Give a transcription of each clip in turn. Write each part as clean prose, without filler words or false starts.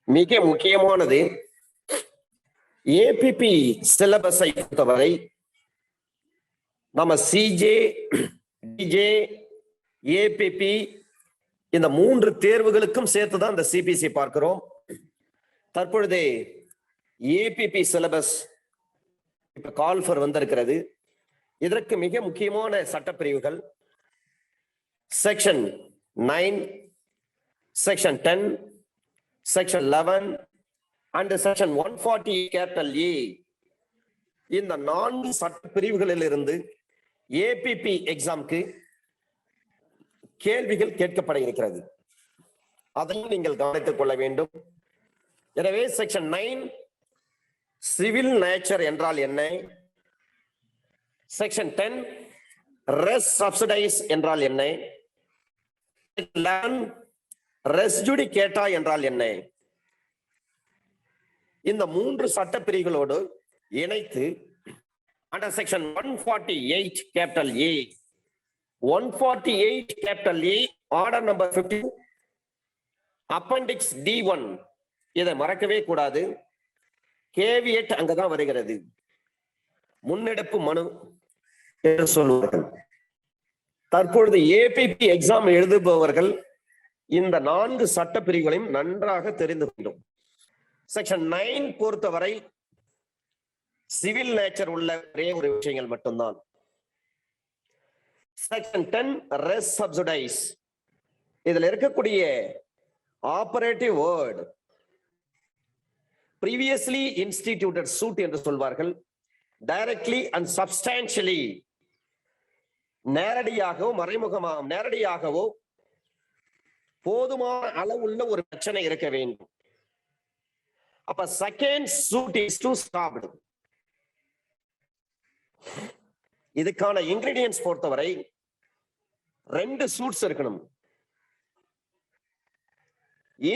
மிக முக்கியமானது ஏபிபி சிலபஸை பொறுத்தவரை நம்ம சிஜே, டிஜே, ஏபிபி இந்த 3 தேர்வுகளுக்கும் சேர்த்துதான் இந்த சிபிசி பார்க்கிறோம். தற்பொழுது ஏபிபி சிலபஸ் இப்ப கால்ஃபர் வந்திருக்கிறது. இதற்கு மிக முக்கியமான சட்டப்பிரிவுகள் section 9, section 10, section 11 and section 140 capital A. இந்த 4 சட்ட பிரிவுகளில் இருந்து ஏபிபி எக்ஸாம்க்கு கேள்விகள் கேட்கப்பட இருக்கிறது. அதையும் நீங்கள் கவனித்துக் கொள்ள வேண்டும். எனவே செக்ஷன் 9 சிவில் நேச்சர் என்றால் என்ன, செக்ஷன் 10 ரெஸ் சப்சிடைஸ் என்றால் என்ன, 11 ரெஸ் ஜுடிகேட்டா என்றால் என்ன, இந்த 3 சட்ட பிரிவுகளோடு இணைத்து under section 148 capital A, 148 capital A order number 50 appendix D1 இதை மறக்கவே கூடாது. கேவியட் அங்கதான் வருகிறது. முன்னெடுப்பு மனு என்று சொல்வார்கள். தற்பொழுது ஏபிபி எக்ஸாம் எழுதுபவர்கள் இந்த 4 சட்ட பிரிவுகளையும் நன்றாக தெரிந்து வேண்டும். செக்ஷன் 9 பொறுத்தவரை சிவில் நேச்சர் உள்ள ஒரே ஒரு விஷயங்கள் மட்டும்தான். செக்ஷன் 10 ரெஸ் சப்சிடைஸ், இதுல இருக்கக்கூடிய operative word previously instituted suit என்று சொல்வார்கள். டைரக்ட்லி அண்ட் சப்ஸ்டான்ஷியலி, நேரடியாகவோ மறைமுகமாக, நேரடியாகவோ போதுமான அளவுள்ள ஒரு பிரச்சனை இருக்க வேண்டும். அப்ப second suit is to stopped. இதுக்கான இன்கிரிடியன்ஸ் பொறுத்தவரை 2 சூட்ஸ் இருக்கணும்.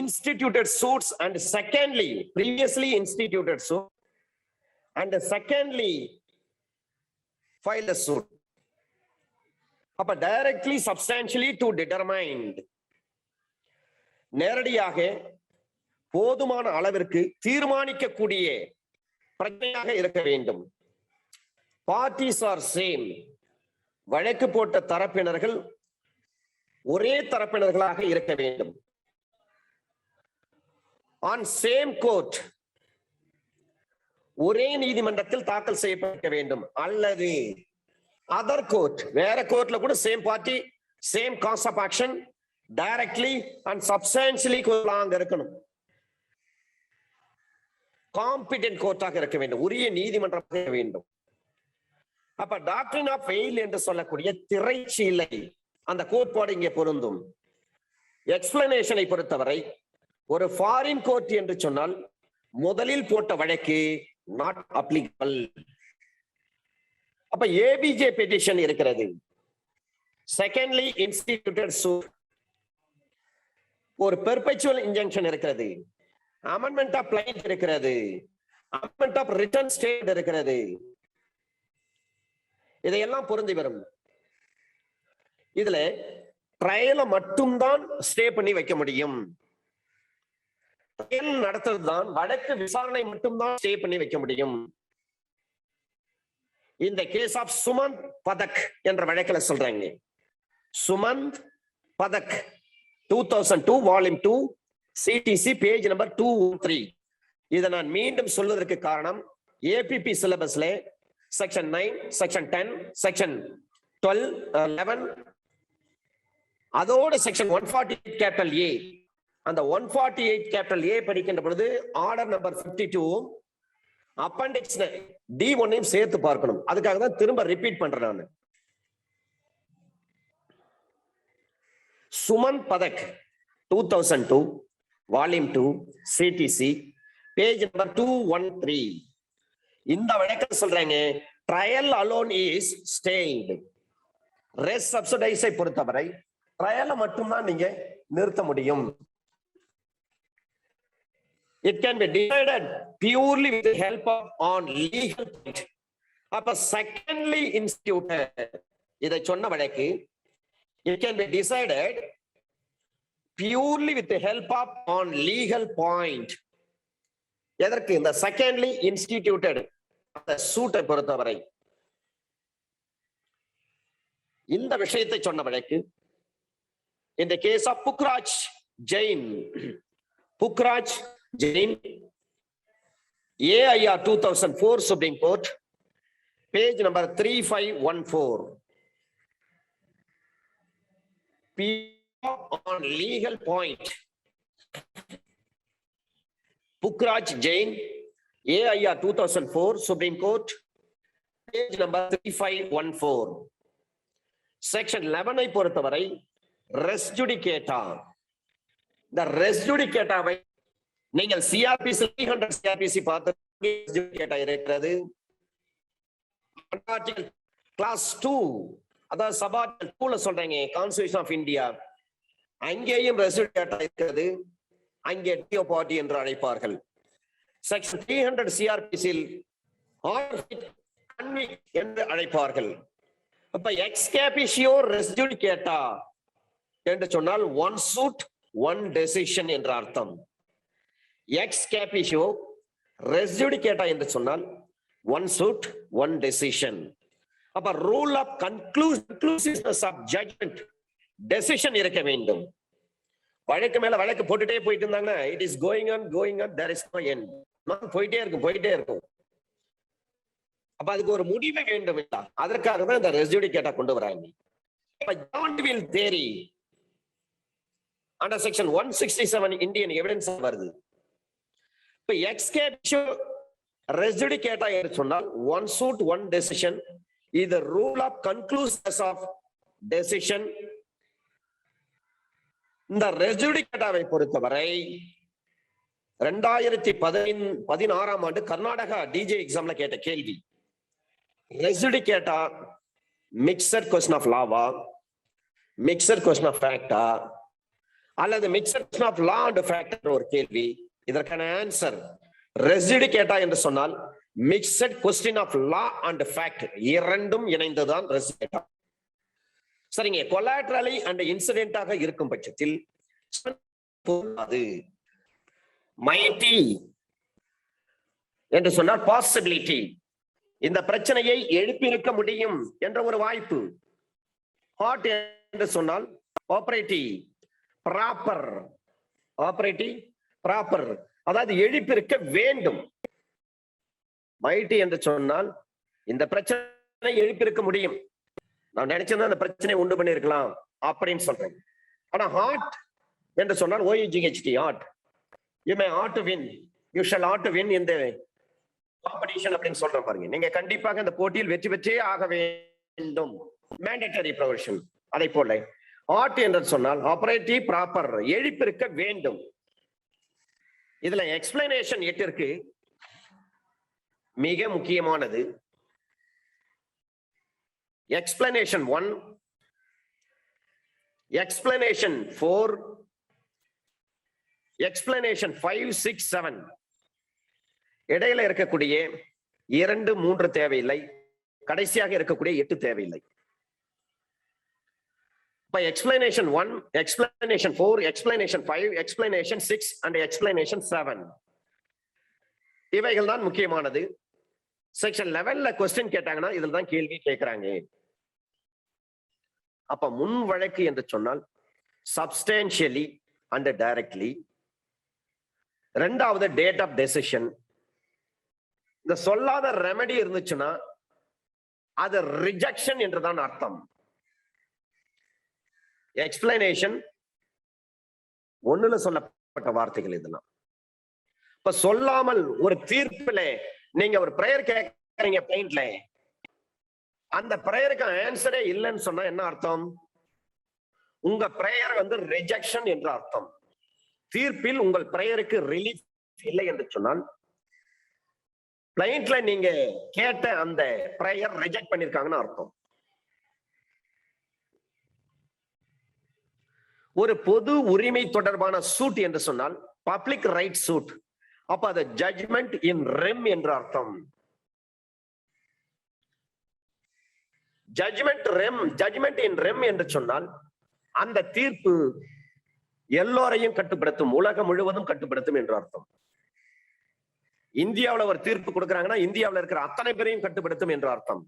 instituted suits and secondly previously instituted suit and secondly filed a suit. அப்ப directly substantially to determined, நேரடியாக போதுமான அளவிற்கு தீர்மானிக்கக்கூடிய பிரச்சனையாக இருக்க வேண்டும். parties are same, வழக்கு போட்ட தரப்பினர்கள் ஒரே தரப்பினர்களாக இருக்க வேண்டும். on same court, ஒரே நீதிமன்றத்தில் தாக்கல் செய்யப்பட வேண்டும். அல்லது அதர் கோர்ட், வேற கோர்ட்ல கூட same party same cause of action directly and substantially இருக்கணும். காம்பிடென்ட் கோர்ட்டாக இருக்க வேண்டும், உரிய நீதிமன்றமாக இருக்க வேண்டும். அப்ப டாக்ட்ரின் ஆஃப் ஃபெயில் என்று சொல்லக்கூடிய திரைச்சீலை அந்த கோட்பாடு இங்கே பொருந்தும். எக்ஸ்பிளனேஷனை பொறுத்தவரை ஒரு ஃபாரின் கோர்ட் என்று சொன்னால் முதலில் போட்ட வழக்கு நாட் அப்ளிகபிள். அப்ப ஏபிஜே பெட்டிஷன் இருக்கிறது, செகண்ட்லி இன்ஸ்டிடியூட்டட் சூட், ஒரு பெர்பெச்சுவல் இன்ஜங்க்ஷன் இருக்கிறது, அமெண்ட்மெண்ட் ஆஃப் பிளைண்ட் இருக்கிறது, அமெண்ட்மெண்ட் ஆஃப் ரிட்டர்ன் ஸ்டேட் இருக்கிறது. இதையெல்லாம் பொருந்தி வரும். இதுல ட்ரையலை மட்டும்தான் ஸ்டே பண்ணி வைக்க முடியும். நடத்துறதுதான் வழக்கு விசாரணை மட்டும்தான் ஸ்டே பண்ணி வைக்க முடியும். இந்த கேஸ் ஆஃப் சுமந்த் பதக் என்ற வழக்கில் சொல்றாங்க. Sumanth Pathak 2002 volume 2 CDC page number 213. இதை நான் மீண்டும் சொல்வதற்கு காரணம் ஏபிபி சிலபஸ்ல செக்ஷன் 9, செக்ஷன் 10, செக்ஷன் 12, 11 அதோட செக்ஷன் 148 கேபிட்டல் ஏ, அந்த 148 கேபிட்டல் ஏ படிக்கின்ற பொழுது ஆர்டர் நம்பர் 52 அப்பெண்டிக்ஸ் D1 சேர்த்து பார்க்கணும். அதுக்காக தான் திரும்ப ரிப்பீட் பண்றேன் நான். Sumanth Pathak 2002 volume 2 CDC page number 213. இந்த வழக்கில் சொல்றாங்க trial alone is staying. Res சப்சிடைஸை பொறுத்தவரை ட்ரையலை மட்டும்தான் நீங்க நிறுத்த முடியும். It can be decided purely with the help of on legal point. அப்ப secondly instituted இதை சொன்ன வழக்கு it can be decided purely with the help of on legal point. எதற்கு? இந்த செகண்ட்லி இன்ஸ்டிடியூட்டட் அந்த சூட்டை பொறுத்தவரை இந்த விஷயத்தை சொன்ன வழக்கு in the case of Pukhraj Jain, Pukhraj Jain, AIR 2004 Supreme Court, page number 3514. On legal point, Pukhraj Jain, AIR 2004 Supreme Court, page number 3514. Section 11 ஐ பொறுத்தவரை res judicata. இந்த res judicataவை நீங்கள் சிஆர்பிசி 300 சிஆர்பிசி பார்த்து res judicata இருக்கிறது. Class 2 அதாவது சபார்டினல் 2ல சொல்றீங்க constitution of India, அங்கேயும் res judicata இருக்கிறது. அங்கே டியோ பார்ட்டி என்று அழைப்பார்கள். செக்ஷன் 300 சிஆர்பிசியில் என்று அழைப்பார்கள். அப்ப எக்ஸ் கேபிஷியோ res judicata என்று சொன்னால் ஒன் சூட் ஒன் டெசிஷன் என்ற அர்த்தம். எக்ஸ் கேபிஷியோ res judicata என்று சொன்னால் ஒன் சூட் ஒன் டெசிஷன். அப்ப rule of conclusiveness of judgment decision இருக்க வேண்டும். வழக்கு மேல வழக்கு போட்டுட்டே போயிட்டு இருந்தாங்கன்னா it is going on there is no end. போயிட்டே இருக்கும். அப்ப அதுக்கு ஒரு முடிவு வேண்டும் இல்ல, அதற்காக தான் இந்த res judicata கொண்டு வராங்க. Joint will theory under section 167 Indian evidence வருது. இப்ப எக்ஸ் கேபிஷியோ res judicata என்று சொன்னால் ஒன் சூட் ஒன் டெசிஷன். இது rule of conclusiveness of decision. இந்த res judicataவை பொறுத்தவரை 2016 ஆண்டு கர்நாடகா டிஜே எக்ஸாம்ல கேட்ட கேள்வி, res judicata mixed question of லாவா, மிக்சட் கொஸ்டின் ஆஃப் ஃபேக்டா அல்லது mixed question of law and fact ஒரு கேள்வி. இதற்கான ஆன்சர் res judicata என்று சொன்னால் mixed question of law and fact இரண்டும் இணைந்துதான் res judicata. சரிங்க, கொலாட்ரலி அண்ட் இன்சிடென்டாக இருக்கும் பட்சத்தில் அது மைட்டி என்று சொன்னால் பாசிபிலிட்டி, இந்த பிரச்சனையை எழுப்பியிருக்க முடியும் என்ற ஒரு வாய்ப்பு. ஹாட் என்று சொன்னால் ஆபரேட்டிவ் ப்ராப்பர், அதாவது எழுப்பியிருக்க வேண்டும். மைட்டி என்று சொன்னால் இந்த பிரச்சனை எழுப்பியிருக்க முடியும், நான் நினைச்சேன் அந்த பிரச்சனை உண்டு பண்ணிருக்கலாம் அப்படின்னு சொல்றேன். ஆனா ஹாட் என்று சொன்னால் OUGHT hot, you may ought to win, you shall ought to win in the competition அப்படின்னு சொல்றேன் பாருங்க. நீங்க கண்டிப்பாக இந்த போட்டியில் வெற்றி பெற்றே ஆக வேண்டும், மேண்டேட்டரி ப்ரொவிஷன். அதை போல ஹாட் என்று சொன்னால் ஆபரேட்டிவ் ப்ராப்பர், எழுப்பியிருக்க வேண்டும். இதுல எக்ஸ்பிளனேஷன் 8 இருக்கு, மிக முக்கியமானது. explanation 1, explanation 4, explanation 5, 6, 7 இடையில இருக்கக்கூடிய 2, 3 தேவையில்லை, கடைசியாக இருக்கக்கூடிய 8 தேவையில்லை. இப்ப explanation 1, explanation 4, explanation 5, explanation 6 and explanation 7 இவைகள் தான் முக்கியமானது. செக்ஷன் 11ல கொஸ்டின் கேட்டாங்கன்னா இதுல தான் கேள்வி கேட்கிறாங்க. அப்ப முன் வழக்கு என்று சொன்னால் சப்ஸ்டான்ஷியலி அண்ட் டைரக்ட்லி. இரண்டாவது டேட் ஆஃப் டெசிஷன். இந்த சொல்லாத ரெமெடி இருந்துச்சுன்னா அது ரிஜெக்ஷன் என்றுதான் அர்த்தம். எக்ஸ்பிளனேஷன் 1ல சொல்லப்பட்ட வார்த்தைகள் இதெல்லாம். இப்ப சொல்லாமல் ஒரு தீர்ப்புல நீங்க ஒரு பிரேயர் கேட்கறீங்க பெயிண்ட்ல, அந்த பிரேயருக்கு ஆன்சரே இல்லைன்னு சொன்னா என்ன அர்த்தம்? உங்க பிரேயர் ரிஜெக்ஷன் என்று அர்த்தம். தீர்ப்பில் உங்கள் பிரேயருக்கு ரிலீஃப் இல்லை என்று சொன்னால் பிளைண்ட்ல நீங்க கேட்ட அந்த பிரேயர் ரிஜெக்ட் பண்ணிருக்காங்கன்னு அர்த்தம். ஒரு பொது உரிமை தொடர்பான சூட் என்று சொன்னால் பப்ளிக் ரைட் சூட், அப்ப அது ஜட்ஜ்மெண்ட் இன் ரெம் என்று அர்த்தம். ஜட்ஜ்மெண்ட் இன் ரெம் என்று சொன்னால் அந்த தீர்ப்பு எல்லோரையும் கட்டுப்படுத்தும், உலகம் முழுவதும் கட்டுப்படுத்தும் என்று அர்த்தம். இந்தியாவில் ஒரு தீர்ப்பு கொடுக்கிறாங்கன்னா இந்தியாவில் இருக்கிற அத்தனை பேரையும் கட்டுப்படுத்தும் என்று அர்த்தம்.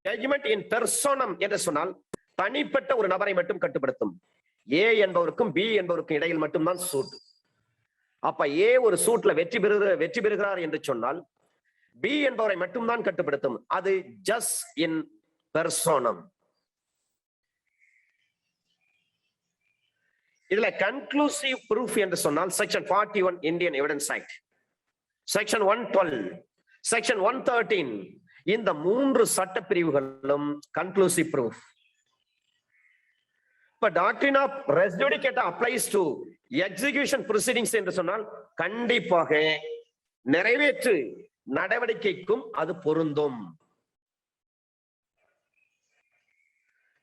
ஜட்ஜ்மெண்ட் இன் பெர்சோனம் என்று சொன்னால் தனிப்பட்ட ஒரு நபரை மட்டும் கட்டுப்படுத்தும். ஏ என்பவருக்கும் பி என்பவருக்கும் இடையில் மட்டும்தான் சூட். அப்ப ஏ ஒரு சூட்ல வெற்றி பெறுகிறார் என்று சொன்னால் பி என்பவரை மட்டும்தான் கட்டுப்படுத்தும். அது ஜஸ் இன் பெர்சோனம். இதுல கன்க்ளூசிவ் ப்ரூஃப் என்று சொன்னால் section 41 Indian Evidence Act, section 112, section 113, இந்த 3 சட்ட பிரிவுகளும் கன்க்ளூசிவ் ப்ரூஃப். இப்ப doctrine of res judicata applies to execution proceedings என்று சொன்னால் கண்டிப்பாக நிறைவேற்று நடவடிக்கைக்கும் அது பொருந்தும்.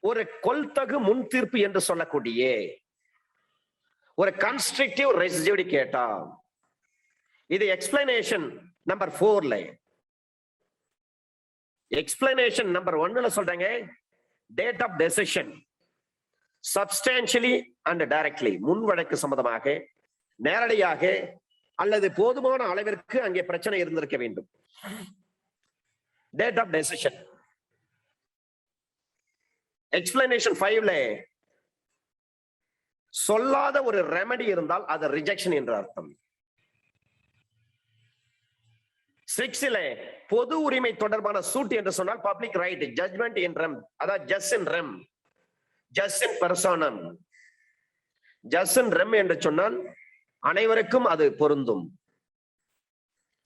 ஒரு கொல்தகு முன் தீர்ப்பு என்று சொல்லக்கூடிய ஒரு கன்ஸ்ட்ரக்டிவ் ரெஸ் ஜுடிகேட்டா, இது எக்ஸ்பிளனேஷன் நம்பர் 4ல. எக்ஸ்பிளனேஷன் நம்பர் 1ல சொல்றாங்க date of decision substantially and directly, முன் வழக்கு சம்பந்தமாக நேரடியாக அல்லது போதுமான அளவிற்கு அங்கே பிரச்சனை இருந்திருக்க வேண்டும். Date of decision. எக்ஸ்பிளனேஷன் 5ல சொல்லாத ஒரு ரெமெடி இருந்தால் அது ரிஜெக்ஷன் என்று அர்த்தம். 6ல பொது உரிமை தொடர்பான சூட் என்று சொன்னால் பப்ளிக் ரைட், ஜட்ஜ்மெண்ட் இன் ரெம், அதாவது ஜஸ் இன் ரெம், ஜஸ் இன் பெர்சோனம். ஜஸ் இன் ரெம் என்று சொன்னால் அனைவருக்கும் அது பொருந்தும்.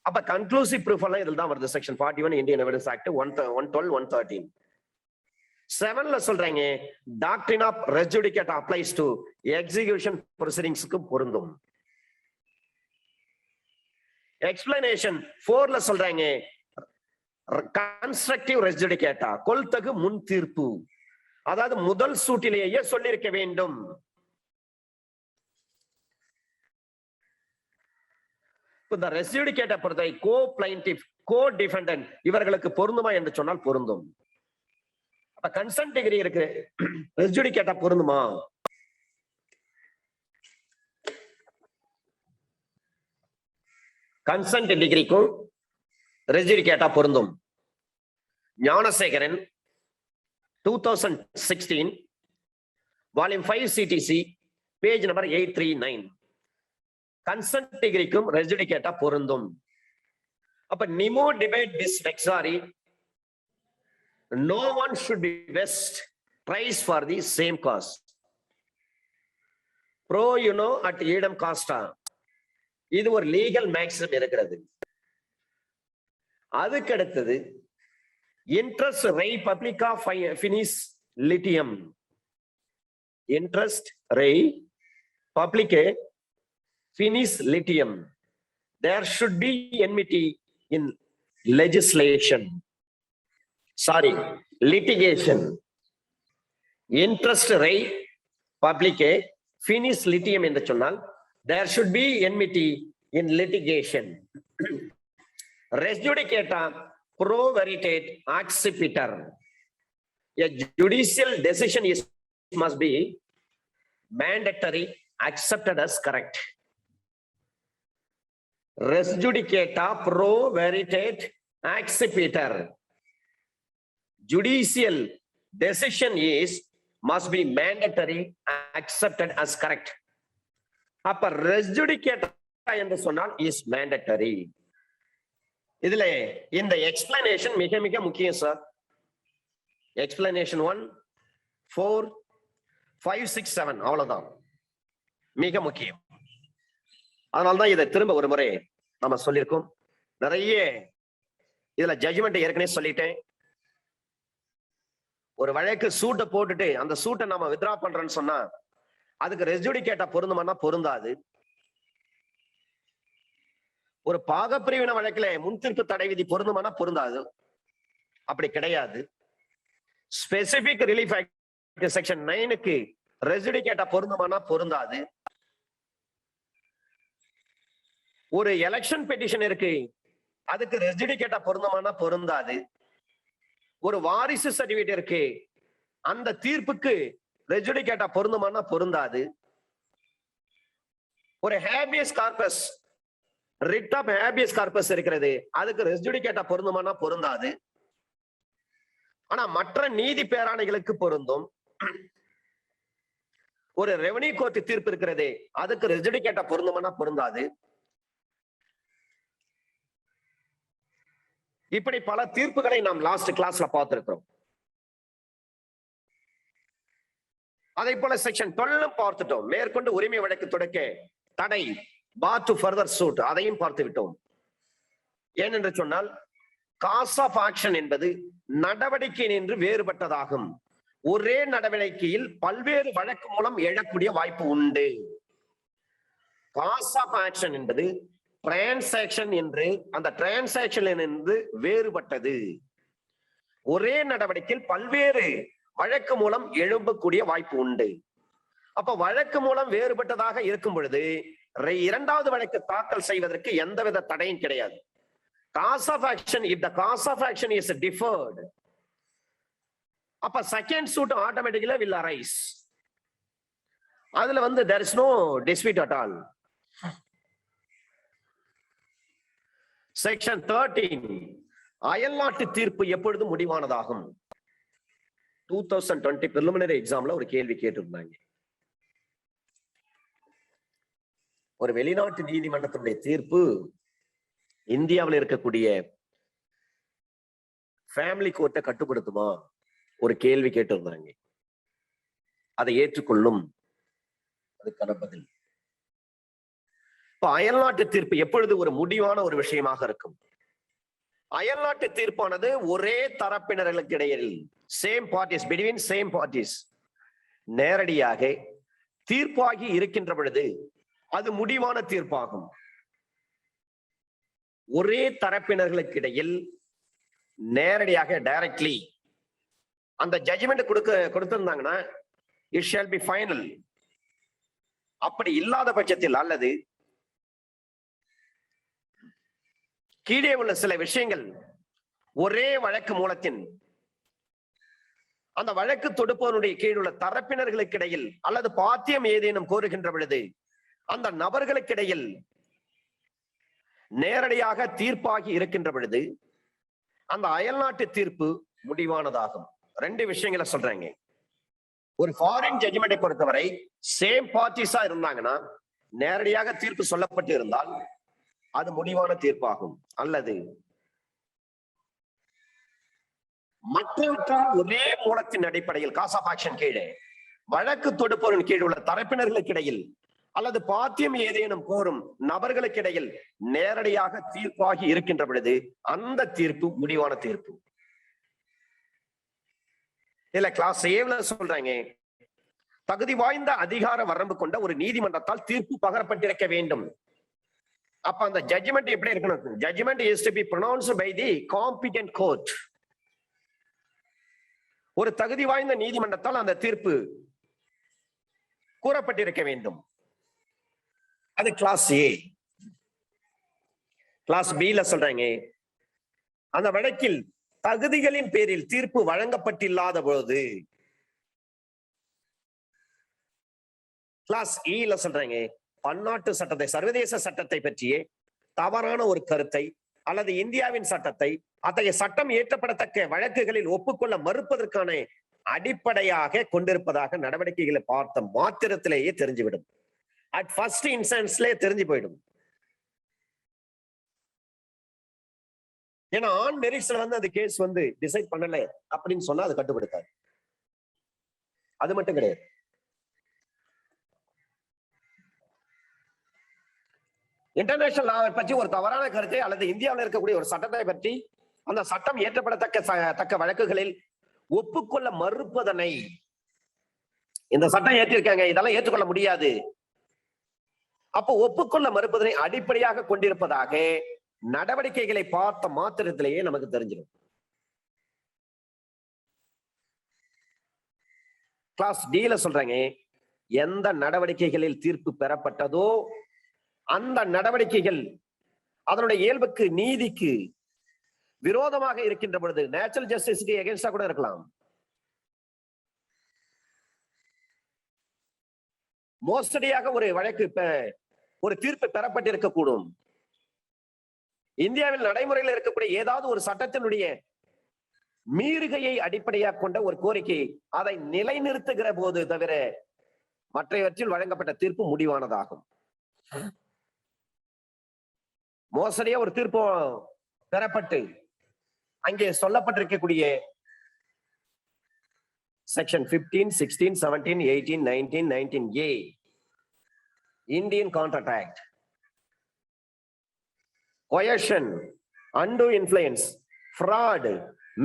அப்ப கன்க்ளூசிவ் ப்ரூஃப் எல்லாம் இதில் தான் வருது. Section 41 Indian Evidence Act 112, 113. 7ல சொல்றாங்க doctrine of res judicata applies to execution ப்ரொசீடிங்ஸ்க்கு பொருந்தும். எக்ஸ்பிளனேஷன் 4ல சொல்றாங்க கன்ஸ்ட்ரக்டிவ் ரெஸ் ஜுடிகேட்டா, கொல்தகு முன் தீர்ப்பு, அதாவது முதல் சூட்டிலேயே சொல்லியிருக்க வேண்டும். இந்த ரெஸ் ஜுடிகேட்டா பொறுத்தவரை கோ பிளைன்டிஃப், கோ டிஃபெண்டன்ட் இவர்களுக்கு பொருந்துமா என்று சொன்னால் பொருந்தும். அப்ப கன்சென்ட் டிகிரி இருக்கு, ரெஸ் ஜுடிகேட்டா பொருந்துமா? கன்சென்ட் டிகிரிக்கும் ரெஸ் ஜுடிகேட்டா பொருந்தும். Gnanasekaran 2016 volume 5 CTC page number 839. Consent டிகிரிக்கும் ரெஸ் ஜுடிகேட்டா பொருந்தும். அப்ப nemo debet bis vexari, no one should be best price for the same cause. Pro at idem costa, இது ஒரு லீகல் மேக்ஸிம் இருக்கிறது. அதுக்கு அடுத்தது இன்ட்ரஸ்ட் ரை பப்ளிகா ஃபினிஸ் லிட்டியம், இன்ட்ரஸ்ட் ரை பப்ளிகே finis litium, there should be enmity in legislation, litigation. Interest rei publicae finis litium என்று சொன்னால் there should be enmity in litigation. Res judicata pro veritate accipiter, a judicial decision must be mandatory, accepted as correct. Res judicata pro veritate accipiter, judicial decision must be mandatory, accepted as correct. அப்ப res judicata என்று சொன்னால் is mandatory. இதுல இந்த explanation மிக மிக முக்கியம் sir. Explanation 1, 4, 5, 6, 7 அவ்வளவுதான் மிக முக்கியம். அதனால்தான் இதை திரும்ப ஒரு முறை நம்ம சொல்லியிருக்கோம். நிறைய இதுல ஜட்ஜ்மெண்ட் ஏற்கனவே சொல்லிட்டேன். ஒரு வழக்கு சூட்டை போட்டுட்டு அந்த சூட்டை நம்ம வித்ரா பண்றோம்னு சொன்னா அதுக்கு ரெஸ் ஜுடிகேட்டா பொருந்துமானா பொருந்தாது. ஒரு பாகப்பிரிவின வழக்குல முன்தீர்ப்பு தடை விதி பொருந்துமானா பொருந்தாது, அப்படி கிடையாது. ஸ்பெசிபிக் ரிலீஃப் ஆக்ட் செக்ஷன் 9க்கு ரெஸ் ஜுடிகேட்டா பொருந்துமானா பொருந்தாது. ஒரு எலெக்ஷன் பெட்டிஷன் இருக்கு, அதுக்கு ரெஸ் ஜுடிகேட்டா பொருந்துமானா பொருந்தாது. ஒரு வாரிசு சர்டிபிகேட் இருக்கு, அந்த தீர்ப்புக்கு ரெஜுடி கேட்டா பொருந்துமானா பொருந்தாது. ஒரு habeas corpus, writ of habeas corpus இருக்கிறது, அதுக்கு ரெஜுடி கேட்டா பொருந்துமானா பொருந்தாது. ஆனா மற்ற நீதி பேராணைகளுக்கு பொருந்தும். ஒரு ரெவன்யூ கோர்ட் தீர்ப்பு இருக்கிறது, அதுக்கு ரெஜுடி கேட்டா பொருந்துமானா பொருந்தாது. இப்படி பல தீர்ப்புகளை நாம் லாஸ்ட் கிளாஸ்ல பார்த்திருக்கிறோம். அதை போல செக்ஷன் 12 பார்த்துட்டோம். மேற்கொண்டு உரிமை வழக்கு தொடக்க தடை, பார் டு ஃபர்தர் சூட், அதையும் பார்த்து விட்டோம். ஏனென்று சொன்னால் காஸ் ஆஃப் ஆக்ஷன் என்பது நடவடிக்கை நின்று வேறுபட்டதாகும். ஒரே நடவடிக்கையில் பல்வேறு வழக்கு மூலம் எழக்கூடிய வாய்ப்பு உண்டு. காஸ் ஆஃப் ஆக்ஷன் என்பது டிரான்சாக்ஷன் என்று, அந்த டிரான்சாக்ஷன் என்று வேறுபட்டது. ஒரே நடவடிக்கையில் பல்வேறு வழக்கு மூலம் எழும்பக்கூடிய வாய்ப்பு உண்டு. அப்ப வழக்கு மூலம் வேறுபட்டதாக இருக்கும் பொழுது இரண்டாவது வழக்கு தாக்கல் செய்வதற்கு எந்தவித தடையும் கிடையாது. Cause of action, if the cause of action is deferred, அப்ப செகண்ட் சூட் ஆட்டோமேட்டிக்கலா will arise. அதுல there is no dispute at all. Section 13, அயல்நாட்டு தீர்ப்பு எப்பொழுது முடிவானதாகும்? 2020 preliminary எக்ஸாம்ல ஒரு கேள்வி கேட்டிருந்தாங்க. ஒரு வெளிநாட்டு நீதிமன்றத்தினுடைய தீர்ப்பு இந்தியாவில் இருக்கக்கூடிய ஃபேமிலி கோர்ட்டை கட்டுப்படுத்துமா? ஒரு கேள்வி கேட்டிருந்தாங்க. அதை ஏற்றுக்கொள்ளும். அதுக்கான பதில். இப்ப அயல்நாட்டு தீர்ப்பு எப்பொழுது ஒரு முடிவான ஒரு விஷயமாக இருக்கும்? அயல்நாட்டு தீர்ப்பானது ஒரே தரப்பினர்களுக்கு இடையில், same parties, between same parties, நேரடியாக தீர்ப்பாகி இருக்கின்ற பொழுது அது முடிவான தீர்ப்பாகும். ஒரே தரப்பினர்களுக்கு இடையில் நேரடியாக டைரக்ட்லி அந்த ஜட்ஜ்மெண்ட் கொடுத்திருந்தாங்கன்னா இட் ஷால் பி ஃபைனல். அப்படி இல்லாத பட்சத்தில் அல்லது கீழே உள்ள சில விஷயங்கள் ஒரே வழக்கு மூலத்தின் அந்த வழக்கு தொடுப்பவனுடைய கீழ் உள்ள தரப்பினர்களுக்கு இடையில் அல்லது பாத்தியம் ஏதேனும் கோருகின்ற பொழுது அந்த நபர்களுக்கு இடையில் நேரடியாக தீர்ப்பாகி இருக்கின்ற பொழுது அந்த அயல்நாட்டு தீர்ப்பு முடிவானதாகும். ரெண்டு விஷயங்களை சொல்றாங்க. ஒரு ஃபாரின் ஜட்ஜ்மெண்டை பொறுத்தவரை சேம் பார்ட்டிஸா இருந்தாங்கன்னா, நேரடியாக தீர்ப்பு சொல்லப்பட்டு இருந்தால் அது முடிவான தீர்ப்பாகும். அல்லது மற்றவற்றால் ஒரே மூலத்தின் அடிப்படையில் காஸ் ஆஃப் ஆக்ஷன் கீழே வழக்கு தொடுப்பவரின் கீழ் உள்ள தரப்பினர்களுக்கு இடையில் அல்லது பாத்தியம் ஏதேனும் கோரும் நபர்களுக்கு இடையில் நேரடியாக தீர்ப்பாகி இருக்கின்ற பொழுது அந்த தீர்ப்பு முடிவான தீர்ப்பு. இல்ல கிளாஸ் ஏவ்ல சொல்றாங்க, தகுதி வாய்ந்த அதிகார வரம்பு கொண்ட ஒரு நீதிமன்றத்தால் தீர்ப்பு பகரப்பட்டிருக்க வேண்டும். அப்ப அந்த ஜட்ஜ்மெண்ட் எப்படி இருக்கணும்? Judgement is to be pronounced by the competent court. ஒரு தகுதி வாய்ந்த நீதிமன்றத்தால் அந்த தீர்ப்பு கூறப்பட்டிருக்க வேண்டும். அது கிளாஸ் ஏ. கிளாஸ் பி ல சொல்றாங்க, அந்த வழக்கில் தகுதிகளின் பேரில் தீர்ப்பு வழங்கப்பட்டில்லாத பொழுது. கிளாஸ் இ ல சொல்றாங்க, பன்னாட்டு சட்டத்தை, சர்வதேச சட்டத்தை பற்றிய தவறான ஒரு கருத்தை அல்லது இந்தியாவின் சட்டத்தை அத்தகைய சட்டம் இயற்றப்படத்தக்க வழக்குகளில் ஒப்புக்கொள்ள மறுப்பதற்கான அடிப்படையாக கொண்டிருப்பதாக நடவடிக்கைகளை பார்த்த மாத்திரத்திலேயே தெரிஞ்சுவிடும். அட் ஃபர்ஸ்ட் இன்ஸ்டன்ஸ்லயே தெரிஞ்சு போயிடும். ஏன்னா ஆன் மெரிட்ஸ்ல அந்த கேஸ் டிசைட் பண்ணல அப்படின்னு சொன்னா அது கட்டுப்படுத்தாது. அது மட்டும் கிடையாது. இன்டர்நேஷனல் லாவை பற்றி ஒரு தவறான கருத்தை அல்லது இந்தியாவில் இருக்கக்கூடிய ஒரு சட்டத்தை பற்றி அந்த சட்டம் ஏற்றப்படத்தக்க வழக்குகளில் ஒப்புக்கொள்ள மறுப்பதனை, இந்த சட்டம் ஏற்றிருக்காங்க, இதெல்லாம் ஏற்றுக்கொள்ள முடியாது, அப்போ ஒப்புக்கொள்ள மறுப்பதனை அடிப்படையாக கொண்டிருப்பதாக நடவடிக்கைகளை பார்த்த மாத்திரத்திலேயே நமக்கு தெரிஞ்சிடும். கிளாஸ் டி ல சொல்றாங்க, எந்த நடவடிக்கைகளில் தீர்ப்பு பெறப்பட்டதோ அந்த நடவடிக்கைகள் அதனுடைய இயல்புக்கு, நீதிக்கு விரோதமாக இருக்கின்ற பொழுது, நேச்சுரல் ஜஸ்டிஸ்க்கு எகென்ஸ்டா கூட இருக்கலாம். மோசடியாக ஒரு வழக்கு ஒரு தீர்ப்பு பெறப்பட்டிருக்கக்கூடும். இந்தியாவில் நடைமுறையில் இருக்கக்கூடிய ஏதாவது ஒரு சட்டத்தினுடைய மீறுகையை அடிப்படையாக கொண்ட ஒரு கோரிக்கை அதை நிலைநிறுத்துகிற போது தவிர மற்றவற்றில் வழங்கப்பட்ட தீர்ப்பு முடிவானதாகும். மோசடியா ஒரு தீர்ப்பு பெறப்பட்டு அங்கே சொல்லப்பட்டிருக்கக்கூடிய section 15, 16, 17, 18, 19, 19A Indian Contract Act, coercion, undue influence, fraud,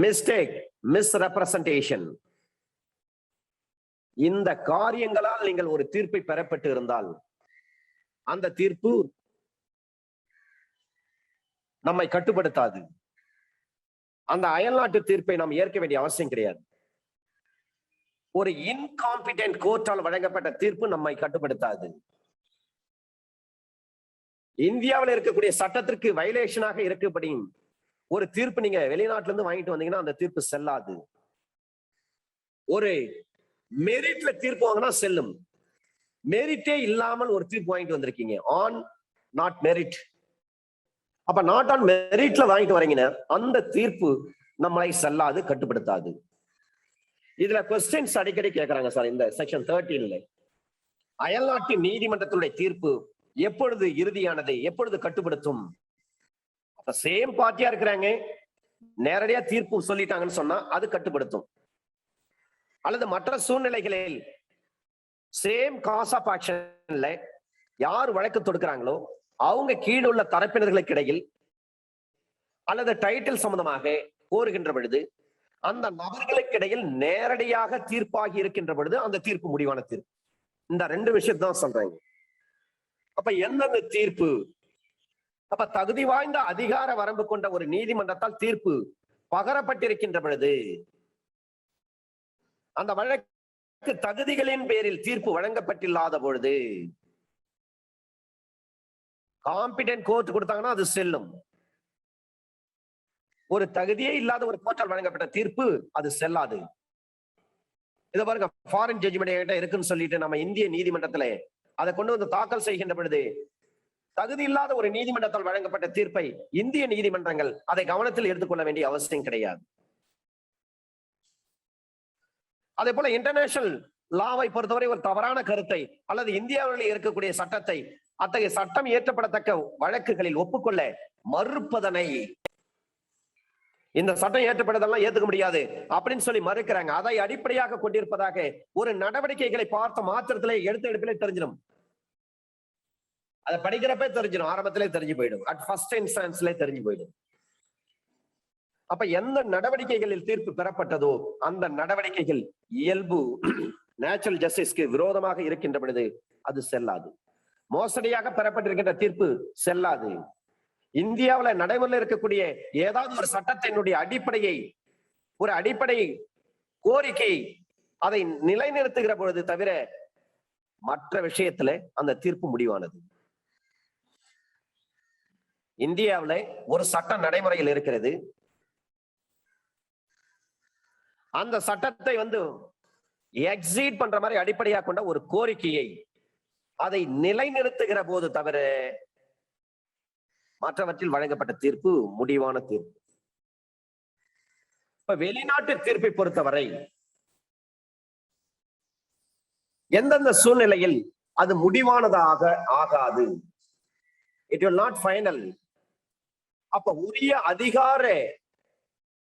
mistake, misrepresentation, இந்த காரியங்களால் நீங்கள் ஒரு தீர்ப்பை பெறப்பட்டு இருந்தால் அந்த தீர்ப்பு நம்மை கட்டுப்படுத்தாது. அந்த அயல்நாட்டு தீர்ப்பை நாம் ஏற்க வேண்டிய அவசியம் கிடையாது. ஒரு இன்காம்பிடென்ட் கோர்ட்டால் வழங்கப்பட்ட தீர்ப்பு நம்மை கட்டுப்படுத்தாது. இந்தியாவில் இருக்கக்கூடிய சட்டத்திற்கு வயலேஷனாக இருக்கப்படி ஒரு தீர்ப்பு நீங்க வெளிநாட்டுல இருந்து வாங்கிட்டு வந்தீங்கன்னா அந்த தீர்ப்பு செல்லாது. ஒரு மெரிட்ல தீர்ப்பு வாங்கினா செல்லும். மெரிட்டே இல்லாமல் ஒரு தீர்ப்பு வாங்கிட்டு வந்திருக்கீங்க, ஆன் நாட் மெரிட். அப்ப நாட் ஆன் மெரிட்ல வாங்கிட்டு வரீங்கன்னா அந்த தீர்ப்பு நம்மளை செல்லாது, கட்டுப்படுத்தாது. இதுல கொஸ்டின்ஸ் அடிக்கடி கேட்கறாங்க சார். இந்த செக்ஷன் 13ல அயல்நாட்டு நீதிமன்றத்தினுடைய தீர்ப்பு எப்பொழுது இறுதியானது, எப்பொழுது கட்டுப்படுத்தும்? அப்ப சேம் பார்ட்டியா இருக்கிறாங்க, நேரடியா தீர்ப்பு சொல்லிட்டாங்கன்னு சொன்னா அது கட்டுப்படுத்தும். அல்லது மற்ற சூழ்நிலைகளில் சேம் காஸ் ஆஃப் ஆக்ஷன்ல யார் வழக்கு தொடுக்கிறாங்களோ அவங்க கீழுள்ள தரப்பினர்களுக்கு இடையில் அல்லது டைட்டில் சம்பந்தமாக கோருகின்ற பொழுது அந்த நபர்களுக்கு இடையில் நேரடியாக தீர்ப்பாகி இருக்கின்ற பொழுது அந்த தீர்ப்பு முடிவான தீர்ப்பு. இந்த ரெண்டு விஷயத்தை தான் சொல்றாங்க. அப்ப எந்தெந்த தீர்ப்பு? அப்ப தகுதி வாய்ந்த அதிகார வரம்பு கொண்ட ஒரு நீதிமன்றத்தால் தீர்ப்பு பகரப்பட்டிருக்கின்ற பொழுது அந்த வழக்கு தகுதிகளின் பேரில் தீர்ப்பு வழங்கப்பட்டில்லாத பொழுது காம்பிடென்ட் கோர்ட் கொடுத்தாங்கன்னா அது செல்லும். ஒரு தகுதியே இல்லாத ஒரு கோர்ட்டால் வழங்கப்பட்ட தீர்ப்பு அது செல்லாது. இதை பாருங்க, ஃபாரின் ஜட்ஜ்மெண்ட் இருக்குன்னு சொல்லிட்டு நம்ம இந்திய நீதிமன்றத்துல அதை கொண்டு வந்து தாக்கல் செய்கின்ற பொழுது தகுதி இல்லாத ஒரு நீதிமன்றத்தால் வழங்கப்பட்ட தீர்ப்பை இந்திய நீதிமன்றங்கள் அதை கவனத்தில் எடுத்துக்கொள்ள வேண்டிய அவசியம் கிடையாது. அதே போல இன்டர்நேஷனல் லாவை பொறுத்தவரை ஒரு தவறான கருத்தை அல்லது இந்தியாவில் இருக்கக்கூடிய சட்டத்தை அத்தகைய சட்டம் இயற்றப்படத்தக்க வழக்குகளில் ஒப்புக்கொள்ள மறுப்பதனை, இந்த சட்டம் ஏற்றப்பட்டதெல்லாம் ஏத்துக்க முடியாது அப்படின்னு சொல்லி மறுக்கிறாங்க. அதை அடிப்படையாக கொண்டிருப்பதாக ஒரு நடவடிக்கைகளை பார்த்த மாத்திரத்திலே எடுத்த எடுப்பிலே தெரிஞ்சிடும். அதை படிக்கிறப்ப தெரிஞ்சிடும், ஆரம்பத்திலே தெரிஞ்சு போயிடும், அட் ஃபர்ஸ்ட் இன்ஸ்டான்ஸ்ல தெரிஞ்சு போயிடும். அப்ப எந்த நடவடிக்கைகளில் தீர்ப்பு பெறப்பட்டதோ அந்த நடவடிக்கைகள் இயல்பு நேச்சுரல் ஜஸ்டிஸ்க்கு விரோதமாக இருக்கின்ற பொழுது அது செல்லாது. மோசடியாக பெறப்பட்டிருக்கின்ற தீர்ப்பு செல்லாது. இந்தியாவில் நடைமுறையில் இருக்கக்கூடிய ஏதாவது ஒரு சட்டத்தினுடைய அடிப்படையை, ஒரு அடிப்படை கோரிக்கை அதை நிலைநிறுத்துகிற பொழுது தவிர மற்ற விஷயத்துல அந்த தீர்ப்பு முடிவானது. இந்தியாவில் ஒரு சட்டம் நடைமுறையில் இருக்கிறது. அந்த சட்டத்தை எக்ஸீட் பண்ற மாதிரி அடிப்படையாக கொண்ட ஒரு கோரிக்கையை அதை நிலைநிறுத்துகிற போது தவிர மற்றவற்றில் வழங்கப்பட்ட தீர்ப்பு முடிவான தீர்ப்பு. இப்ப வெளிநாட்டு தீர்ப்பை பொறுத்தவரை எந்தெந்த சூழ்நிலையில் அது முடிவானதாக ஆகாது, இட் வில் நாட் ஃபைனல். அப்ப உரிய அதிகார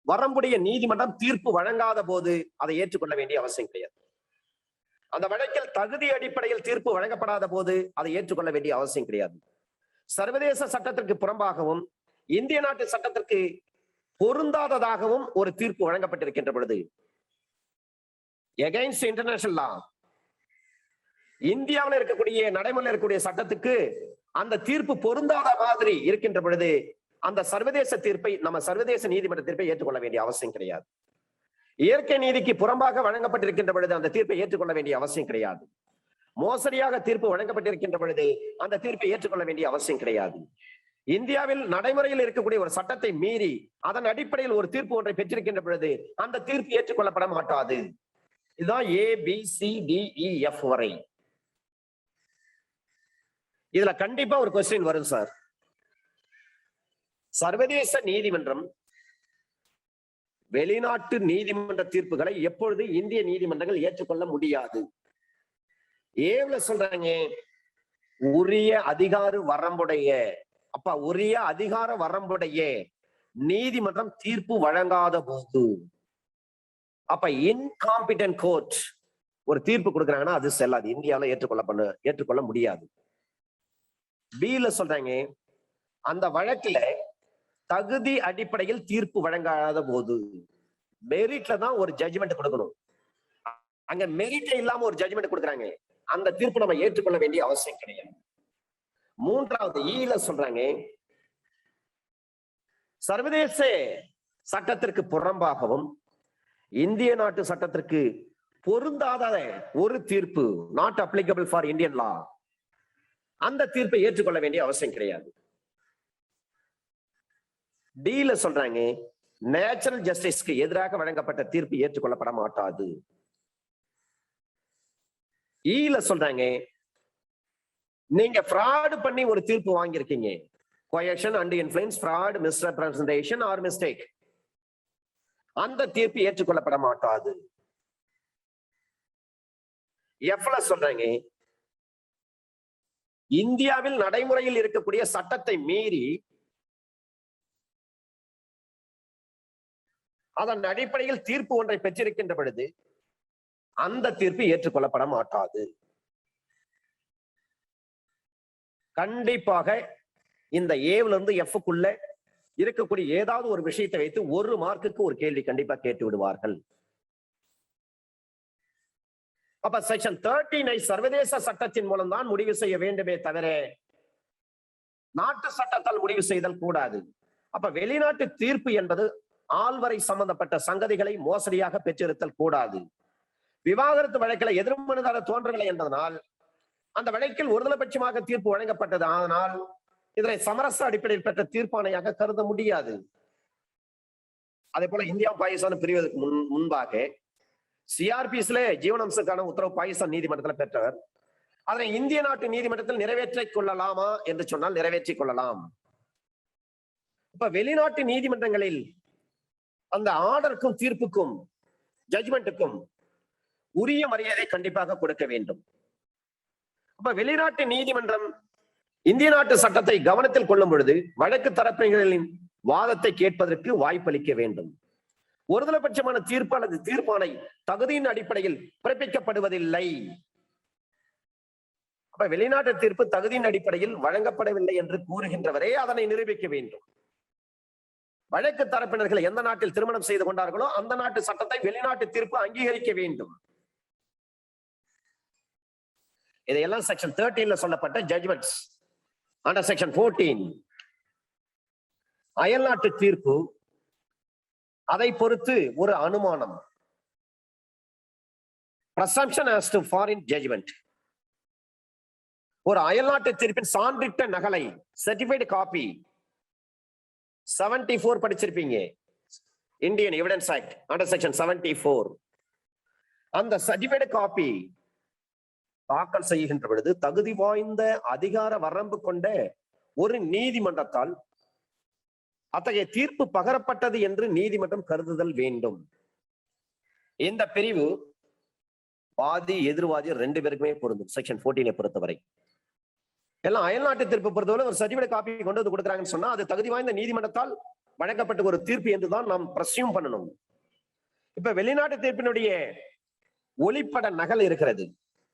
வரம்புடைய நீதிமன்றம் தீர்ப்பு வழங்காத போது அதை ஏற்றுக்கொள்ள வேண்டிய அவசியம் கிடையாது. அந்த வழக்கில் தகுதி அடிப்படையில் தீர்ப்பு வழங்கப்படாத போது அதை ஏற்றுக்கொள்ள வேண்டிய அவசியம் கிடையாது. சர்வதேச சட்டத்திற்கு புறம்பாகவும் இந்திய நாட்டு சட்டத்திற்கு பொருந்தாததாகவும் ஒரு தீர்ப்பு வழங்கப்பட்டிருக்கின்ற பொழுது, எகைன்ஸ்ட் இன்டர்நேஷனல் லா, இந்தியாவில் இருக்கக்கூடிய நடைமுறையில் இருக்கக்கூடிய சட்டத்துக்கு அந்த தீர்ப்பு பொருந்தாத மாதிரி இருக்கின்ற பொழுது அந்த சர்வதேச தீர்ப்பை, நம்ம சர்வதேச நீதிமன்ற தீர்ப்பை ஏற்றுக்கொள்ள வேண்டிய அவசியம் கிடையாது. இயற்கை நீதிக்கு புறம்பாக வழங்கப்பட்டிருக்கின்ற பொழுது அந்த தீர்ப்பை ஏற்றுக்கொள்ள வேண்டிய அவசியம் கிடையாது. மோசடியாக தீர்ப்பு வழங்கப்பட்டிருக்கின்ற பொழுது அந்த தீர்ப்பை ஏற்றுக்கொள்ள வேண்டிய அவசியம் கிடையாது. இந்தியாவில் நடைமுறையில் இருக்கக்கூடிய ஒரு சட்டத்தை மீறி அதன் அடிப்படையில் ஒரு தீர்ப்பு ஒன்றை பெற்றிருக்கின்ற பொழுது அந்த தீர்ப்பு ஏற்றுக்கொள்ளப்பட மாட்டாது. இதுதான் ABCDEF வரை. இதுல கண்டிப்பா ஒரு கொஸ்டின் வரும் சார். சர்வதேச நீதிமன்றம் வெளிநாட்டு நீதிமன்ற தீர்ப்புகளை எப்பொழுது இந்திய நீதிமன்றங்கள் ஏற்றுக்கொள்ள முடியாது? ஏவ்ல சொல்றாங்க உரிய அதிகார வரம்புடைய, அப்ப உரிய அதிகார வரம்புடைய நீதிமன்றம் தீர்ப்பு வழங்காத போது, அப்ப இன்காம்பிடன்ட் கோர்ட் ஒரு தீர்ப்பு கொடுக்குறாங்கன்னா அது செல்லாது, இந்தியாவில ஏற்றுக்கொள்ள முடியாது. பில சொல்றாங்க அந்த வழக்குல தகுதி அடிப்படையில் தீர்ப்பு வழங்காத போது, மெரிட்ல தான் ஒரு ஜட்ஜ்மெண்ட் கொடுக்கணும். அங்க மெரிட்டே இல்லாம ஒரு ஜட்ஜ்மெண்ட் கொடுக்குறாங்க, அந்த தீர்ப்பு நம்ம ஏற்றுக்கொள்ள வேண்டிய அவசியம் கிடையாது. மூன்றாவது ஈல சொல்றாங்க சர்வதேச சட்டத்திற்கு புறம்பாகவும் இந்திய நாட்டு சட்டத்திற்கு பொருந்தாத ஒரு தீர்ப்பு, நாட் அப்ளிகபிள் ஃபார் இந்தியன் லா, அந்த தீர்ப்பை ஏற்றுக்கொள்ள வேண்டிய அவசியம் கிடையாது. டீல சொல்றாங்க நேச்சுரல் ஜஸ்டிஸ்க்கு எதிராக வழங்கப்பட்ட தீர்ப்பு ஏற்றுக்கொள்ளப்பட மாட்டாது. ஈல சொல்றாங்க நீங்க ஃப்ராட் பண்ணி ஒரு தீர்ப்பு வாங்கியிருக்கீங்க, coercion, undue influence, fraud, misrepresentation or mistake, அந்த தீர்ப்பு ஏற்றுக்கொள்ளப்பட மாட்டாது. எஃப்ல சொல்றாங்க இந்தியாவில் நடைமுறையில் இருக்கக்கூடிய சட்டத்தை மீறி அதன் அடிப்படையில் தீர்ப்பு ஒன்றை பெற்றிருக்கின்ற பொழுது அந்த தீர்ப்பு ஏற்றுக்கொள்ளப்பட மாட்டாது. கண்டிப்பாக இந்த ஏவ்ல இருந்து எஃப்க்குள்ள இருக்கக்கூடிய ஏதாவது ஒரு விஷயத்தை வைத்து ஒரு மார்க்குக்கு ஒரு கேள்வி கண்டிப்பா கேட்டு விடுவார்கள். அப்ப செக்ஷன் 13 சர்வதேச சட்டத்தின் மூலம் தான் முடிவு செய்ய வேண்டுமே தவிர நாட்டு சட்டத்தால் முடிவு செய்தல் கூடாது. அப்ப வெளிநாட்டு தீர்ப்பு என்பது ஆள்வரை சம்பந்தப்பட்ட சங்கதிகளை மோசடியாக பெற்றிருத்தல் கூடாது. விவாகரத்து வழக்கில் எதிர்மனுதாரர் தோன்றவில்லை என்பதனால் அந்த வழக்கில் ஒருதலைபட்சமாக தீர்ப்பு வழங்கப்பட்டது, ஆனால் இதனை சமரச அடிப்படையில் பெற்ற தீர்ப்பாணையாக கருத முடியாது. அதே போல இந்தியா பாகிஸ்தான் பிரிவதற்கு முன்பாக சிஆர்பிஸ்ல ஜீவனாம்சத்துக்கான உத்தரவு பாகிஸ்தான் நீதிமன்றத்தில் பெற்றவர், அதனை இந்திய நாட்டு நீதிமன்றத்தில் நிறைவேற்றிக் கொள்ளலாமா என்று சொன்னால் நிறைவேற்றிக் கொள்ளலாம். இப்ப வெளிநாட்டு நீதிமன்றங்களில் அந்த ஆர்டருக்கும் தீர்ப்புக்கும் ஜட்ஜ்மெண்ட்டுக்கும் உரிய மரியாதை கண்டிப்பாக கொடுக்க வேண்டும். அப்ப வெளிநாட்டு நீதிமன்றம் இந்திய நாட்டு சட்டத்தை கவனத்தில் கொள்ளும் பொழுது வழக்கு தரப்பினர்களின் வாதத்தை கேட்பதற்கு வாய்ப்பளிக்க வேண்டும். ஒருதலைபட்சமான தீர்ப்பு அல்லது தீர்ப்பாணை தகுதியின் அடிப்படையில் பிறப்பிக்கப்படுவதில்லை. அப்ப வெளிநாட்டு தீர்ப்பு தகுதியின் அடிப்படையில் வழங்கப்படவில்லை என்று கூறுகின்றவரே அதனை நிரூபிக்க வேண்டும். வழக்கு தரப்பினர்கள் எந்த நாட்டில் திருமணம் செய்து கொண்டார்களோ அந்த நாட்டு சட்டத்தை வெளிநாட்டு தீர்ப்பு அங்கீகரிக்க வேண்டும். இதையெல்லாம் செக்ஷன் 13 சொல்லப்பட்ட ஜட்ஜ்மெண்ட்ஸ். அண்டர் செக்ஷன் 14 அயல்நாட்டு தீர்ப்பு, அதை பொறுத்து ஒரு அனுமானம், presumption as to foreign judgment. ஒரு அயல்நாட்டு தீர்ப்பின் சான்றிட்ட நகலை, certified copy 74 படிச்சிருப்பீங்க, Indian Evidence act under section 74. அந்த சர்டிஃபைடு காப்பி தாக்கல் செய்கின்ற பொழுது தகுதி வாய்ந்த அதிகார வரம்பு கொண்ட ஒரு நீதிமன்றத்தால் அத்தகைய தீர்ப்பு பகரப்பட்டது என்று நீதிமன்றம் கருதுதல் வேண்டும். இந்த பிரிவு வாதி எதிர்வாதி ரெண்டு பேருக்குமே பொருந்தும். செக்ஷன் 14 பொறுத்தவரை எல்லாம் அயல்நாட்டு தீர்ப்பு பொறுத்தவரை ஒரு சர்டிஃபைட் காப்பி கொண்டு வந்து கொடுக்குறாங்கன்னு சொன்னா அது தகுதி வாய்ந்த நீதிமன்றத்தால் வழங்கப்பட்ட ஒரு தீர்ப்பு என்றுதான் நாம் பிரசியூம் பண்ணணும். இப்ப வெளிநாட்டு தீர்ப்பினுடைய ஒளிப்பட நகல் இருக்கிறது,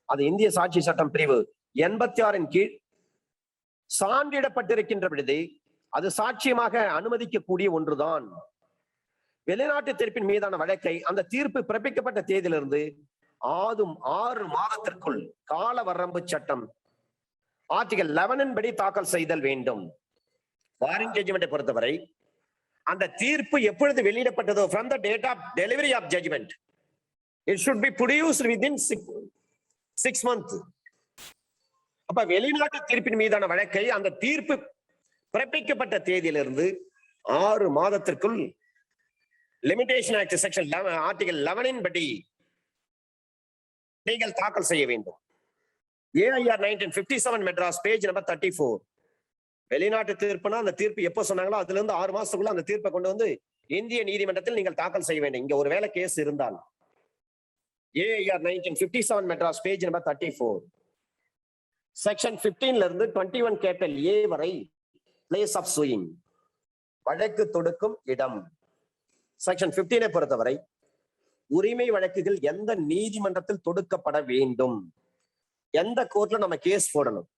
அது இந்திய சாட்சி சட்டம் பிரிவு 86 கீழ் சான்றிடப்பட்டிருக்கின்ற பொழுது அது சாட்சியமாக அனுமதிக்கக்கூடிய ஒன்றுதான். வெளிநாட்டு தீர்ப்பின் மீதான வழக்கை அந்த தீர்ப்பு பிறப்பிக்கப்பட்ட தேதியிலிருந்து 6 மாதத்திற்குள் கால வரம்பு சட்டம் ஆர்டிகல் 11 படி தாக்கல் செய்தல் வேண்டும். ஃபாரின் ஜட்ஜ்மெண்ட்டை பொறுத்தவரை அந்த தீர்ப்பு எப்பொழுது வெளியிடப்பட்டதோ from the date of delivery of judgment it should be produced within 6 months. அப்ப வெளிநாட்டு தீர்ப்பின் மீதான வழக்கை அந்த தீர்ப்பு பிறப்பிக்கப்பட்ட தேதியிலிருந்து 6 மாதத்திற்குள் லிமிடேஷன் ஆக்ட் செக்ஷன் ஆர்டிகல் 11 படி நீங்கள் தாக்கல் செய்ய வேண்டும். AIR 1957 Madras page number 34. வெளிநாட்டு தீர்ப்புனா அந்த தீர்ப்பு எப்போ சொன்னாங்களோ அதுல இருந்து 6 மாசத்துக்குள்ள அந்த தீர்ப்பை கொண்டு வந்து இந்திய நீதிமன்றத்தில் நீங்கள் தாக்கல் செய்ய வேண்டும். இங்க ஒரு வேலை கேஸ் இருந்தால் AIR 1957 Madras page number 34. Section 15ல இருந்து 21 கேட்டல் A வரை பிளேஸ் ஆஃப் சூயிங், வழக்கு தொடுக்கும் இடம். செக்ஷன் 15 பொறுத்தவரை உரிமை வழக்குகள் எந்த நீதிமன்றத்தில் தொடுக்கப்பட வேண்டும், எந்த கோர்ட்ல நம்ம கேஸ் போடணும்.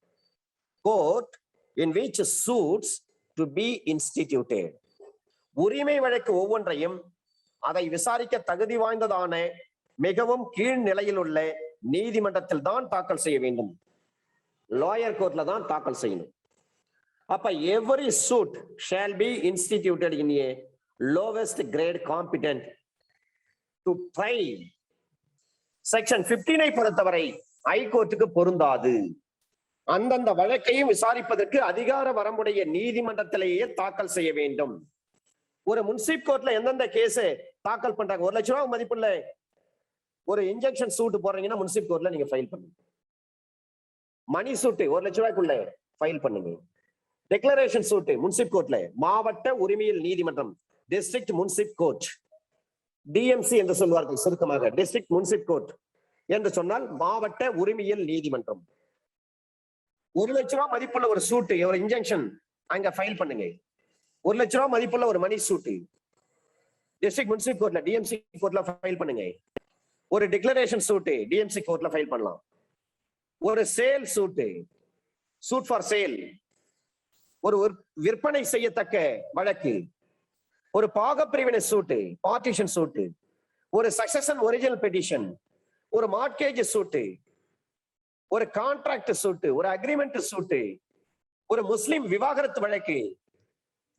Court in which suits to be instituted. உரிமை வழக்கு ஒவ்வொன்றையும் அதை விசாரிக்க தகுதி வாய்ந்ததான மிகவும் கீழ் நிலையில் உள்ள நீதிமன்றத்தில் தான் தாக்கல் செய்ய வேண்டும். லாயர் கோர்ட்ல தான் தாக்கல் செய்யணும். அப்ப every suit shall be instituted in a lowest grade competent to try. Section 15 பொறுத்தவரை ஹைகோர்ட்டுக்கு பொருந்தாது. அந்தந்த வழக்கையும் விசாரிப்பதற்கு அதிகார வரம்புடைய நீதிமன்றத்திலேயே தாக்கல் செய்ய வேண்டும். ஒரு முன்சிப் கோர்ட்ல எந்தெந்த கேஸ் தாக்கல் பண்றாங்க, 1 லட்சம் ரூபாய் மதிப்புள்ள ஒரு இன்ஜெக்ஷன் சூட் போடுறீங்கன்னா முன்சிப் கோர்ட்ல நீங்க ஃபைல் பண்ணுங்க. மணி சூட் 1 லட்சம் ரூபாய்க்குள்ள ஃபைல் பண்ணுங்க. டெக்ளரேஷன் சூட் முன்சிப் கோர்ட்ல மாவட்ட உரிமையியல் நீதிமன்றம், டிஸ்ட்ரிக்ட் முன்சிப் கோர்ட், DMC என்று சொல்வார்கள் சுருக்கமாக, டிஸ்ட்ரிக்ட் முன்சிப் கோர்ட் என்று சொன்னால் மாவட்ட உரிமையியல் நீதிமன்றம். 1 லட்சம் ரூபாய் மதிப்புள்ள ஒரு சூட்டு, ஒரு இன்ஜெக்ஷன் அங்க ஃபைல் பண்ணுங்க. 1 லட்சம் ரூபாய் மதிப்புள்ள ஒரு மணி சூட்டு டிஸ்ட்ரிக்ட் முன்சிப் கோர்ட்ல, DMC கோர்ட்ல ஃபைல் பண்ணுங்க. ஒரு டிக்ளரேஷன் சூட்டு DMC கோர்ட்ல ஃபைல் பண்ணலாம். ஒரு சேல் சூட்டு, சூட் ஃபார் சேல், ஒரு விற்பனை செய்யத்தக்க வழக்கு, ஒரு பாகப்பிரிவினை சூட்டு, பார்ட்டிஷன் சூட்டு, ஒரு சக்சஷன் ஒரிஜினல் பெட்டிஷன், ஒரு மார்ட்கேஜ் சூட்டு, ஒரு கான்ட்ராக்ட் சூட்டு, ஒரு அக்ரிமெண்ட் சூட்டு, ஒரு முஸ்லிம் விவாகரத்து வழக்கு.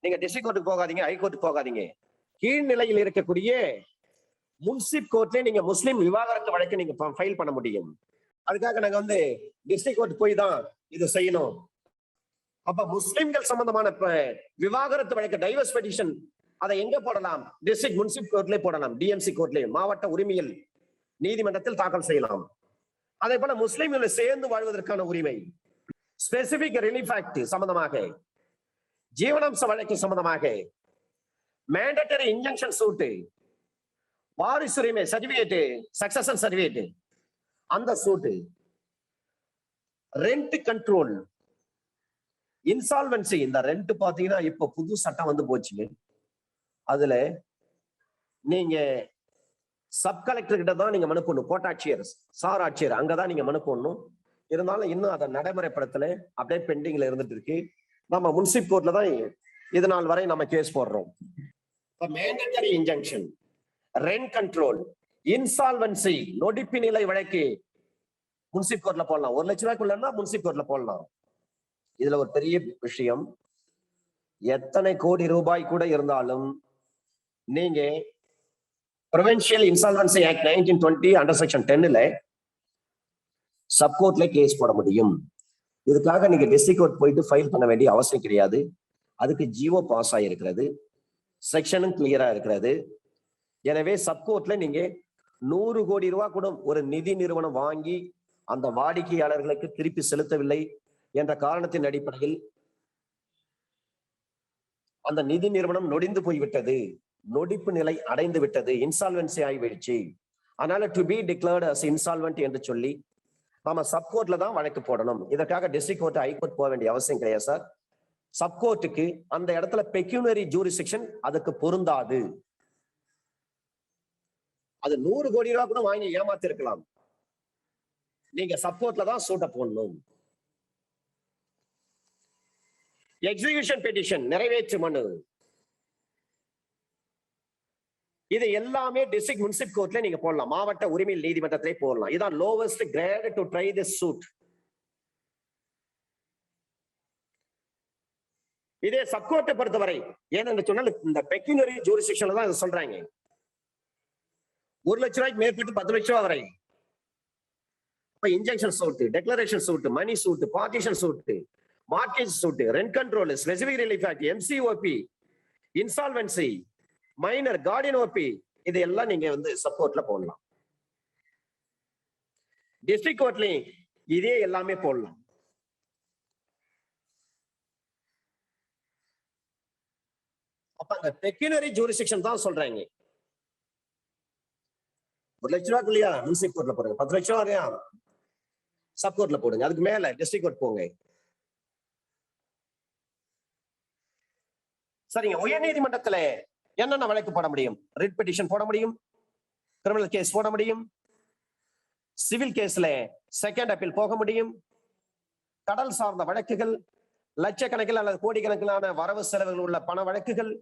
நீங்க டிஸ்ட்ரிக்ட் கோர்ட்டுக்கு போகாதீங்க, ஹைகோர்ட்டுக்கு போகாதீங்க. கீழ்நிலையில் இருக்கக்கூடிய முன்சிப் கோர்ட்ல நீங்க முஸ்லிம் விவாகரத்து வழக்கு நீங்க ஃபைல் பண்ண முடியும். அதுக்காக நாங்க டிஸ்ட்ரிக்ட் கோர்ட் போய் தான் இது செய்யணும். அப்ப முஸ்லிம்கள் சம்பந்தமான விவாகரத்து வழக்கு, டைவர்ஸ் பெட்டிஷன், அதை எங்க போடலாம்? டிஸ்ட்ரிக்ட் முன்சிப் கோர்ட்லயே போடலாம், DMC கோர்ட்லயே, மாவட்ட உரிமையியல் நீதிமன்றத்தில் தாக்கல் செய்யலாம். அதே போல முஸ்லிம்களை சேர்ந்து வாழ்வதற்கான உரிமை, ஸ்பெசிபிக் ரிலீஃப் ஆக்ட் சம்பந்தமாக, ஜீவனாம்ச வழக்கு சம்பந்தமாக, மேண்டட்டரி இன்ஜெக்ஷன் சூட்டு, வாரிசுரிமை சர்டிபிகேட், சக்சஷன் சர்டிபிகேட், அந்த சூட்டு, ரெண்ட் கண்ட்ரோல், இன்சால்வன்சி. இந்த ரெண்ட் பாத்தீங்கன்னா இப்ப புது சட்டம் வந்து போச்சுங்க. அதுல நீங்க சப் கலெக்டர் கிட்ட தான் நீங்க மனு போடணும், கோட்டாட்சியர், சார் ஆட்சியர், அங்கதான் நீங்க மனு போடணும். இருந்தாலும் இன்னும் அதை நடைமுறைப்படுத்தல, அப்படியே பெண்டிங்ல இருந்துட்டு இருக்கு. நம்ம முன்சிப் கோர்ட்ல தான் இது நாள் வரை நம்ம கேஸ் போடுறோம். Mandatory injunction, rent control, insolvency, நொடிப்பு நிலை வழக்கு முன்சிப் கோர்ட்ல போடலாம். 1 லட்சம் ரூபாய்க்குள்ளா முன்சிப் கோர்ட்ல போடலாம். இதுல ஒரு பெரிய விஷயம், எத்தனை கோடி ரூபாய் கூட இருந்தாலும் நீங்க Provincial Insolvency Act 1920 under section 10ல சப்கோர்ட்ல கேஸ் போட முடியும். இதுக்காக நீங்க டிஸ்ட்ரிக்ட் கோர்ட் போயிட்டு ஃபைல் பண்ண வேண்டிய அவசியம் கிடையாது. அதுக்கு ஜிஓ பாஸ் ஆகிருக்கிறது, செக்ஷனும் கிளியரா இருக்கிறது. எனவே சப்கோர்ட்ல நீங்க 100 கோடி ரூபாய் கூட ஒரு நிதி நிறுவனம் வாங்கி அந்த வாடிக்கையாளர்களுக்கு திருப்பி செலுத்தவில்லை என்ற காரணத்தின் அடிப்படையில் அந்த நிதி நிறுவனம் நொடிந்து போய்விட்டது, நொடிப்பு நிலை அடைந்து விட்டது, இன்சால்வன்சி ஆகிவிடுச்சு, அதனால டு பி டிக்ளேர்ட் அஸ் இன்சால்வென்ட் என்று சொல்லி நாம சப்கோர்ட்ல தான் வழக்கு போடணும். இதற்காக டிஸ்ட்ரிக்ட் கோர்ட், ஹைகோர்ட் போக வேண்டிய அவசியம் கிடையாது சார். சப்கோர்ட்டுக்கு அந்த இடத்துல பெக்யூனரி ஜூரிஸ்டிக்ஷன் அதுக்கு பொருந்தாது. அது 100 கோடி ரூபாய் கூட வாங்கி ஏமாத்தி இருக்கலாம். நீங்க சப்கோர்ட்ல தான் சூட்ட போடணும். எக்ஸிகியூஷன் பெட்டிஷன், நிறைவேற்று மனு, இது எல்லாமே டிஸ்ட்ரிக்ட் முன்சிப் கோர்ட்ல நீங்க போடலாம், மாவட்ட உரிமையியல் நீதிமன்றத்திலே போடலாம். இதான் lowest grade to try this suit. இதே சப்கோர்ட்டை பொறுத்தவரை ஏன்னு சொன்னால் இந்த பெக்யூனரி ஜூரிஸ்டிக்ஷன்ல தான் இதை சொல்றாங்க. 1 லட்சம் ரூபாய்க்கு மேற்பட்டு 10 லட்சம் ரூபாய் வரை. இப்ப injunction suit, declaration suit, money suit, partition suit, mortgage suit, rent control, Specific Relief Act, MCOP, insolvency, minor, guardian OP, இதெல்லாம் நீங்க சப்கோர்ட்ல போடலாம். டிஸ்ட்ரிக்ட் கோர்ட்லயும் இதே எல்லாமே போடலாம். அப்ப அங்க பெக்யூனரி ஜூரிஸ்டிக்ஷன் தான் சொல்றாங்க. 1 லட்ச ரூபாய்க்கு இல்லையா முனிசிபல் கோர்ட்ல போடுங்க, 10 லட்சம் வரையா சப் கோர்ட்ல போடுங்க, அதுக்கு மேல டிஸ்ட்ரிக்ட் கோர்ட் போங்க. சரிங்க. உயர் நீதிமன்றத்துல என்னென்ன வழக்கு போட முடியும்? ரிட் பெட்டிஷன் போட முடியும், கிரிமினல் கேஸ் போட முடியும், சிவில் கேஸ்ல செகண்ட் அப்பீல் போக முடியும், கடல் சார்ந்த வழக்குகள், லட்சக்கணக்கில் அல்லது கோடிக்கணக்கிலான வரவு செலவுகள் உள்ள பண வழக்குகள்,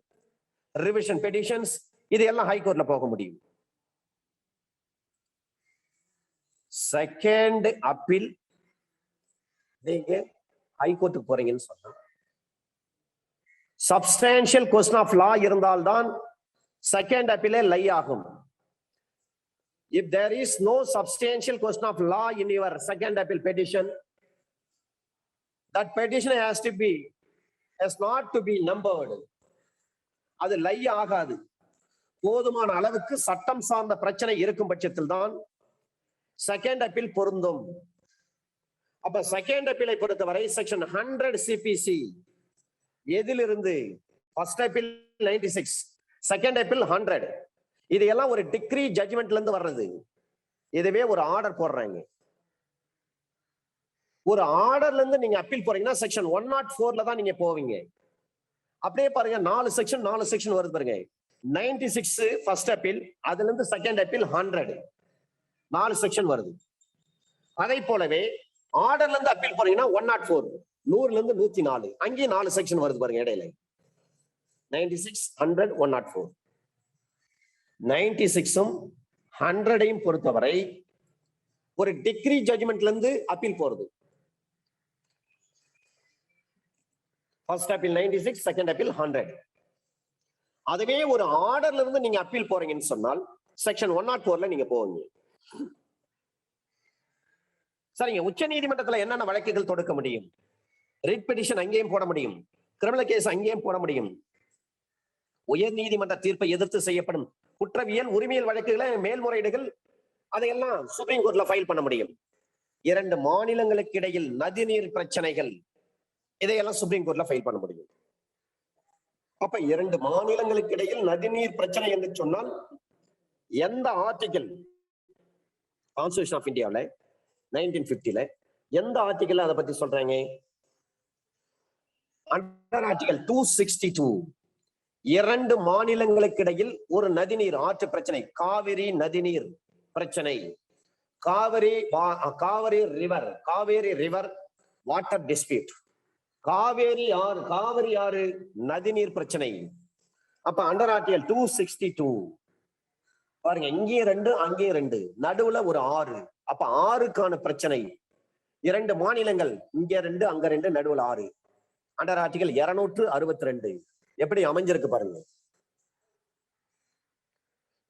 ரிவிஷன் பெட்டிஷன்ஸ், இது எல்லாம் ஹைகோர்ட்ல போக முடியும். செகண்ட் அப்பீல் நீங்க ஹைகோர்ட்டுக்கு போறீங்கன்னு சொன்னா சப்ஸ்டான்சியல் கொஸ்டின் ஆஃப் லா இருந்தால்தான் செகண்ட் அப்பீலே லை ஆகும். If there is no substantial question of law in your second appeal petition, that petition has not to be numbered. அது லை ஆகாது. போதுமான அளவுக்கு சட்டம் சார்ந்த பிரச்சனை இருக்கும் பட்சத்தில் தான் செகண்ட் அப்பீல் பொருந்தும். அப்ப செகண்ட் அப்பீலை பொறுத்தவரை செக்ஷன் 100 சிபிசி எதிலிருந்து ஃபர்ஸ்ட் அப்பீல் 96, செகண்ட் அப்பீல் 100, இது எல்லாம் ஒரு டிக்ரி ஜட்ஜ்மெண்ட்ல இருந்து வர்றது. இதுவே ஒரு ஆர்டர் போடுறாங்க. ஒரு ஆர்டர்ல இருந்து நீங்க அப்பீல் போறீங்கன்னா செக்ஷன் 104ல தான் நீங்க போவீங்க. அப்படியே பாருங்க 4 செக்ஷன் வருது பாருங்க. 96 ஃபர்ஸ்ட் அப்பீல், அதுல இருந்து செகண்ட் அப்பீல் 100, 4 செக்ஷன் வருது. அதை போலவே ஆர்டர்ல இருந்து அப்பீல் போறீங்கன்னா 104, 100ல இருந்து 104, அங்கேயும் 4 செக்ஷன் வருது பாருங்க இடையில. 96, 100, 104. 96ம் 100ஐயும் பொறுத்தவரை ஒரு டிக்ரி ஜட்ஜ்மெண்ட்ல இருந்து அப்பீல் போறது. First appeal 96, second appeal 100. அதுவே ஒரு ஆர்டர்ல இருந்து நீங்க அப்பீல் போறீங்கன்னு சொன்னால் செக்ஷன் 104ல நீங்க போவீங்க. சரிங்க. உச்ச நீதிமன்றத்துல என்னென்ன வழக்குகள் தொடுக்க முடியும்? ரிட் பெட்டிஷன் அங்கேயும் போட முடியும், கிரிமினல் கேஸ் அங்கேயும் போட முடியும். உயர் நீதிமன்ற தீர்ப்பை எதிர்த்து செய்யப்படும் குற்றவியல் உரிமையல் வழக்குகளை, மேல்முறையீடுகள், அதையெல்லாம் சுப்ரீம் கோர்ட்ல ஃபைல் பண்ண முடியும். 2 மாநிலங்களுக்கு இடையில் நதிநீர் பிரச்சனைகள், இதையெல்லாம் சுப்ரீம் கோர்ட்ல ஃபைல் பண்ண முடியும். அப்ப 2 மாநிலங்களுக்கு இடையில் நதிநீர் பிரச்சனை என்று சொன்னால் எந்த ஆர்டிகல் கான்ஸ்டிடியூஷன் ஆஃப் இந்தியாவில் 1950ல எந்த ஆர்டிகல் அதை பத்தி சொல்றாங்க? அண்டர் ஆர்டிகல் 262 2 மாநிலங்களுக்கு இடையில் ஒரு நதிநீர் ஆற்று பிரச்சனை, காவிரி நதிநீர் பிரச்சனை, Kaveri river water dispute, Kaveri ஆறு நதிநீர் பிரச்சனை. அப்ப அண்டர் ஆர்டிகல் 262 பாருங்க, இங்கே 2 அங்கே 2, நடுவுல ஒரு ஆறு. அப்ப ஆறுக்கான பிரச்சனை 2 மாநிலங்கள், இங்க 2 அங்க 2, நடுவுல 6. அண்டர் ஆர்டிகல் 262 எப்படி அமைஞ்சிருக்கு பாருங்க.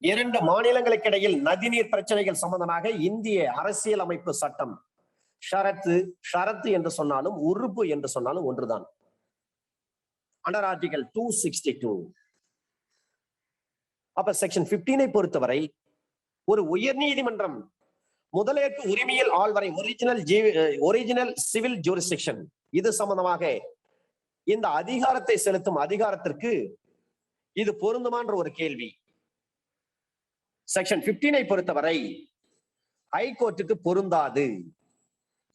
2 மாநிலங்களுக்கு இடையில் நதிநீர் பிரச்சனைகள் சம்பந்தமாக இந்திய அரசியல் அமைப்பு சட்டம் ஷரத்து என்று சொன்னாலும் உறுப்பு என்று சொன்னாலும் ஒன்றுதான். Under article 262. அப்ப செக்ஷன் 15ஐ பொறுத்தவரை ஒரு உயர் நீதிமன்றம் முதலேற்று உரிமையில் ஆள்வரை ஒரிஜினல் சிவில் ஜூரிஸ்டிக்ஷன், இது சம்பந்தமாக இந்த அதிகாரத்தை செலுத்தும் அதிகாரத்திற்கு இது பொருந்துமான்ற ஒரு கேள்வி. செக்ஷன் 15ஐ பொறுத்தவரை ஹைகோர்ட்டுக்கு பொருந்தாது.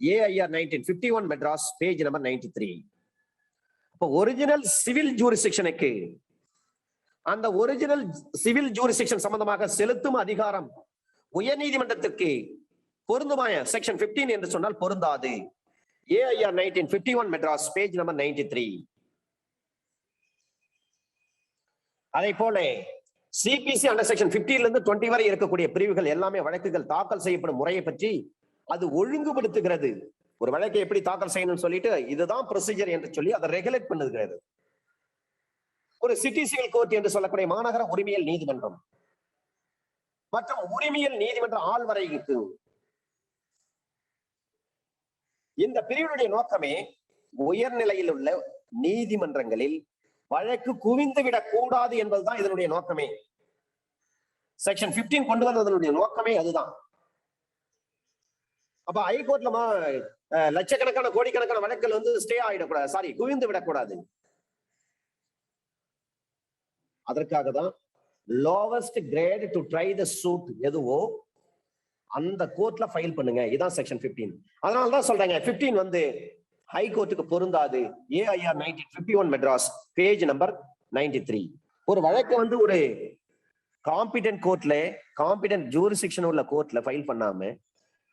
AIR 1951 Madras page number 93. அப்ப ஒரிஜினல் சிவில் ஜூரிஸ்டிக்ஷனுக்கு, அந்த ஒரிஜினல் சிவில் ஜூரிஸ்டிக்ஷன் சம்பந்தமாக செலுத்தும் அதிகாரம் உயர் நீதிமன்றத்திற்கு பொருந்துமாய செக்ஷன் 15 என்று சொன்னால் பொருந்தாது. AIR 1951 Madras page number 93. அதே போல சிபிசி அண்டர் செக்ஷன் 15 இருந்து 20 வரை இருக்கக்கூடிய பிரிவுகள் எல்லாமே வழக்குகள் தாக்கல் செய்யப்படும் முறையை பற்றி அது ஒழுங்குபடுத்துகிறது. ஒரு வழக்கை எப்படி தாக்கல் செய்யணும்னு சொல்லிட்டு இதுதான் ப்ரொசீஜர் என்று சொல்லி அதை ரெகுலேட் பண்ணுகிறது. ஒரு சிட்டி சிவில் கோர்ட் என்று சொல்லக்கூடிய மாநகர உரிமையல் நீதிமன்றம் மற்றும் உரிமையல் நீதிமன்ற ஆள்வரைக்கு இந்த பிரிவினுடைய நோக்கமே உயர்நிலையில் உள்ள நீதிமன்றங்களில் வழக்கு குவிந்துவிடக் கூடாது என்பதுதான் இதனுடைய நோக்கமே. செக்ஷன் 15 கொண்டு வந்ததனுடைய நோக்கமே அதுதான். அப்ப ஹைகோர்ட்ல லட்சக்கணக்கான கோடிக்கணக்கான வழக்குகள் வந்து ஸ்டே ஆயிடக்கூடாது, சாரி குவிந்து விடக்கூடாது. அதற்காக தான் lowest grade to try the suit எதுவோ அந்த கோர்ட்ல ஃபைல் பண்ணுங்க. இதான் செக்ஷன் 15. அதனால தான் சொல்றாங்க 15 வந்து ஹை கோர்ட்டுக்கு பொருந்தாது. AIR 1951 Madras page number 93. ஒரு வழக்கு வந்து ஒரு காம்பிடன்ட் கோர்ட்ல, காம்பிடன்ட் ஜூரிஸ்டிக்ஷன் உள்ள கோர்ட்ல ஃபைல் பண்ணாம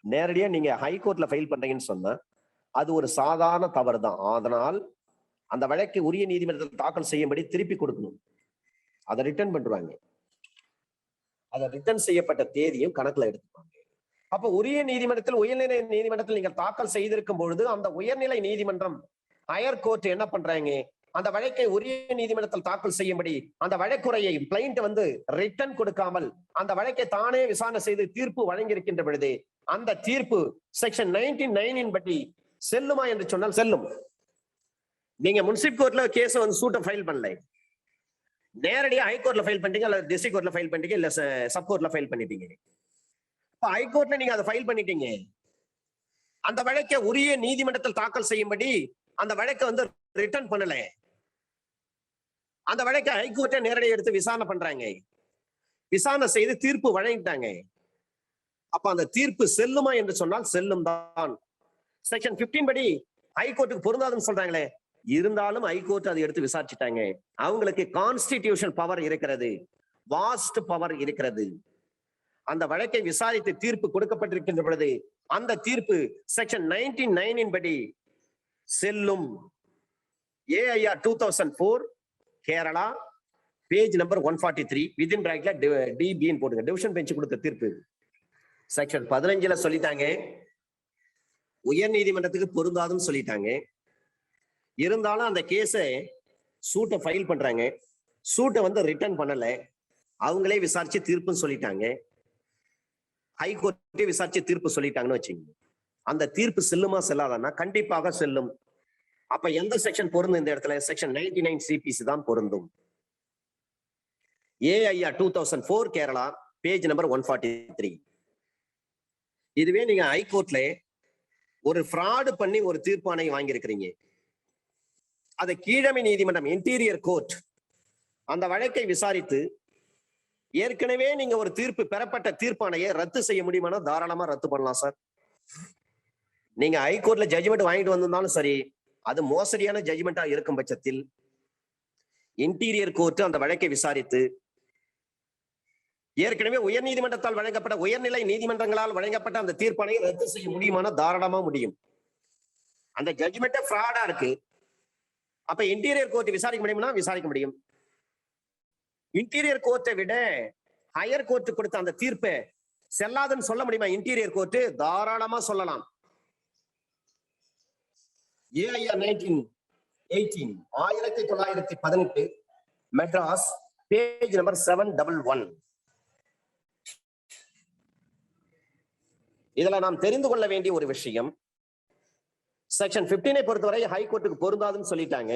நேரடியா நீங்க ஹை கோர்ட்ல ஃபைல் பண்றீங்கன்னு சொன்னா அது ஒரு சாதாரண தவறு தான். அதனால் அந்த வழக்கை உரிய நீதிமன்றத்தில் தாக்கல் செய்யும்படி திருப்பி கொடுக்கணும். அதை ரிட்டர்ன் பண்றாங்க. அதை ரிட்டர்ன் செய்யப்பட்ட தேதியும் கணக்குல எடுத்துப்பாங்க. அப்ப உரிய நீதிமன்றத்தில், உயர்நிலை நீதிமன்றத்தில் நீங்கள் தாக்கல் செய்திருக்கும் பொழுது அந்த உயர்நிலை நீதிமன்றம் ஹையர் கோர்ட் என்ன பண்றாங்க, அந்த வழக்கை உரிய நீதிமன்றத்தில் தாக்கல் செய்யும்படி அந்த வழக்குரையை பிளைண்ட் வந்து ரிட்டர்ன் கொடுக்காமல் அந்த வழக்கை தானே விசாரணை செய்து தீர்ப்பு வழங்கி இருக்கின்ற பொழுது அந்த தீர்ப்பு செக்ஷன் 99 படி செல்லுமா என்று சொன்னால் செல்லும். நீங்க முன்சிப் கோர்ட்ல கேஸ் வந்து சூட்டை ஃபைல் பண்ணல, நேரடியா ஹைகோர்ட்ல ஃபைல் பண்ணிட்டீங்க, அல்லது டிஸ்ட்ரிக்ட் கோர்ட்ல ஃபைல் பண்ணிட்டீங்க, இல்ல சப் கோர்ட்ல ஃபைல் பண்ணிட்டீங்க. ஹைகோர்ட்ல நீங்க அதை ஃபைல் பண்ணிட்டீங்க. அந்த வழக்கை உரிய நீதிமன்றத்தில் தாக்கல் செய்யும்படி அந்த வழக்கை வந்து ரிட்டர்ன் பண்ணல. அந்த வழக்கை ஹைகோர்ட்டை நேரடியாக எடுத்து விசாரணை பண்றாங்க. விசாரணை செய்து தீர்ப்பு வழங்கிட்டாங்க. அப்ப அந்த தீர்ப்பு செல்லுமா என்று சொன்னால் செல்லும் தான். செக்ஷன் 15 படி ஹைகோர்ட்டுக்கு பொருந்தாதுன்னு சொல்றாங்களே, இருந்தாலும் ஹைகோர்ட் அதை எடுத்து விசாரிச்சுட்டாங்க. அவங்களுக்கு கான்ஸ்டிடியூஷன் பவர் இருக்கிறது, வாஸ்ட் பவர் இருக்கிறது. அந்த வழக்கை விசாரித்து தீர்ப்பு கொடுக்கப்பட்டிருக்கின்ற பொழுது அந்த தீர்ப்பு செக்ஷன் 99 படி செல்லும். AIR 2004 Kerala page number 143 within பிராக்கெட்ல டிபின்னு போடுங்க. டிவிஷன் பெஞ்ச் கொடுத்த தீர்ப்பு செக்ஷன் 15ல சொல்லிட்டாங்க, உயர் நீதிமன்றத்துக்கு பொருந்தாதுன்னு சொல்லிட்டாங்க. இருந்தாலும் அந்த கேஸை சூட்டை ஃபைல் பண்றாங்க. சூட்டை வந்து ரிட்டர்ன் பண்ணல, அவங்களே விசாரிச்சு தீர்ப்புன்னு சொல்லிட்டாங்க. ஹைகோர்ட்டே விசாரிச்சு தீர்ப்பு சொல்லிட்டாங்கன்னு வச்சுங்க. அந்த தீர்ப்பு செல்லுமா செல்லாதன்னா கண்டிப்பாக செல்லும். அப்ப எந்த செக்ஷன் பொருந்தும் இந்த இடத்துல? செக்ஷன் 99 சிபிசி தான் பொருந்தும். AIR 2004 Kerala page number 143. இதுவே நீங்க ஹைகோர்ட்ல ஒரு ஃப்ராடு பண்ணி ஒரு தீர்ப்பாணை வாங்கி இருக்கிறீங்க, அதை கீழமை நீதிமன்றம் இன்டீரியர் கோர்ட் அந்த வழக்கை விசாரித்து ஏற்கனவே நீங்க ஒரு தீர்ப்பு பெறப்பட்ட தீர்ப்பாணையை ரத்து செய்ய முடியுமானா தாராளமா ரத்து பண்ணலாம் சார். நீங்க ஹைகோர்ட்ல ஜட்ஜ்மெண்ட் வாங்கிட்டு வந்திருந்தாலும் சரி, அது மோசடியான ஜட்ஜ்மெண்டா இருக்கும் பட்சத்தில் இன்டீரியர் கோர்ட் அந்த வழக்கை விசாரித்து ஏற்கனவே உயர் நீதிமன்றத்தால் வழங்கப்பட்ட, உயர்நிலை நீதிமன்றங்களால் வழங்கப்பட்ட அந்த தீர்ப்பாணையை ரத்து செய்ய முடியுமானா தாராளமா முடியும். அந்த ஜட்ஜ்மெண்ட் ஃப்ராடா இருக்கு, அப்ப இன்டீரியர் கோர்ட் விசாரிக்க முடியும்னா விசாரிக்க முடியும். இன்டீரியர் கோர்ட்டை விட ஹையர் கோர்ட் கொடுத்த அந்த தீர்ப்பை செல்லாதுன்னு சொல்ல முடியுமா? இன்டீரியர் கோர்ட் தாராளமா சொல்லலாம். AIR 1918 Madras page number 711. இதுல நாம் தெரிந்து கொள்ள வேண்டிய ஒரு விஷயம், செக்ஷன் 15 பொறுத்தவரை ஹைகோர்ட்டுக்கு பொருந்தாதுன்னு சொல்லிட்டாங்க.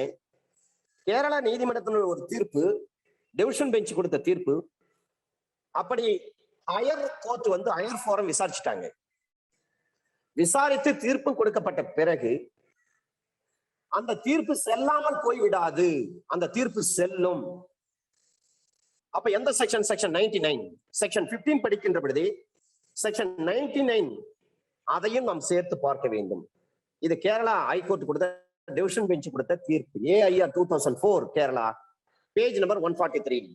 கேரளா நீதிமன்றத்தின் ஒரு தீர்ப்பு, டிவிஷன் பெஞ்ச் கொடுத்த தீர்ப்பு, அப்படி ஹையர் கோர்ட் வந்து ஹையர் ஃபோரம் விசாரிச்சுட்டாங்க. விசாரித்து தீர்ப்பு கொடுக்கப்பட்ட பிறகு அந்த தீர்ப்பு செல்லாமல் போய்விடாது, அந்த தீர்ப்பு செல்லும். அப்ப எந்த செக்ஷன்? செக்ஷன் 99. செக்ஷன் 15 படிக்கின்ற பொழுது செக்ஷன் 99 அதையும் நாம் சேர்த்து பார்க்க வேண்டும். இது கேரளா ஹைகோர்ட் கொடுத்த டிவிஷன் பெஞ்ச் கொடுத்த தீர்ப்பு. AIR 2004 Kerala page number 143.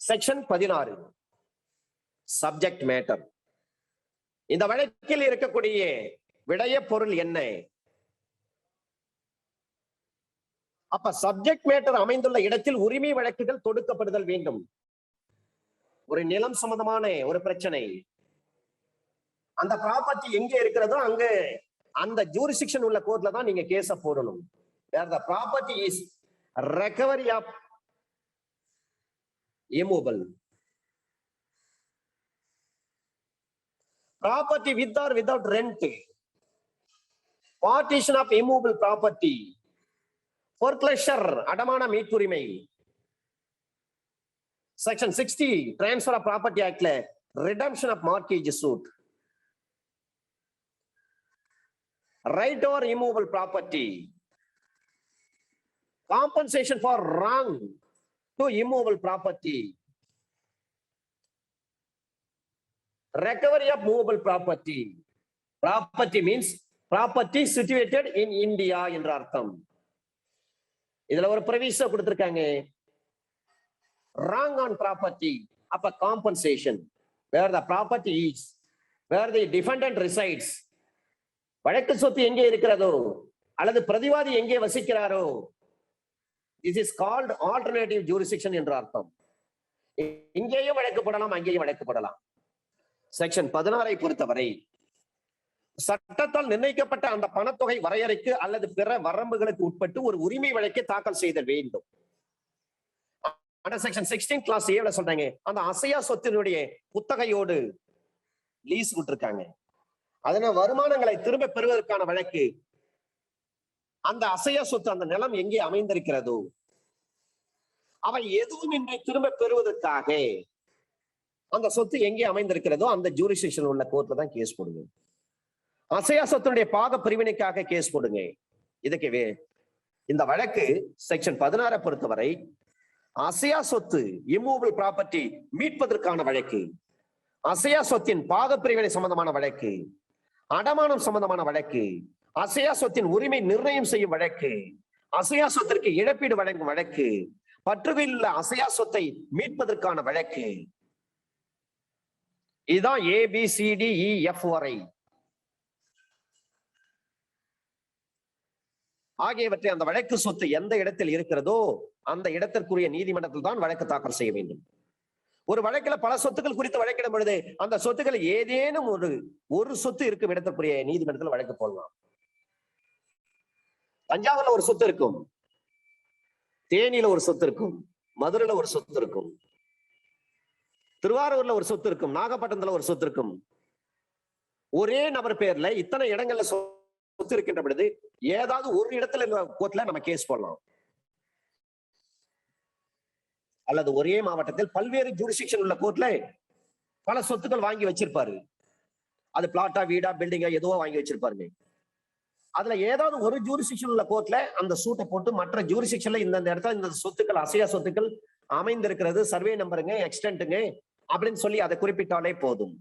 Section 16 subject matter. இந்த வழக்கில் இருக்கக்கூடிய விடய பொருள் என்ன? அப்ப சப்ஜெக்ட் மேட்டர் அமைந்துள்ள இடத்தில் உரிமை வழக்குகள் தொடுக்கப்படுதல் வேண்டும். ஒரு நிலம் சம்பந்தமான ஒரு பிரச்சனை, அந்த ப்ராப்பர்ட்டி எங்க இருக்கிறதோ அங்க அந்த ஜூரிஸ்டிக்ஷன் உள்ள கோர்ட்ல தான் நீங்க கேஸ போடணும். where the property is recovery of immovable property with or without rent, partition of immovable property, foreclosure அடமான மீட்புரிமை, செக்ஷன் 60 டிரான்ஸ்பர் ஆஃப் ப்ராப்பர்ட்டி ஆக்ட்ல redemption of mortgage suit, right or immovable property, compensation for wrong to immovable property, recovery of movable property. Property means property situated in India என்ற அர்த்தம். இதுல ஒரு பிரவிச கொடுத்திருக்காங்க, wrong on property, அப்ப compensation, where the property is, where the defendant resides, வழக்கு சொத்து எங்கே இருக்கிறதோ அல்லது பிரதிவாதி எங்கே வசிக்கிறாரோ, this is called alternative jurisdiction என்ற அர்த்தம். இங்கேயும் வழக்கு போடலாம், அங்கேயும் வழக்கு போடலாம். செக்ஷன் 16 பொறுத்தவரை சட்டத்தால் நிர்ணயிக்கப்பட்ட அந்த பணத்தொகை வரையறைக்கு அல்லது பிற வரம்புகளுக்கு உட்பட்டு ஒரு உரிமை வழக்கை தாக்கல் செய்தல் வேண்டும். செக்ஷன் 16 கிளாஸ் ஏ சொல்றாங்க, அந்த அசையா சொத்தினுடைய குத்தகையோடு லீஸ் விட்டுருக்காங்க, அதனால வருமானங்களை திரும்ப பெறுவதற்கான வழக்கு, அந்த அசையா சொத்து அந்த நிலம் எங்கே அமைந்திருக்கிறதோ அவை எதுவும் இன்றி திரும்ப பெறுவதற்காக அந்த சொத்து எங்கே அமைந்திருக்கிறதோ அந்த ஜூரிஸ்டிக்ஷன் உள்ள கோர்ட்ல தான் கேஸ் போடுங்க. அசையா சொத்துடைய பாக பிரிவினைக்காக கேஸ் போடுங்க. இதுக்கு இந்த வழக்கு செக்ஷன் 16 பொறுத்தவரை அசையா சொத்து இம்மூவபிள் ப்ராப்பர்ட்டி மீட்பதற்கான வழக்கு, அசையா சொத்தின் பாக பிரிவினை சம்பந்தமான வழக்கு, அடமானம் சம்பந்தமான வழக்கு, அசையா சொத்தின் உரிமை நிர்ணயம் செய்யும் வழக்கு, அசையா சொத்திற்கு இழப்பீடு வழங்கும் வழக்கு, பற்றுகையில் உள்ள அசையா சொத்தை மீட்பதற்கான வழக்கு. இதுதான் ABCDEF வரை ஆகியவற்றை அந்த வழக்கு சொத்து எந்த இடத்தில் இருக்கிறதோ அந்த இடத்திற்குரிய நீதிமன்றத்தில் தான் வழக்கு தாக்கல் செய்ய வேண்டும். ஒரு வழக்கில் பல சொத்துக்கள் குறித்து வழக்கிடும் பொழுது அந்த சொத்துக்கள் ஏதேனும் ஒரு சொத்து இருக்கும் இடத்திற்குரிய நீதிமன்றத்தில் வழக்கு போடலாம். தஞ்சாவூர்ல ஒரு சொத்து இருக்கும், தேனியில ஒரு சொத்து இருக்கும், மதுரையில ஒரு சொத்து இருக்கும், திருவாரூர்ல ஒரு சொத்து இருக்கும், நாகப்பட்டினத்துல ஒரு சொத்து இருக்கும். ஒரே நபர் பேர்ல இத்தனை இடங்கள்ல சொத்து இருக்கின்ற பொழுது ஏதாவது ஒரு இடத்துல கோர்ட்ல நம்ம கேஸ் போடலாம். அல்லது ஒரே மாவட்டத்தில் பல்வேறு ஜூரிஸ்டிக்ஷன் உள்ள கோர்ட்ல பல சொத்துக்கள் வாங்கி வச்சிருப்பாரு, அது பிளாட்டா வீடா பில்டிங்கா எதுவோ வாங்கி வச்சிருப்பாருங்க. அதுல ஏதாவது ஒரு ஜூரிஸ்டிக்ஷன் உள்ள கோர்ட்ல அந்த சூட்டை போட்டு மற்ற ஜூரிஸ்டிக்ஷன்ல இந்த இடத்துல இந்த சொத்துக்கள் அசையா சொத்துக்கள் அமைந்திருக்கிறது, சர்வே நம்பருங்க, எக்ஸ்டென்ட்டுங்க அப்படின்னு சொல்லி அதை குறிப்பிட்டாலே போதும்.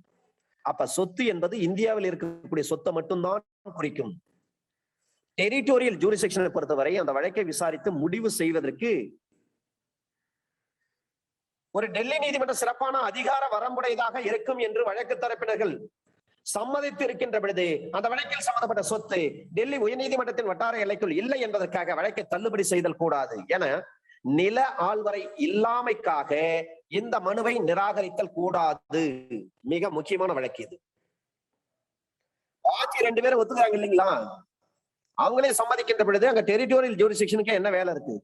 அப்ப சொத்து என்பது இந்தியாவில் இருக்கக்கூடிய சொத்தை மட்டும்தான் குறிக்கும். டெரிட்டோரியல் ஜூரிஸ்டிக்ஷனை பொறுத்தவரை அந்த வழக்கை விசாரித்து முடிவு செய்வதற்கு ஒரு டெல்லி நீதிமன்றம் சிறப்பான அதிகார வரம்புடையதாக இருக்கும் என்று வழக்கு தரப்பினர்கள் சம்மதித்து இருக்கின்ற பொழுது அந்த வழக்கில் சம்பந்தப்பட்ட சொத்து டெல்லி உயர்நீதிமன்றத்தின் வட்டார எல்லைக்குள் இல்லை என்பதற்காக வழக்கை தள்ளுபடி செய்தல் கூடாது என நில ஆள்வரை இல்லாமைக்காக இந்த மனுவை நிராகரித்தல் கூடாது. மிக முக்கியமான வழக்கு இது. பாக்கி 2 பேரும் ஒத்துக்கிறாங்க இல்லைங்களா, அவங்களே சம்மதிக்கின்ற பொழுது அங்க டெரிட்டோரியல் ஜூரிஸ்டிக்ஷனுக்கு என்ன வேலை இருக்கு?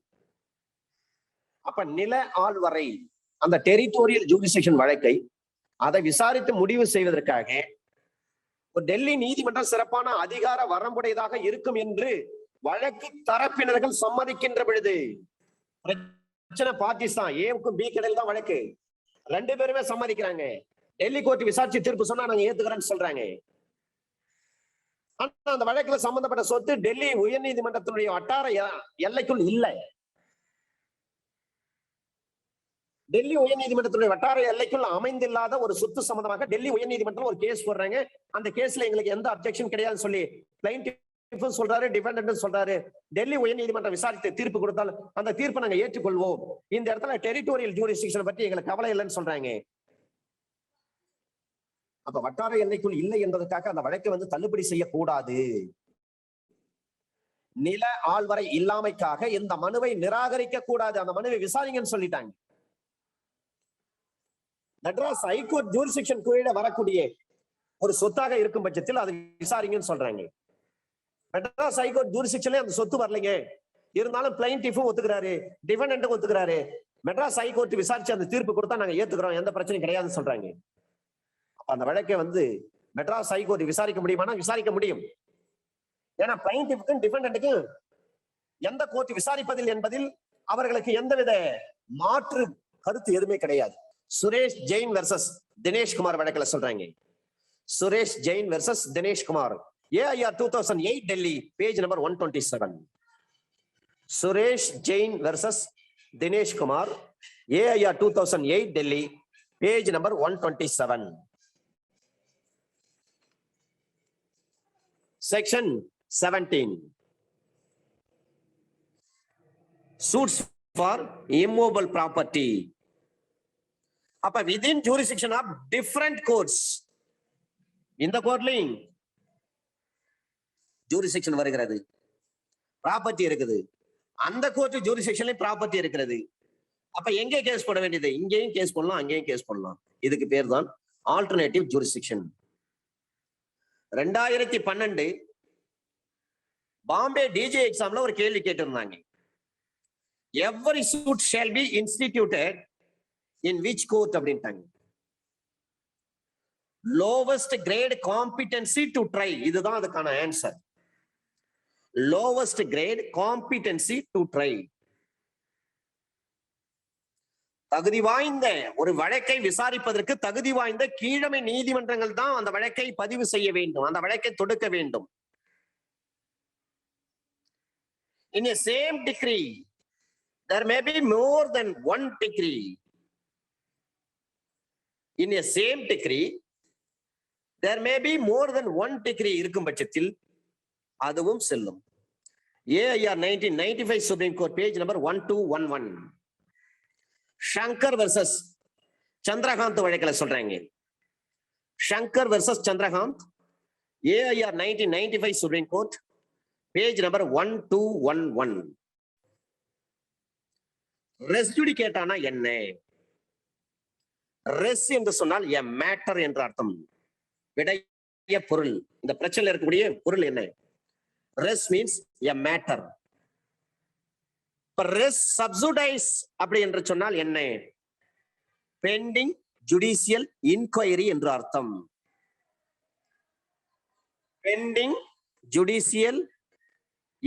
அப்ப நில ஆள்வரை அந்த டெரிட்டோரியல் ஜூரிஸ்டிக்ஷன் வழக்கை அதை விசாரித்து முடிவு செய்வதற்காக ஒரு டெல்லி நீதிமன்றம் சிறப்பான அதிகார வரம்புடையதாக இருக்கும் என்று வழக்கு தரப்பினர்கள் சம்மதிக்கின்ற பொழுது பிரச்சனை பார்ட்டிஸ் தான், ஏவுக்கும் பி கடையில் தான் வழக்கு. 2 பேருமே சம்மதிக்கிறாங்க. டெல்லி கோர்ட் விசாரிச்சு தீர்ப்பு சொன்னா நாங்க ஏத்துக்கிறேன்னு சொல்றாங்க. ஆனா அந்த வழக்குல சம்பந்தப்பட்ட சொத்து டெல்லி உயர் நீதிமன்றத்தினுடைய வட்டார எல்லைக்குள் இல்லை. டெல்லி உயர் நீதிமன்றத்துடைய வட்டார எல்லைக்குள் அமைந்தில்லாத ஒரு சொத்து சம்பந்தமாக டெல்லி உயர் நீதிமன்றம் ஒரு கேஸ் போடுறாங்க. அந்த கேஸ்ல எங்களுக்கு எந்த அப்ஜெக்ஷன் கிடையாதுன்னு சொல்லி பிளைன்டிஃப் சொல்றாரு, டிஃபெண்டன்ட் சொல்றாரு. டெல்லி உயர் நீதிமன்றம் விசாரித்து தீர்ப்பு கொடுத்தால் அந்த தீர்ப்பை நாங்க ஏற்றுக்கொள்வோம். இந்த இடத்துல டெரிட்டோரியல் ஜூரிஸ்டிக்ஷன் பற்றி எங்களுக்கு கவலை இல்லைன்னு சொல்றாங்க. அப்ப வட்டார எல்லைக்குள் இல்லை என்பதற்காக அந்த வழக்கை தள்ளுபடி செய்யக்கூடாது. நில ஆள்வரை இல்லாமைக்காக இந்த மனுவை நிராகரிக்க கூடாது, அந்த மனுவை விசாரிங்கன்னு சொல்லிட்டாங்க. மெட்ராஸ் ஹைகோர்ட் ஜூரிஸ்டிக்ஷன் கீழே வரக்கூடிய ஒரு சொத்தாக இருக்கும் பட்சத்தில் அதை விசாரிங்கன்னு சொல்றாங்க. மெட்ராஸ் ஹைகோர்ட் ஜூரிஸ்டிக்ஷன்ல அந்த சொத்து வரலைங்க, இருந்தாலும் பிளைன்டிஃபும் ஒத்துக்கிறாரு, டிஃபெண்டன்ட்டும் ஒத்துக்கிறாரு. மெட்ராஸ் ஹைகோர்ட் விசாரிச்சு அந்த தீர்ப்பு கொடுத்தா நாங்க ஏத்துக்கிறோம், எந்த பிரச்சனையும் கிடையாதுன்னு சொல்றாங்க. அந்த வழக்கை மெட்ராஸ் ஹைகோர்ட் விசாரிக்க முடியுமானா விசாரிக்க முடியும். ஏன்னா பிளைன்டிஃபுக்கும் டிஃபெண்டன்ட்டுக்கும் எந்த கோர்ட் விசாரிப்பதில் என்பதில் அவர்களுக்கு எந்தவித மாற்று கருத்து எதுவுமே கிடையாது. சுரேஷ் ஜெயின் வெர்சஸ் தினேஷ்குமார் வழக்குல சொல்றாங்க. Suresh Jain versus Dineshkumar, AIR 2008 Delhi, page number 127. Suresh Jain versus Dineshkumar, AIR 2008 Delhi, page number 127. Section 17. Suits for immovable property. அப்ப within jurisdiction of different courts, இந்த கோர்ட்லயும் jurisdiction வருகிறது, ப்ராப்பர்ட்டி இருக்குது. அந்த கோர்ட் jurisdictionலயும் ப்ராப்பர்ட்டி இருக்கிறது. அப்ப எங்கே கேஸ் போட வேண்டியது? இங்கேயும் கேஸ் போடலாம், அங்கேயும் கேஸ் போடலாம். இதுக்கு பேர் தான் ஆல்டர்னேட்டிவ் ஜூரிஸ்டிக்ஷன். 2012 பாம்பே டிஜே எக்ஸாம்ல ஒரு கேள்வி கேட்டிருந்தாங்க. Every suit shall be instituted in which court அப்படின்ட்டாங்க. Lowest grade competency to try, இதுதான் அதுக்கான ஆன்சர். Lowest grade competency to try. தகுதி வாய்ந்த ஒரு வழக்கை விசாரிப்பதற்கு தகுதி வாய்ந்த கீழமை நீதிமன்றங்கள் தான் அந்த வழக்கை பதிவு செய்ய வேண்டும், அந்த வழக்கை தொடுக்க வேண்டும். In a same decree, there may be more than one decree. In a same decree, there may be more than one decree இருக்கும் பட்சத்தில் அதுவும் செல்லும். AIR 1995 Supreme Court, page number 1211. Shankar versus Chandrakant வழக்குல சொல்றாங்க. Shankar versus Chandrakant, AIR 1995 supreme court, page number 1211. ரெஸ் ஜுடிகேட்டானா என்ன? ரெஸ் என்று சொன்னால் a matter என்ற அர்த்தம், விடைய பொருள். இந்த பிரச்சனையில் இருக்கக்கூடிய பொருள் என்ன? ரெஸ் மீன்ஸ் எ மேட்டர். ரெஸ் சப்சுடைஸ் அப்படி என்று சொன்னால் என்ன? பெண்டிங் ஜுடிஷியல் இன்கொயரி என்று அர்த்தம். பெண்டிங் ஜுடிஷியல்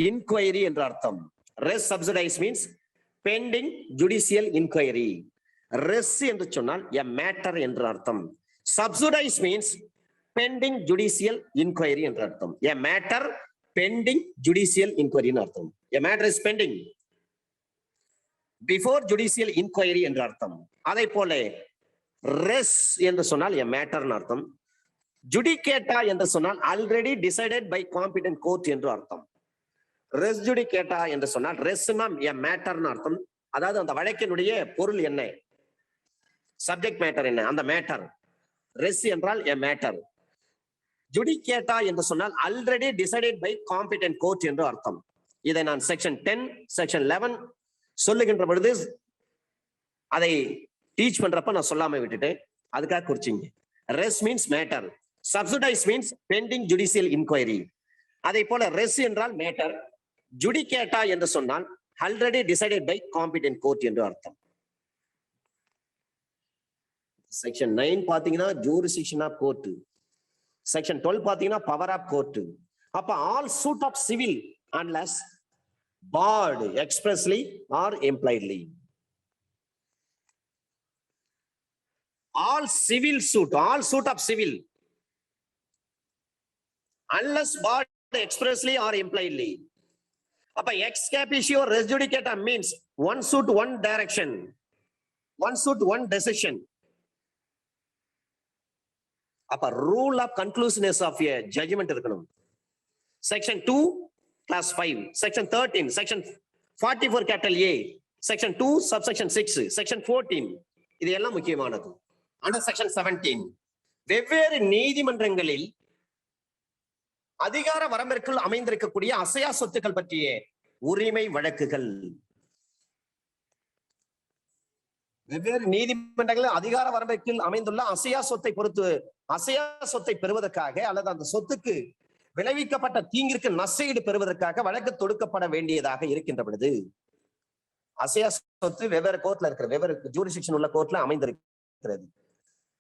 இன்கொயரி என்று அர்த்தம். Res sub judice means pending judicial inquiry. Res என்று சொன்னால் எ மேட்டர் என்று அர்த்தம். Sub judice means pending judicial inquiry என்று அர்த்தம். A matter pending judicial inquiry அர்த்தம். A matter is pending before judicial inquiry என்று அர்த்தம். அதை போல ரெஸ் என்று சொன்னால் எ மேட்டர் அர்த்தம். ஜுடிகேட்டா என்று சொன்னால் already decided by competent court என்று அர்த்தம். ரெஸ் ஜுடிகேட்டா என்று சொன்னால் ரெஸ்னா எ மேட்டர் அர்த்தம். அதாவது அந்த வழக்கினுடைய பொருள் என்ன, சப்ஜெக்ட் மேட்டர் என்ன, அந்த மேட்டர். ரெஸ் என்றால் எ மேட்டர். ஜுடிகேட்டா என்று சொன்னால் already decided by competent court என்று அர்த்தம். இதை நான் செக்ஷன் 10 செக்ஷன் 11 சொல்லுகின்ற பொழுது அதை டீச் பண்றப்ப நான் சொல்லாம விட்டுட்டேன், அதுக்காக குறிச்சிங்க. Res means matter, sub judice means pending judicial inquiry. அதை போல ரெஸ் என்றால் மேட்டர், ஜுடிகேட்டா என்று சொன்னால் already decided by competent court என்று அர்த்தம். செக்ஷன் 9 பாத்தீங்கன்னா ஜூரிஸ்டிக்ஷன் ஆஃப் கோர்ட், செக்ஷன் 12 பாத்தீங்கன்னா பவர் ஆஃப் கோர்ட். அப்ப all suit of civil unless barred expressly or impliedly. All civil suit of civil unless barred expressly or impliedly. அப்ப ex capicio res judicata means one suit one direction, one suit one decision. அப்ப rule of conclusiveness of a judgment இருக்கணும். Section 2 class 5, section 13, section 44 capital A, section 2 subsection 6, section 14, இது எல்லாம் முக்கியமானது. under section 17 வெவ்வேறு நீதிமன்றங்களில் அதிகார வரம்பிற்குள் அமைந்திருக்கக்கூடிய அசையா சொத்துக்கள் பற்றிய உரிமை வழக்குகள். வெவ்வேறு நீதிமன்றங்களில் அதிகார வரம்பிற்குள் அமைந்துள்ள அசையா சொத்தை பொறுத்து அசையா சொத்தை பெறுவதற்காக அல்லது அந்த சொத்துக்கு விளைவிக்கப்பட்ட தீங்கிற்கு நஷ்டஈடு பெறுவதற்காக வழக்கு தொடுக்கப்பட வேண்டியதாக இருக்கின்ற பொழுது அசையா சொத்து வெவ்வேறு கோர்ட்ல இருக்கிற வெவ்வேறு ஜூரிஸ்டிக்ஷன் உள்ள கோர்ட்ல அமைந்திருக்கிறது.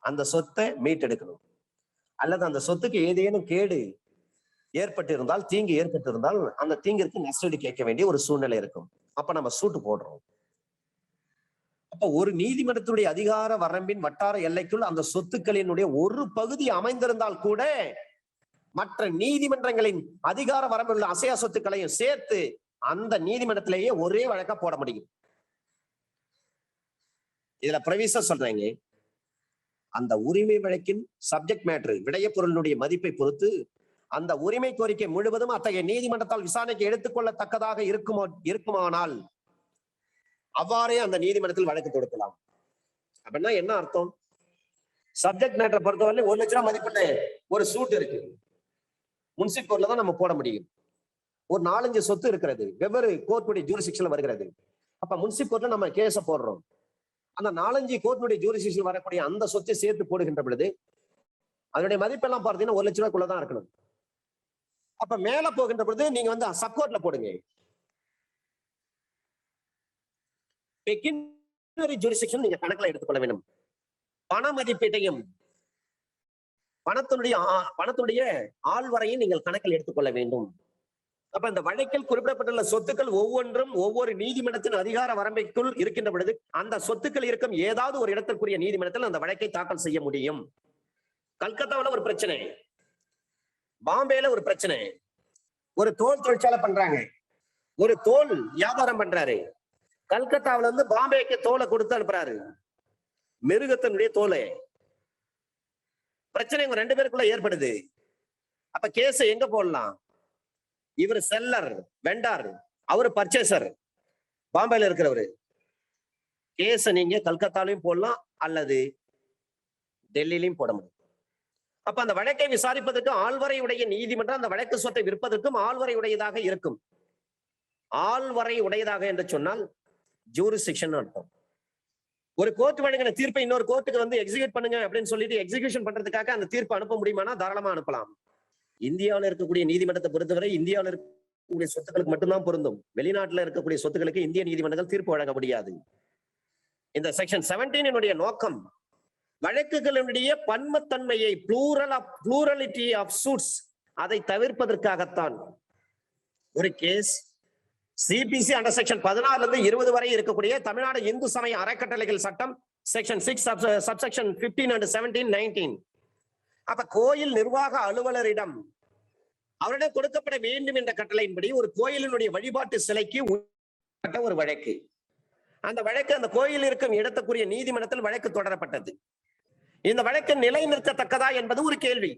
அந்த சொத்தை மீட்டெடுக்கணும் அல்லது அந்த சொத்துக்கு ஏதேனும் கேடு ஏற்பட்டிருந்தால், தீங்கு ஏற்பட்டிருந்தால் அந்த தீங்கிற்கு நஷ்டஈடு கேட்க வேண்டிய ஒரு சூழ்நிலை இருக்கும். அப்ப நம்ம சூட்டு போடுறோம். அப்ப ஒரு நீதிமன்றத்துடைய அதிகார வரம்பின் வட்டார எல்லைக்குள் அந்த சொத்துக்களினுடைய ஒரு பகுதி அமைந்திருந்தால் கூட மற்ற நீதிமன்றங்களின் அதிகார வரம்பில் உள்ள அசையா சொத்துக்களையும் சேர்த்து அந்த நீதிமன்றத்திலேயே ஒரே வழக்கா போட முடியும். இதுல பிரவிசா சொல்றாங்க, அந்த உரிமை வழக்கின் சப்ஜெக்ட் மேட்டர் விடய பொருளுடைய மதிப்பை பொறுத்து அந்த உரிமை கோரிக்கை முழுவதும் அத்தகைய நீதிமன்றத்தால் விசாரணைக்கு எடுத்துக்கொள்ளத்தக்கதாக இருக்குமானால் அவ்வாறே அந்த நீதிமன்றத்தில் வழக்கு தொடுக்கலாம். அப்படின்னா என்ன அர்த்தம்? சப்ஜெக்ட் மேட்டரை பொறுத்தவரை 1 லட்சம் ரூபாய் மதிப்புள்ள ஒரு சூட் இருக்கு, முன்சிப் கோர்ட்ல தான் நம்ம போட முடியும். ஒரு 4-5 சொத்து இருக்கிறது, வெவ்வேறு கோர்ட்டுடைய ஜூரிஸ்டிக்ஷன்ல வருகிறது. அப்ப முன்சிப் கோர்ட்ல நம்ம கேஸ போடுறோம். அந்த 4-5 கோர்ட்டுடைய ஜூரிஸ்டிக்ஷன் வரக்கூடிய அந்த சொத்தை சேர்த்து போடுகின்ற பொழுது அதனுடைய மதிப்பெல்லாம் பார்த்தீங்கன்னா 1 லட்சம் ரூபாய்க்குள்ளதான் இருக்கணும். அப்ப மேல போகின்ற பொழுது நீங்க வந்து சப்கோர்ட்ல போடுங்க. பெக்கினரி ஜூரிஸ்டிக்ஷன் நீங்க கணக்குல எடுத்துக்கொள்ள வேண்டும். பண மதிப்பீட்டையும் பணத்துடைய ஆள்வரையும் நீங்கள் கணக்கில் எடுத்துக்கொள்ள வேண்டும். அப்ப இந்த வழக்கில் குறிப்பிடப்பட்டுள்ள சொத்துக்கள் ஒவ்வொன்றும் ஒவ்வொரு நீதிமன்றத்தின் அதிகார வரம்பைக்குள் இருக்கின்ற பொழுது அந்த சொத்துக்கள் இருக்கும் ஏதாவது ஒரு இடத்திற்குரிய நீதிமன்றத்தில் அந்த வழக்கை தாக்கல் செய்ய முடியும். கல்கத்தாவில் ஒரு பிரச்சனை, பாம்பேல ஒரு பிரச்சனை. ஒரு தோல் தொழிற்சாலை பண்றாங்க, ஒரு தோல் வியாபாரம் பண்றாரு. கல்கத்தாவில இருந்து பாம்பேக்கு தோலை கொடுத்து அனுப்புறாரு, மிருகத்தினுடைய தோலை. பிரச்சனை இவங்க 2 பேருக்குள்ள ஏற்படுது. அப்ப கேஸ் எங்க போடலாம்? இவர் செல்லர், வெண்டார், அவரு பர்ச்சேசர், பாம்பேல இருக்கிறவரு. கேஸ நீங்க கல்கத்தாலையும் போடலாம் அல்லது டெல்லியிலையும் போட முடியும். அப்ப அந்த வழக்கை விசாரிப்பதற்கு ஆள்வரை உடைய நீதிமன்றம் அந்த வழக்கு சொத்தை விற்பதற்கும் ஆள்வரை உடையதாக இருக்கும். ஆள்வரை உடையதாக என்று சொன்னால் ஜூரிஸ்டிக்ஷன் அர்த்தம். ஒரு கோர்ட் வழங்கின தீர்ப்பை இன்னொரு கோர்ட்டுக்கு வந்து எக்ஸிக்யூட் பண்ணுங்க அப்படின்னு சொல்லிட்டு எக்ஸிகியூஷன் பண்றதுக்காக அந்த தீர்ப்பு அனுப்ப முடியுமானா தாராளமா அனுப்பலாம். இந்தியாவில் இருக்கக்கூடிய நீதிமன்றத்தை பொறுத்தவரை இந்தியாவில் இருக்கக்கூடிய சொத்துக்களுக்கு மட்டும்தான் பொருந்தும். வெளிநாட்டுல இருக்கக்கூடிய சொத்துக்களுக்கு இந்திய நீதிமன்றங்கள் தீர்ப்பு வழங்க முடியாது. இந்த செக்ஷன் 17 நோக்கம் வழக்குகளுடைய பன்மத்தன்மையை ப்ளூரலிட்டி ஆஃப் சூட்ஸ் அதை தவிர்ப்பதற்காகத்தான். ஒரு கேஸ் சிபிசி அண்டர் செக்ஷன் 16 20 வரை இருக்கக்கூடிய தமிழ்நாடு இந்து சமய அறக்கட்டளைகள் சட்டம் செக்ஷன் 6 சப்செக்ஷன் 15 and 17 19. அப்ப கோயில் நிர்வாக அலுவலரிடம் அவரிடம் கொடுக்கப்பட வேண்டும் என்ற கட்டளையின்படி ஒரு கோயிலினுடைய வழிபாட்டு சிலைக்கு ஒரு வழக்கு, அந்த வழக்கு அந்த கோயில் இருக்கும் இடத்துக்குரிய நீதிமன்றத்தில் வழக்கு தொடரப்பட்டது. இந்த வழக்கு நிலைநிறுத்தத்தக்கதா என்பது ஒரு கேள்வி.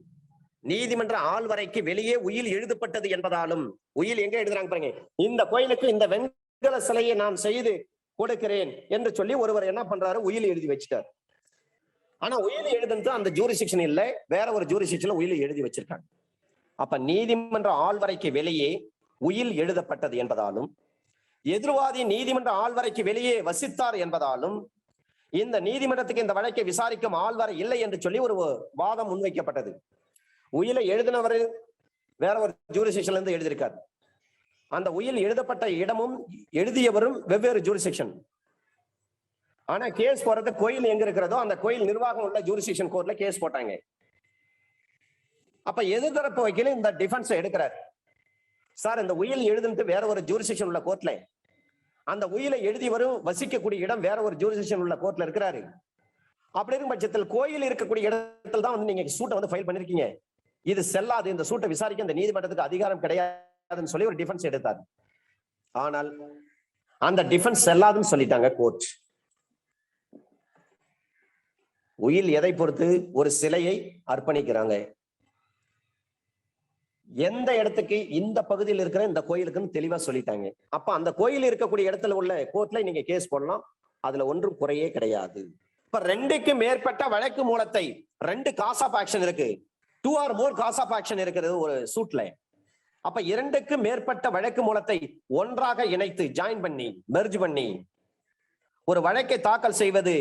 நீதிமன்ற ஆள்வரைக்கு வெளியே உயில் எழுதப்பட்டது என்பதாலும், உயில் எங்க எழுதுறாங்க பாருங்க, இந்த கோயிலுக்கு இந்த வெண்கல சிலையை நான் செய்து கொடுக்கிறேன் என்று சொல்லி ஒருவர் என்ன பண்றாரு, உயில் எழுதி வச்சுட்டார். ஆனா உயில் எழுதுறது அந்த ஜூரிஸ்டிக்ஷன் இல்ல, வேற ஒரு ஜூரிஸ்டிக்ஷன்ல உயில் எழுதி வச்சிருக்காங்க. அப்ப நீதிமன்ற ஆள்வரைக்கு வெளியே உயில் எழுதப்பட்டது என்பதாலும், எதிர்வாதி நீதிமன்ற ஆள்வரைக்கு வெளியே வசித்தார் என்பதாலும் இந்த நீதிமன்றத்துக்கு இந்த வழக்கை விசாரிக்கும் ஆள்வரை இல்லை என்று சொல்லி ஒரு வாதம் முன்வைக்கப்பட்டது. உயிலை எழுதினவர் வேற ஒரு ஜூரிஸ்டிக்ஷன்ல இருந்து எழுதியிருக்காரு. அந்த உயில் எழுதப்பட்ட இடமும் எழுதியவரும் வெவ்வேறு ஜூரிஸ்டிக்ஷன். ஆனா கேஸ் போறது கோயில் எங்க இருக்கிறதோ அந்த கோயில் நிர்வாகம் உள்ள ஜூரிஸ்டிக்ஷன் கோர்ட்ல கேஸ் போட்டாங்க. அப்ப எதிர்த்தரப்பு வக்கீல் இந்த டிஃபென்ஸ் எடுக்கிறார். சார், இந்த உயில் எழுதுனது வேற ஒரு ஜூரிஸ்டிக்ஷன் உள்ள கோர்ட்ல, அந்த உயிலை எழுதி வரும் வசிக்கக்கூடிய இடம் வேற ஒரு ஜூரிஸ்டிக்ஷன் உள்ள கோர்ட்ல இருக்கிறாரு. அப்படி இருக்கும் பட்சத்தில் கோயில் இருக்கக்கூடிய இடத்துல தான் வந்து நீங்க சூட்டை வந்து ஃபைல் பண்ணிருக்கீங்க, இது செல்லாது, இந்த சூட்டை விசாரிக்க இந்த நீதிமன்றத்துக்கு அதிகாரம் கிடையாதுன்னு சொல்லி ஒரு டிஃபென்ஸ் எடுத்தார். ஆனால் அந்த டிஃபென்ஸ் செல்லாதுன்னு சொல்லிட்டாங்க கோர்ட். உயில் எதை பொறுத்து ஒரு சிலையை அர்ப்பணிக்கிறாங்க, எந்த இடத்துக்கு இந்த பகுதியில் இருக்கிற இந்த கோயிலுக்குன்னு தெளிவா சொல்லிட்டாங்க. அப்ப அந்த கோயில் இருக்கக்கூடிய இடத்துல உள்ள கோர்ட்ல நீங்க கேஸ் போடலாம், அதுல ஒன்றும் குறையே கிடையாது. இப்ப 2க்கு மேற்பட்ட வழக்கு மூலத்தை 2 காஸ் ஆஃப் ஆக்ஷன் இருக்கு, 2 or more cause of action இருக்கிறது ஒரு சூட்ல. அப்ப 2க்கு மேற்பட்ட வழக்கு மூலத்தை ஒன்றாக இணைத்து ஜாயின் பண்ணி மெர்ஜ் பண்ணி ஒரு வழக்கை தாக்கல் செய்வது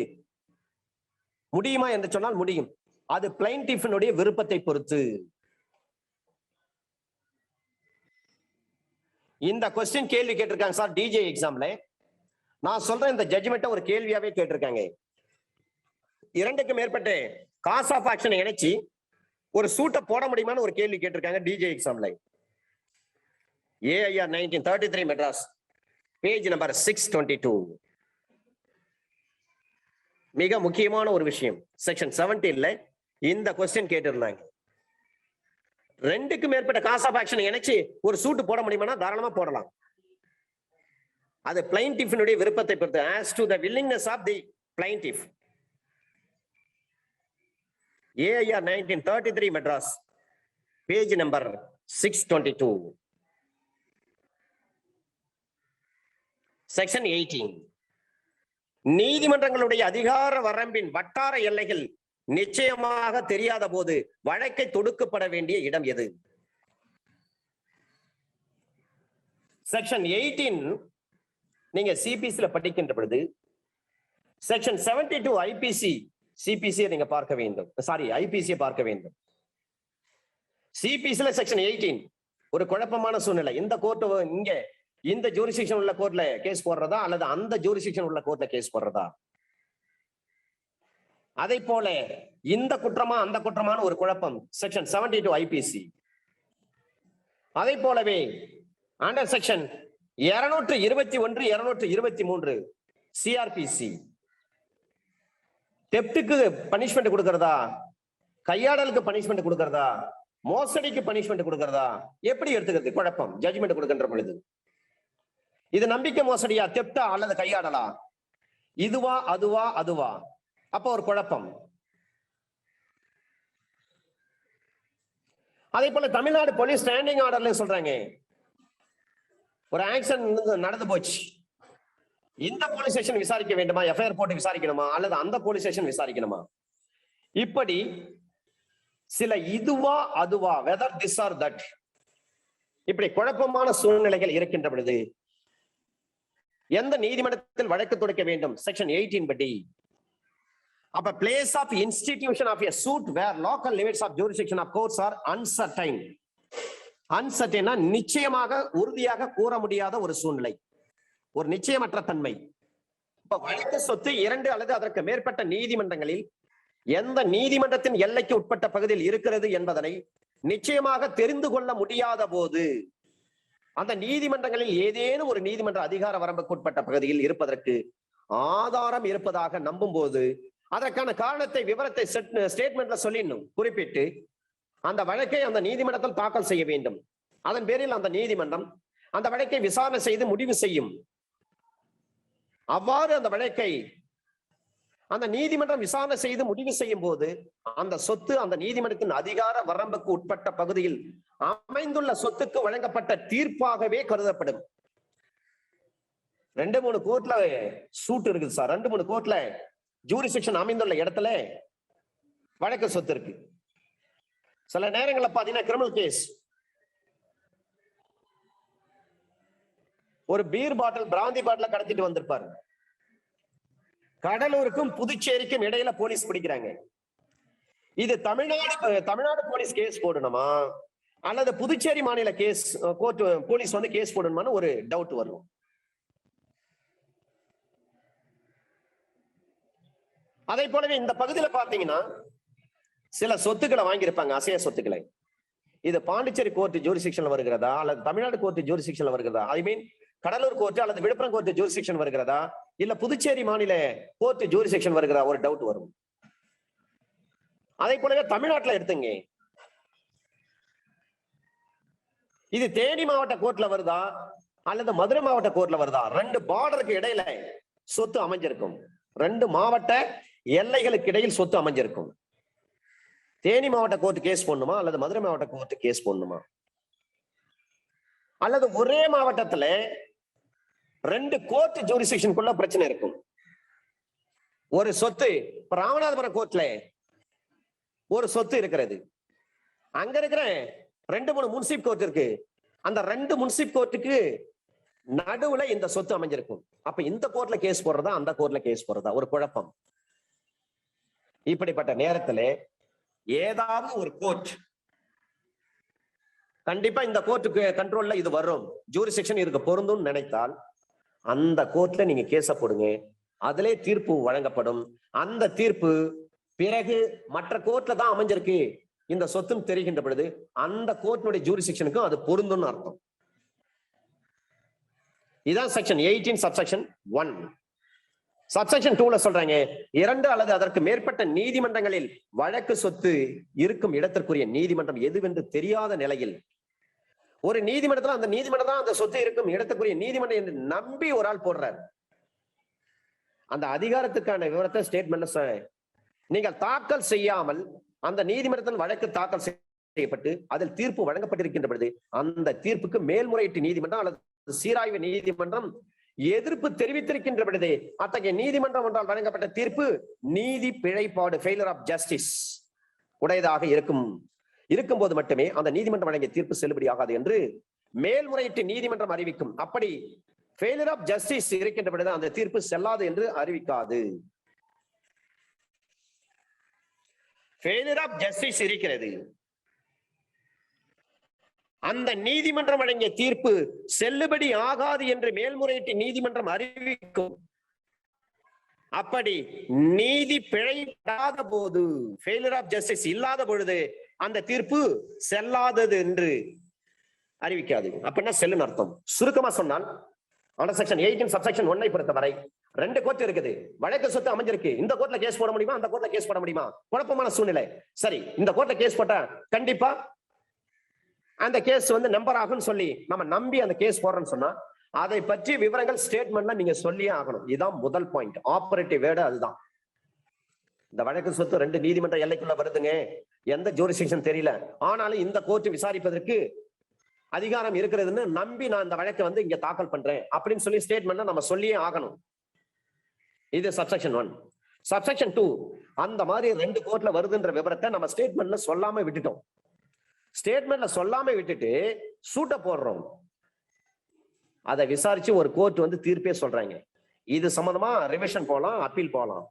முடியுமா என்று சொன்னால் முடியும். அது பிளைன்டிஃபினுடைய விருப்பத்தை பொறுத்து. இந்த கொஸ்டின் கேள்வி கேட்டிருக்காங்க சார் டிஜே எக்ஸாம்ல. நான் சொல்றேன், இந்த ஜட்ஜ்மெண்ட்டை ஒரு கேள்வியாவே கேட்டிருக்காங்க. 2க்கு மேற்பட்ட காஸ் ஆஃப் ஆக்ஷனை இணைச்சு ஒரு சூட்டை போட முடியுமான்னு ஒரு கேள்வி கேட்டிருக்காங்க டிஜே எக்ஸாம்ல. AIR 1933 Madras page number 622. மிக முக்கியமான ஒரு விஷயம். செக்ஷன் 17ல இந்த கொஸ்டின் கேட்டிருந்தாங்க. ரெண்டுக்கு மேற்பட்ட காஸ் ஆஃப் ஆக்ஷன் இணைச்சு ஒரு சூட் போட முடியுமானா தாராளமா போடலாம். அது பிளைன்டிஃபினுடைய விருப்பத்தை பொறுத்து. as to the willingness of the plaintiff. AIR 1933 Madras, page number 622. Section 18. நீதிமன்றங்களுடைய அதிகார வரம்பின் வட்டார எல்லைகள் நிச்சயமாக தெரியாத போது வழக்கை தொடுக்கப்பட வேண்டிய இடம் எது? செக்ஷன் 18 நீங்க சிபிசில படிக்கின்ற பொழுது செக்ஷன் 72 ஐபிசி சிபிசி நீங்க பார்க்க வேண்டும். சாரி, ஐபிசி பார்க்க வேண்டும். சிபிசில செக்ஷன் 18 ஒரு குழப்பமான சூழ்நிலை. இந்த கோர்ட் இங்க இந்த ஜூரிஸ்டிக்ஷன் உள்ள கோர்ட்ல கேஸ் போடுறதா அல்லது அந்த ஜூரிஸ்டிக்ஷன் உள்ள கோர்ட்ல கேஸ் போடுறதா? அதை போல இந்த குற்றமா அந்த குற்றமான ஒரு குழப்பம் செக்ஷன் 72 ஐபிசி. அதை போலவே அண்டர் செக்ஷன் 221 223 சிஆர்பிசி தெப்டுக்கு பனிஷ்மெண்ட் கொடுக்கறதா, கையாடலுக்கு பனிஷ்மெண்ட் கொடுக்கறதா, மோசடிக்கு பனிஷ்மெண்ட் கொடுக்கறதா, எப்படி எடுத்துக்கிறது? குழப்பம். ஜட்ஜ்மெண்ட் கொடுக்கின்ற பொழுது இது நம்பிக்கை மோசடியா, தெப்டா அல்லது கையாடலா, இதுவா அதுவா அதுவா? அப்ப ஒரு குழப்பம். அதே போல தமிழ்நாடு போலீஸ் ஸ்டாண்டிங் ஆர்டர்ல சொல்றாங்க, ஒரு ஆக்சிடென்ட் நடந்து போச்சு, இந்த போலீஸ் ஸ்டேஷன் விசாரிக்க வேண்டுமா, எஃப்ஐஆர் போட்டு விசாரிக்கணுமா அல்லது அந்த போலீஸ் ஸ்டேஷன் விசாரிக்கணுமா? இப்படி சில இதுவா அதுவா, வெதர் திஸ் ஆர் தட், இப்படி குழப்பமான சூழ்நிலைகள் இருக்கின்ற பொழுது எந்த நீதிமன்றத்தில் வழக்கு தொடுக்க வேண்டும்? செக்ஷன் 18 படி. அப்ப place of institution of a suit where local limits of jurisdiction of courts are uncertain. அன்சர்டைனா நிச்சயமாக உறுதியாக கூற முடியாத ஒரு சூழ்நிலை, ஒரு நிச்சயமற்ற தன்மை. இப்ப வழக்கு சொத்து 2 அல்லது அதற்கு மேற்பட்ட நீதிமன்றங்களில் எந்த நீதிமன்றத்தின் எல்லைக்கு உட்பட்ட பகுதியில் இருக்கிறது என்பதனை நிச்சயமாக தெரிந்து கொள்ள முடியாத போது அந்த நீதிமன்றங்களில் ஏதேனும் ஒரு நீதிமன்ற அதிகார வரம்புக்கு உட்பட்ட பகுதியில் இருப்பதற்கு ஆதாரம் இருப்பதாக நம்பும் போது அதற்கான காரணத்தை, விவரத்தை ஸ்டேட்மெண்ட்ல சொல்லிடணும், குறிப்பிட்டு அந்த வழக்கை அந்த நீதிமன்றத்தில் தாக்கல் செய்ய வேண்டும். அதன் பேரில் அந்த நீதிமன்றம் அந்த வழக்கை விசாரணை செய்து முடிவு செய்யும். அவ்வாறு அந்த வழக்கை அந்த நீதிமன்றம் விசாரணை செய்து முடிவு செய்யும் போது அந்த சொத்து அந்த நீதிமன்றத்தின் அதிகார வரம்புக்கு உட்பட்ட பகுதியில் அமைந்துள்ள சொத்துக்கு வழங்கப்பட்ட தீர்ப்பாகவே கருதப்படும். 2-3 கோர்ட்ல சூட் இருக்குது சார், 2-3 கோர்ட்ல ஜூரிஸ்டிக்ஷன் அமைந்துள்ள இடத்துல வழக்கு சொத்து இருக்கு. சில நேரங்களில் பாத்தீங்கன்னா கிரிமினல் கேஸ், ஒரு பீர் பாட்டில், பிராந்தி பாட்டில கடத்திட்டு வந்திருப்பாரு. கடலூருக்கும் புதுச்சேரிக்கும் இடையில போலீஸ் பிடிக்கிறாங்க. இது தமிழ்நாடு போலீஸ் கேஸ் போடணுமா அல்லது புதுச்சேரி மாநில கேஸ் கோர்ட் போலீஸ் வந்து கேஸ் போடணுமான்னு ஒரு டவுட் வரும். அதே போலவே இந்த பகுதியில பாத்தீங்கன்னா சில சொத்துக்களை வாங்கியிருப்பாங்க, அசைய சொத்துக்களை. இது பாண்டிச்சேரி கோர்ட் ஜூரிஸ்டிக்ஷன்ல வருகிறதா அல்லது தமிழ்நாடு கோர்ட் ஜூரிஸ்டிக்ஷன்ல வருகிறதா, ஐ மீன் கடலூர் கோர்ட் அல்லது விழுப்புரம் கோர்ட் ஜூரிஸ்டிக்ஷன் வருகிறதா இல்ல புதுச்சேரி மாநில கோர்ட் ஜூரிஸ்டிக்ஷன் வருகிறதா, ஒரு டவுட் வரும். அதே போலவே தமிழ்நாட்டுல எடுத்துங்க, இது தேனி மாவட்ட கோர்ட்ல வருதா அல்லது மதுரை மாவட்ட கோர்ட்ல வருதா? 2 பார்டருக்கு இடையில சொத்து அமைஞ்சிருக்கும், 2 மாவட்ட எல்லைகளுக்கு இடையில் சொத்து அமைஞ்சிருக்கும். தேனி மாவட்ட கோர்ட் கேஸ் போடணுமா அல்லது மதுரை மாவட்ட கோர்ட் கேஸ் போடணுமா? அல்லது ஒரே மாவட்டத்துல 2 கோர்ட் ஜூரிஸ்டிக்ஷனுக்குள்ள பிரச்சனை இருக்கும். ஒரு சொத்து ராமநாதபுரம் கோர்ட்ல ஒரு சொத்து இருக்கிறது, அங்க இருக்கிற 2-3 முன்சிப் கோர்ட் இருக்கு, அந்த 2 முன்சிப் கோர்ட்டுக்கு நடுவுல இந்த சொத்து அமைஞ்சிருக்கும். அப்ப இந்த கோர்ட்ல கேஸ் போடுறதா அந்த கோர்ட்ல கேஸ் போடுறதா, ஒரு குழப்பம். இப்படிப்பட்ட நேரத்துல ஏதாவது ஒரு கோர்ட் கண்டிப்பா இந்த கோர்ட்டுக்கு கண்ட்ரோல்ல இது வரும், ஜூரிஸ்டிக்ஷன் இதுக்கு பொருந்தும் நினைத்தால் அந்த கோர்ட்ல நீங்க கேஸ போடுங்க, அதிலே தீர்ப்பு வழங்கப்படும். அந்த தீர்ப்பு பிறகு மற்ற கோர்ட்ல தான் அமைஞ்சிருக்கு இந்த சொத்துன்னு தெரிகின்ற பொழுது அந்த கோர்ட்டினுடைய ஜூரிஸ்டிக்ஷனுக்கும் அது பொருந்தும்னு அர்த்தம். இதான் செக்ஷன் 18 சப்செக்ஷன் 1. சப்செக்ஷன் 2ல சொல்றாங்க, 2 அல்லது அதற்கு மேற்பட்ட நீதிமன்றங்களில் வழக்கு சொத்து இருக்கும் இடத்திற்குரிய நீதிமன்றம் எதுவென்று தெரியாத நிலையில் ஒரு நீதிமன்றத்தில் அந்த நீதிமன்றம் தான் அந்த சொத்து இருக்கும் இடத்துக்குரிய நீதிமன்றம் என்று நம்பி ஒரு ஆள் போடுறார். அந்த அதிகாரத்துக்கான விவரத்தை ஸ்டேட்மெண்ட்ல நீங்கள் தாக்கல் செய்யாமல் அந்த நீதிமன்றத்தில் வழக்கு தாக்கல் செய்யப்பட்டு அதில் தீர்ப்பு வழங்கப்பட்டிருக்கின்ற பொழுது அந்த தீர்ப்புக்கு மேல்முறையீட்டு நீதிமன்றம் அல்லது சீராய்வு நீதிமன்றம் எதிர்ப்பு தெரிவித்திருக்கின்ற பொழுது அத்தகைய நீதிமன்றம் ஒன்றால் வழங்கப்பட்ட தீர்ப்பு நீதி பிழைப்பாடு ஃபெயிலியர் ஆஃப் ஜஸ்டிஸ் உடையதாக இருக்கும்போது மட்டுமே அந்த நீதிமன்றம் வழங்கிய தீர்ப்பு செல்லுபடி ஆகாது என்று மேல்முறையீட்டு நீதிமன்றம் அறிவிக்கும். அப்படி ஃபெயிலியர் ஆஃப் ஜஸ்டிஸ் இருக்கின்ற பொழுது அந்த தீர்ப்பு செல்லாது என்று அறிவிக்காது. ஃபெயிலியர் ஆஃப் ஜஸ்டிஸ் இருக்கிறது, அந்த நீதிமன்றம் வழங்கிய தீர்ப்பு செல்லுபடி ஆகாது என்று மேல்முறையீட்டு நீதிமன்றம் அறிவிக்கும். அப்படி நீதி பிழைப்படாத போது, ஃபெயிலியர் ஆஃப் ஜஸ்டிஸ் இல்லாத பொழுது அந்த தீர்ப்பு செல்லாதது என்று அறிவிக்காது. அப்படின்னா செல்லுன்னு அர்த்தம். சுருக்கமா சொன்னால் அண்டர் செக்ஷன் 18 சப்செக்ஷன் 1 பொறுத்தவரை 2 கோர்ட் இருக்குது. வழக்கு சொத்து அமைஞ்சிருக்கு. இந்த கோர்ட்ல கேஸ் போட முடியுமா, அந்த கோர்ட்ல கேஸ் போட முடியுமா? குழப்பமான சூழ்நிலை. சரி, இந்த கோர்ட்ல கேஸ் போட்டா கண்டிப்பா அந்த கேஸ் நம்பர் ஆகும்னு சொல்லி நம்ம நம்பி அந்த கேஸ் போடுறோம்னு சொன்னா அதை பற்றி விவரங்கள் ஸ்டேட்மெண்ட்ல நீங்க சொல்லியே ஆகணும். இதுதான் முதல் பாயிண்ட். ஆபரேட்டிவ் வேர்டு அதுதான். இந்த வழக்கு சொத்து 2 நீதிமன்ற எல்லைக்குள்ள வருதுங்க, எந்த ஜூரிஸ்டிக்ஷன் தெரியல, ஆனாலும் இந்த கோர்ட் விசாரிப்பதற்கு அதிகாரம் இருக்கிறதுன்னு நம்பி நான் இந்த வழக்கை இங்க தாக்கல் பண்றேன் அப்படின்னு சொல்லி ஸ்டேட்மெண்ட்ல நம்ம சொல்லியே ஆகணும். இது சப்செக்ஷன் 1. சப்செக்ஷன் 2 அந்த மாதிரி 2 கோர்ட்ல வருதுன்ற விவரத்தை நம்ம ஸ்டேட்மெண்ட்ல சொல்லாம விட்டுட்டோம். ஸ்டேட்மெண்ட்ல சொல்லாம விட்டுட்டு சூட்ட போடுறோம். அதை விசாரிச்சு ஒரு கோர்ட் தீர்ப்பே சொல்றாங்க. இது சம்பந்தமா ரிவிஷன் போலாம், அப்பீல் போலாம்.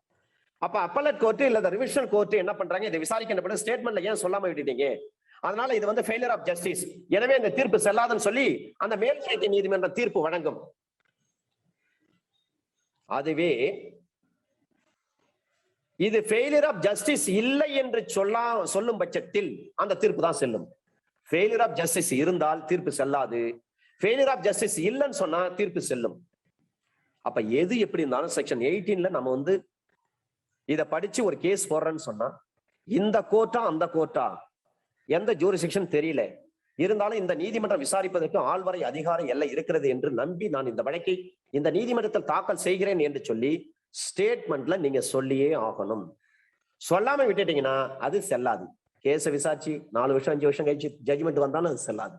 அப்ப அப்பலட் கோர்ட் இல்ல ரிவிஷன் கோர்ட் என்ன பண்றாங்க, இதை விசாரிக்கின்ற ஸ்டேட்மெண்ட்ல ஏன் சொல்லாம விட்டுட்டீங்க, அதனால இது ஃபெயிலியர் ஆஃப் ஜஸ்டிஸ், எனவே இந்த தீர்ப்பு செல்லாதுன்னு சொல்லி அந்த மேல்முறையீட்டு நீதிமன்றம் தீர்ப்பு வழங்கும். இது ஃபெயிலியர் ஆஃப் ஜஸ்டிஸ் இல்லை என்று சொல்லும் பட்சத்தில் அந்த தீர்ப்பு தான் செல்லும். ஃபெயிலியர் ஆஃப் ஜஸ்டிஸ் இருந்தால் தீர்ப்பு செல்லாது, ஃபெயிலியர் ஆஃப் ஜஸ்டிஸ் இல்லைன்னு சொன்னா தீர்ப்பு செல்லும். அப்ப எது எப்படி இருந்தாலும் செக்ஷன் 18ல நம்ம இத படிச்சு ஒரு கேஸ் போடுறேன்னு சொன்னா இந்த கோர்ட்டா அந்த கோர்ட்டா எந்த ஜூரிஸ்டிக்ஷன் தெரியல, இருந்தாலும் இந்த நீதிமன்றம் விசாரிப்பதற்கு ஆள்வரை அதிகாரம் எல்லை இருக்கிறது என்று நம்பி நான் இந்த வழக்கை இந்த நீதிமன்றத்தில் தாக்கல் செய்கிறேன் என்று சொல்லி ஸ்டேட்மெண்ட்ல நீங்க சொல்லியே ஆகணும். சொல்லாம விட்டுட்டீங்கன்னா அது செல்லாது. கேஸை விசாரிச்சு 4 வருஷம் 5 வருஷம் கழிச்சு ஜட்ஜ்மெண்ட் வந்தாலும் அது செல்லாது.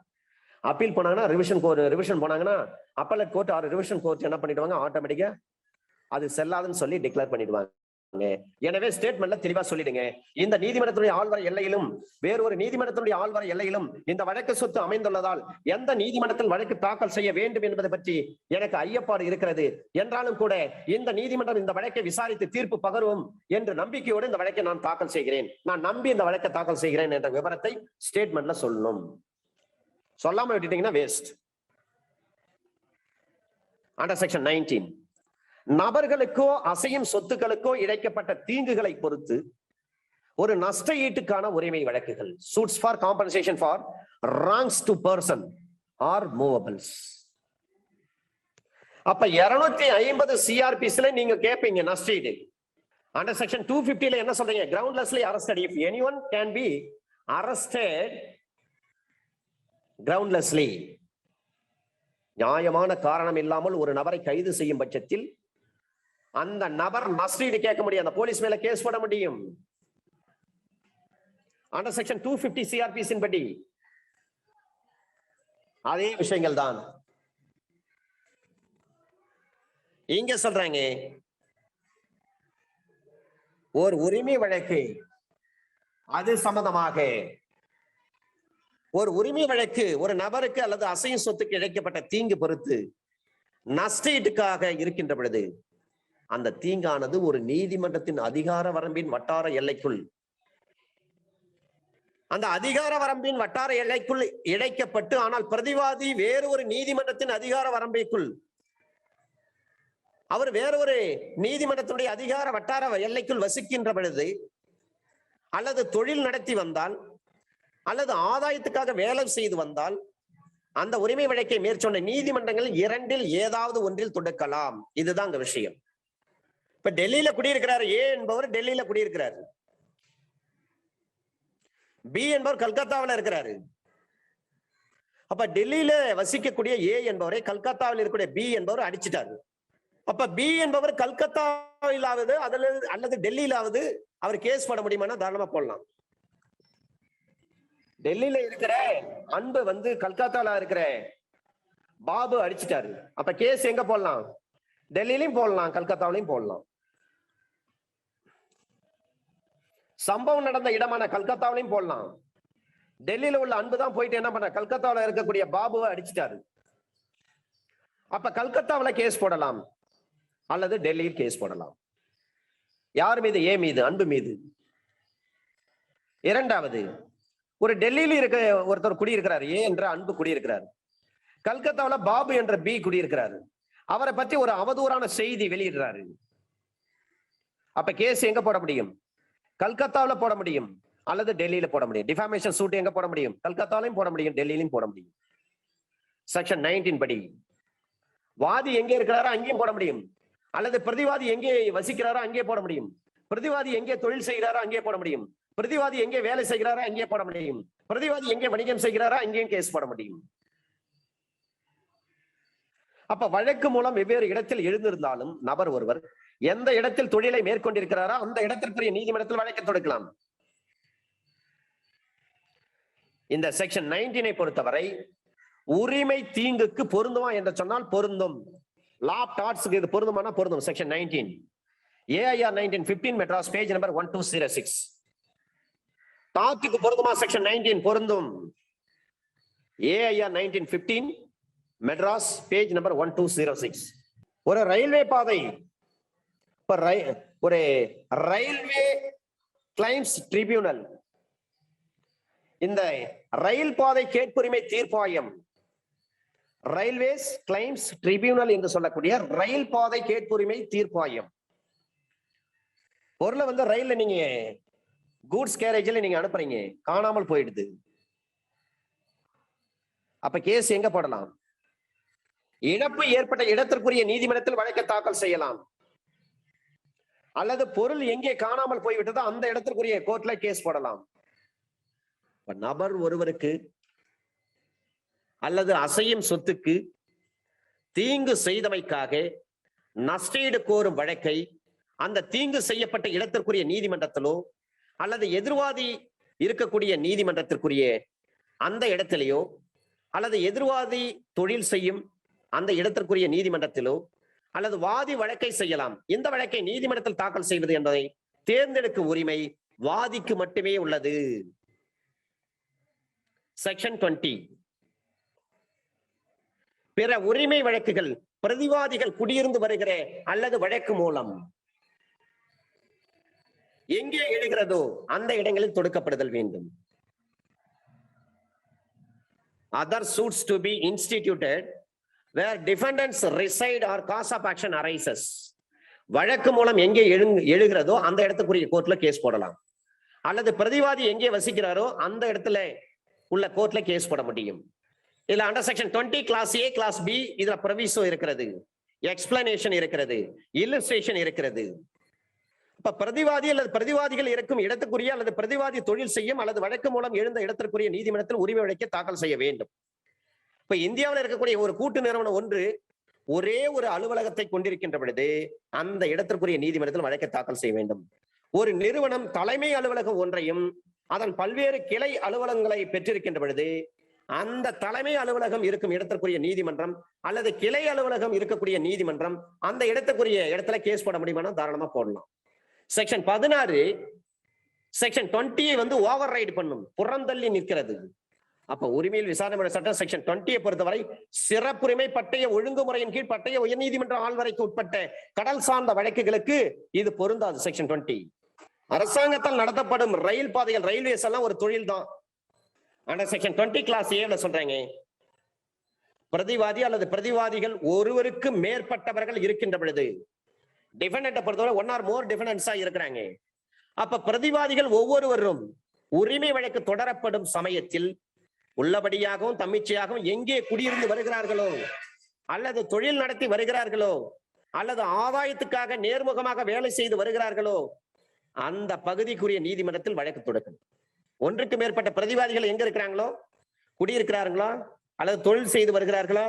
அப்பீல் போனாங்கன்னா ரிவிஷன் போனாங்கன்னா appellate court R revision court என்ன பண்ணிடுவாங்க, ஆட்டோமேட்டிக்கா அது செல்லாதுன்னு சொல்லி டிக்ளேர் பண்ணிடுவாங்க. எனவே ஸ்டேட்மெண்ட்ல தெளிவா சொல்லிடுங்க, இந்த நீதிமன்றத்துடைய ஆள்வரை எல்லையிலும் வேறொரு நீதிமன்றத்துடைய ஆள்வரை எல்லையிலும் இந்த வழக்கு சொத்து அமைந்துள்ளதால் எந்த நீதிமன்றத்தில் வழக்கு தாக்கல் செய்ய வேண்டும் என்பதை பற்றி எனக்கு ஐயப்பாடு இருக்கிறது. என்றாலும் கூட இந்த நீதிமன்றம் இந்த வழக்கை விசாரித்து தீர்ப்பு பகரும் என்று நம்பிக்கையோடு இந்த வழக்கை நான் தாக்கல் செய்கிறேன், நான் நம்பி இந்த வழக்கை தாக்கல் செய்கிறேன் என்ற விவரத்தை ஸ்டேட்மெண்ட்ல சொல்லணும். சொல்லாம விட்டுட்டீங்கன்னா வேஸ்ட். அண்டர் செக்ஷன் 19 நபர்களுக்கோ அசையும் சொத்துக்களுக்கோ இழைக்கப்பட்ட தீங்குகளை பொறுத்து ஒரு நஷ்ட ஈட்டுக்கான உரிமை வழக்குகள், shoots for compensation for wrongs to person or movables. அப்ப 250 CRPSல நீங்க கேட்பீங்க நஷ்ட ஈடு. அண்டர் செக்ஷன் 250ல என்ன சொல்றீங்க, groundlessly arrested, if anyone can be arrested groundlessly, நியாயமான காரணம் இல்லாமல் ஒரு நபரை கைது செய்யும் பட்சத்தில் அந்த நபர் நஷ்டஈடு கேட்க முடியும், அந்த போலீஸ் மேல கேஸ் போட முடியும். அண்டர் செக்ஷன் 250 CRPS படி அதே விஷயங்கள் தான் இங்க சொல்றாங்க. ஒரு உரிமை வழக்கு அது சம்பந்தமாக ஒரு உரிமை வழக்கு ஒரு நபருக்கு அல்லது அசையும் சொத்துக்கு இழைக்கப்பட்ட தீங்கு பொறுத்து நஷ்டஈட்டுக்காக இருக்கின்ற பொழுது அந்த தீங்கானது ஒரு நீதிமன்றத்தின் அதிகார வரம்பின் வட்டார எல்லைக்குள், அந்த அதிகார வரம்பின் வட்டார எல்லைக்குள் இழைக்கப்பட்டு ஆனால் பிரதிவாதி வேறு ஒரு நீதிமன்றத்தின் அதிகார வரம்பிற்குள், அவர் வேறொரு நீதிமன்றத்துடைய அதிகார வட்டார எல்லைக்குள் வசிக்கின்ற பொழுது அல்லது தொழில் நடத்தி வந்தால் அல்லது ஆதாயத்துக்காக வேலை செய்து வந்தால் அந்த உரிமை வழக்கை மேற்சொன்ன நீதிமன்றங்கள் 2இல் ஏதாவது ஒன்றில் தொடுக்கலாம். இதுதான் அந்த விஷயம். இப்ப டெல்லியில குடியிருக்கிறார் ஏ என்பவர் டெல்லியில குடியிருக்கிறார், பி என்பவர் கல்கத்தாவில் இருக்கிறாரு. அப்ப டெல்லியில வசிக்கக்கூடிய ஏ என்பவரை கல்கத்தாவில் இருக்கக்கூடிய பி என்பவர் அடிச்சிட்டாரு. அப்ப பி என்பவர் கல்கத்தாவிலாவது அல்லது டெல்லியிலாவது அவர் கேஸ் போட முடியுமா? தாராளமா போடலாம். டெல்லியில இருக்கிற அன்பு வந்து கல்கத்தால இருக்கிற பாபு அடிச்சிட்டாரு. அப்ப கேஸ் எங்க போடலாம்? டெல்லியிலும் போடலாம், கல்கத்தாவிலையும் போடலாம். சம்பவம் நடந்த இடமான கல்கத்தாவிலையும் போடலாம். டெல்லியில உள்ள அன்பு தான் போயிட்டு என்ன பண்ண, கல்கத்தாவில் இருக்கக்கூடிய பாபுவை அடிச்சிட்டாரு. அப்ப கல்கத்தாவில கேஸ் போடலாம் அல்லது டெல்லியில் கேஸ் போடலாம். யார் மீது? ஏ மீது, அன்பு மீது. இரண்டாவது, ஒரு டெல்லியில் இருக்க ஒருத்தர் குடியிருக்கிறார், ஏ என்ற அன்பு குடியிருக்கிறார். கல்கத்தாவில் பாபு என்ற பி குடியிருக்கிறாரு. அவரை பற்றி ஒரு அவதூறான செய்தி வெளியிடுறாரு. அப்ப கேஸ் எங்க போட முடியும்? கல்கத்தாவில் போட முடியும் அல்லது டெல்லியில போட முடியும். டிஃபாமேஷன் சூட் எங்க போட முடியும்? கல்கத்தாவிலையும் போட முடியும், டெல்லியிலும் போட முடியும். செக்ஷன் 19 படி வாதி எங்கே இருக்கிறாரோ அங்கேயும் போட முடியும், அல்லது பிரதிவாதி எங்கே வசிக்கிறாரோ அங்கே போட முடியும், பிரதிவாதி எங்கே தொழில் செய்கிறாரோ அங்கே போட முடியும், பிரதிவாதி எங்கே வேலை செய்கிறாரோ அங்கே போட முடியும், பிரதிவாதி எங்கே வணிகம் செய்கிறாரோ அங்கேயும் கேஸ் போட முடியும். அப்ப வழக்கு மூலம் வெவ்வேறு இடத்தில் எழுந்திருந்தாலும் நபர் ஒருவர் எந்த இடத்தில் தொழிலை மேற்கொண்டிருக்கிறாரோ அந்த இடத்திற்குரிய நீதிமன்றத்தில் வழக்கு தொடுக்கலாம். இந்த செக்ஷன் 19 பொறுத்தவரை உரிமை தீங்குக்கு பொருந்துமா என்று சொன்னால் பொருந்தும். லா ஆஃப் டார்ட்ஸ்க்கு இது பொருந்துமானா பொருந்தும். Section 19 AIR 1915 Madras page number 1206. டார்ட்டுக்கு பொருந்துமா? செக்ஷன் 19 பொருந்தும். AIR 1915 Madras page number 1206. ஒரு ரயில்வே பாதை, ஒரு ரயில்வே கிளைம்ஸ் ட்ரிபியூனல், இந்த ரயில் பாதை கேட்புரிமை தீர்ப்பாயம், ரயில்வேஸ் கிளைம்ஸ் ட்ரிபியூனல் என்று சொல்லக்கூடிய ரயில் பாதை கேட்புரிமை தீர்ப்பாயம். பொருளை வந்து ரயில்ல நீங்க கூட்ஸ் கேரேஜ்ல நீங்க அனுப்புறீங்க, காணாமல் போயிடுது. அப்ப கேஸ் எங்க போடலாம்? இழப்பு ஏற்பட்ட இடத்திற்குரிய நீதிமன்றத்தில் வழக்கு தாக்கல் செய்யலாம், அல்லது பொருள் எங்கே காணாமல் போய்விட்டதோ அந்த இடத்திற்குரிய கோர்ட்ல கேஸ் போடலாம். நபர் ஒருவருக்கு அல்லது அசையும் சொத்துக்கு தீங்கு செய்தமைக்காக நஷ்டஈடு கோரும் வழக்கை அந்த தீங்கு செய்யப்பட்ட இடத்திற்குரிய நீதிமன்றத்திலோ அல்லது எதிர்வாதி இருக்கக்கூடிய நீதிமன்றத்திற்குரிய அந்த இடத்திலேயோ அல்லது எதிர்வாதி தொழில் செய்யும் அந்த இடத்திற்குரிய நீதிமன்றத்திலோ அல்லது வாதி வழக்கை செய்யலாம். இந்த வழக்கை நீதிமன்றத்தில் தாக்கல் செய்வது என்பதை தேர்ந்தெடுக்கும் உரிமை வாதிக்கு மட்டுமே உள்ளது. செக்ஷன் 20 பிற உரிமை வழக்குகள் பிரதிவாதிகள் குடியிருந்து வருகிற அல்லது வழக்கு மூலம் எங்கே எழுகிறதோ அந்த இடங்களில் தொடுக்கப்படுதல் வேண்டும். Other suits to be instituted where defendants reside or cause of action arises. வழக்கு மூலம் எங்கே எழுகிறதோ அந்த இடத்துக்குரிய கோர்ட்ல கேஸ் போடலாம், அல்லது பிரதிவாதி எங்கே வசிக்கிறாரோ அந்த இடத்துல உள்ள கோர்ட்ல கேஸ் போட முடியும். இதுல under section 20 clause A clause B இதுல ப்ரொவிசோ இருக்கிறது, எக்ஸ்பிளனேஷன் இருக்கிறது, இல்லஸ்ட்ரேஷன் இருக்கிறது. இப்ப பிரதிவாதி அல்லது பிரதிவாதிகள் இருக்கும் இடத்துக்குரிய அல்லது பிரதிவாதி தொழில் செய்யும் அல்லது வழக்கு மூலம் எழுந்த இடத்திற்குரிய நீதிமன்றத்தில் உரிமை வழக்கை தாக்கல் செய்ய வேண்டும். இப்ப இந்தியாவில் இருக்கக்கூடிய ஒரு கூட்டு நிறுவனம் ஒன்று ஒரே ஒரு அலுவலகத்தை கொண்டிருக்கின்ற பொழுது அந்த இடத்திற்குரிய நீதிமன்றத்தில் வழக்கை தாக்கல் செய்ய வேண்டும். ஒரு நிறுவனம் தலைமை அலுவலகம் ஒன்றையும் அதன் பல்வேறு கிளை அலுவலகங்களை பெற்றிருக்கின்ற பொழுது அந்த தலைமை அலுவலகம் இருக்கும் இடத்திற்குரிய நீதிமன்றம் அல்லது கிளை அலுவலகம் இருக்கக்கூடிய நீதிமன்றம் அந்த இடத்துக்குரிய இடத்துல கேஸ் போட முடியுமானா தாராளமா போடலாம். செக்ஷன் 16 செக்ஷன் 20 வந்து ஓவர் ரைடு பண்ணும், புறந்தள்ளி நிற்கிறது. அப்ப உரிமையில் விசாரணை சட்டம் செக்ஷன் 20 பொறுத்தவரை சிறப்புரிமை பட்டய ஒழுங்குமுறையின் கீழ் பட்டய உயர்நீதிமன்ற ஆள்வரைக்கு உட்பட்ட கடல் சார்ந்த வழக்குகளுக்கு இது பொருந்தாது. செக்ஷன் 20 அரசாங்கத்தால் நடத்தப்படும் ரயில் பாதைகள் ரயில்வேஸ் எல்லாம் ஒரு தொழில் தான். ஆனா செக்ஷன் 20 கிளாஸ் A சொல்றாங்க பிரதிவாதி அல்லது பிரதிவாதிகள் ஒருவருக்கு மேற்பட்டவர்கள் இருக்கின்ற பொழுது டிஃபெண்டன்ட் பொறுத்தவரை 1 or more டிஃபெண்டன்ட்ஸா இருக்கிறாங்க. அப்ப பிரதிவாதிகள் ஒவ்வொருவரும் உரிமை வழக்கு தொடரப்படும் சமயத்தில் உள்ளபடியாகவும் தம்மிச்சையாகவும் எங்கே குடியிருந்து வருகிறார்களோ அல்லது தொழில் நடத்தி வருகிறார்களோ அல்லது ஆதாயத்துக்காக நேர்முகமாக வேலை செய்து வருகிறார்களோ அந்த பகுதிக்குரிய நீதிமன்றத்தில் வழக்கு தொடுக்கணும். ஒன்றுக்கு மேற்பட்ட பிரதிவாதிகள் எங்க இருக்கிறாங்களோ, குடியிருக்கிறார்களா அல்லது தொழில் செய்து வருகிறார்களா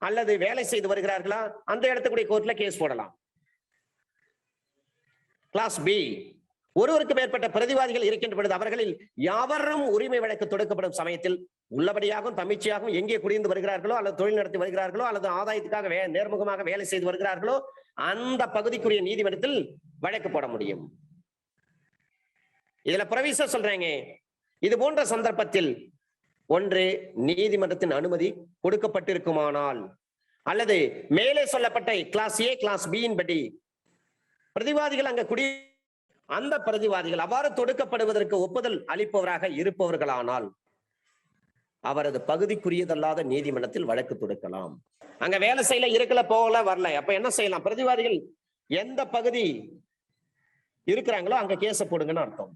அல்லது வேலை செய்து வருகிறார்களா, அந்த இடத்துக்குரிய கோர்ட்ல கேஸ் போடலாம். கிளாஸ் பி, ஒருவருக்கு மேற்பட்ட பிரதிவாதிகள் இருக்கின்ற பொழுது அவர்களில் யாவரும் உரிமை வழக்கு தொடுக்கப்படும் சமயத்தில் உள்ளபடியாகவும் தம்மிச்சையாகவும் எங்கே குடியிருந்து வருகிறார்களோ அல்லது தொழில் நடத்தி வருகிறார்களோ அல்லது ஆதாயத்துக்காக நேர்முகமாக வேலை செய்து வருகிறார்களோ அந்த பகுதிக்குரிய நீதிமன்றத்தில் வழக்கு போட முடியும். இதுல ப்ரொவிசர் சொல்றாங்க, இது போன்ற சந்தர்ப்பத்தில் ஒன்று நீதிமன்றத்தின் அனுமதி கொடுக்கப்பட்டிருக்குமானால் அல்லது மேலே சொல்லப்பட்ட கிளாஸ் ஏ கிளாஸ் பி படி பிரதிவாதிகள் அங்க அந்த பிரதிவாதிகள் அவ்வாறு தொடுக்கப்படுவதற்கு ஒப்புதல் அளிப்பவராக இருப்பவர்களானால் அவரது பகுதிக்குரியதல்லாத நீதிமன்றத்தில் வழக்கு தொடுக்கலாம். அங்க வேலை செய்யல, இருக்கல, போகல, வரல. அப்ப என்ன செய்யலாம்? பிரதிவாதிகள் எந்த பகுதி இருக்கிறாங்களோ அங்க கேச போடுங்கன்னு அர்த்தம்.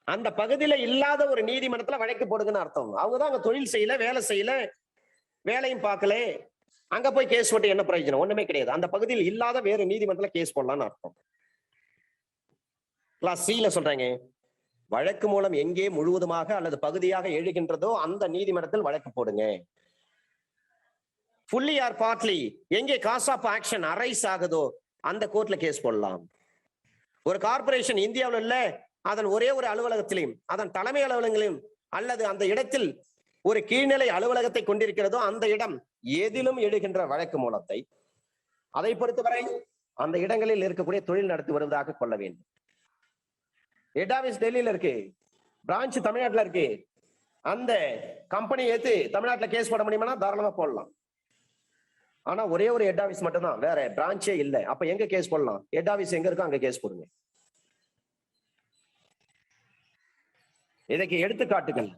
அந்த பகுதியில இல்லாத ஒரு நீதிமன்றத்துல வழக்கு போடுங்கன்னு அர்த்தம். அவங்கதான் அங்க தொழில் செய்யல, வேலை செய்யல, வேலையும் பார்க்கல, அங்க போய் கேஸ் போட்டு என்ன பிரயோஜனம்? ஒண்ணுமே கிடையாது. அந்த பகுதியில் இல்லாத வேறு நீதிமன்றத்துல கேஸ் போடலாம்னு அர்த்தம். கிளாஸ் சில சொல்றாங்க, வழக்கு மூலம் எங்கே முழுவதுமாக அல்லது பகுதியாக எழுகின்றதோ அந்த நீதிமன்றத்தில் வழக்கு போடுங்க. ஃபுல்லி ஆர் பார்ட்லி எங்கே காஸ் ஆஃப் ஆக்ஷன் அரைஸ் ஆகுதோ அந்த கோர்ட்ல கேஸ் போடலாம். ஒரு கார்பரேஷன் இந்தியாவில் உள்ள அதன் ஒரே ஒரு அலுவலகத்திலையும் அதன் தலைமை அலுவலகங்களையும் அல்லது அந்த இடத்தில் ஒரு கீழ்நிலை அலுவலகத்தை கொண்டிருக்கிறதோ அந்த இடம் எதிலும் எழுகின்ற வழக்கு மூலத்தை அதை பொறுத்தவரை அந்த இடங்களில் இருக்கக்கூடிய தொழில் நடத்தி வருவதாக கொள்ள வேண்டும். ஹெட் ஆபீஸ் டெல்லியில இருக்கு, பிரான்ச் தமிழ்நாட்டில் இருக்கு. அந்த கம்பெனி ஏத்து தமிழ்நாட்டில் கேஸ் போட முடியுமா? தாராளமா போடலாம். ஆனா ஒரே ஒரு ஹெட் ஆபீஸ் மட்டும் தான், வேற பிரான்ச்சே இல்லை. அப்ப எங்க கேஸ் போடலாம்? ஹெட் ஆபீஸ் எங்க இருக்கோ அங்க கேஸ் போடுங்க. இதற்கு எடுத்துக்காட்டுகள்,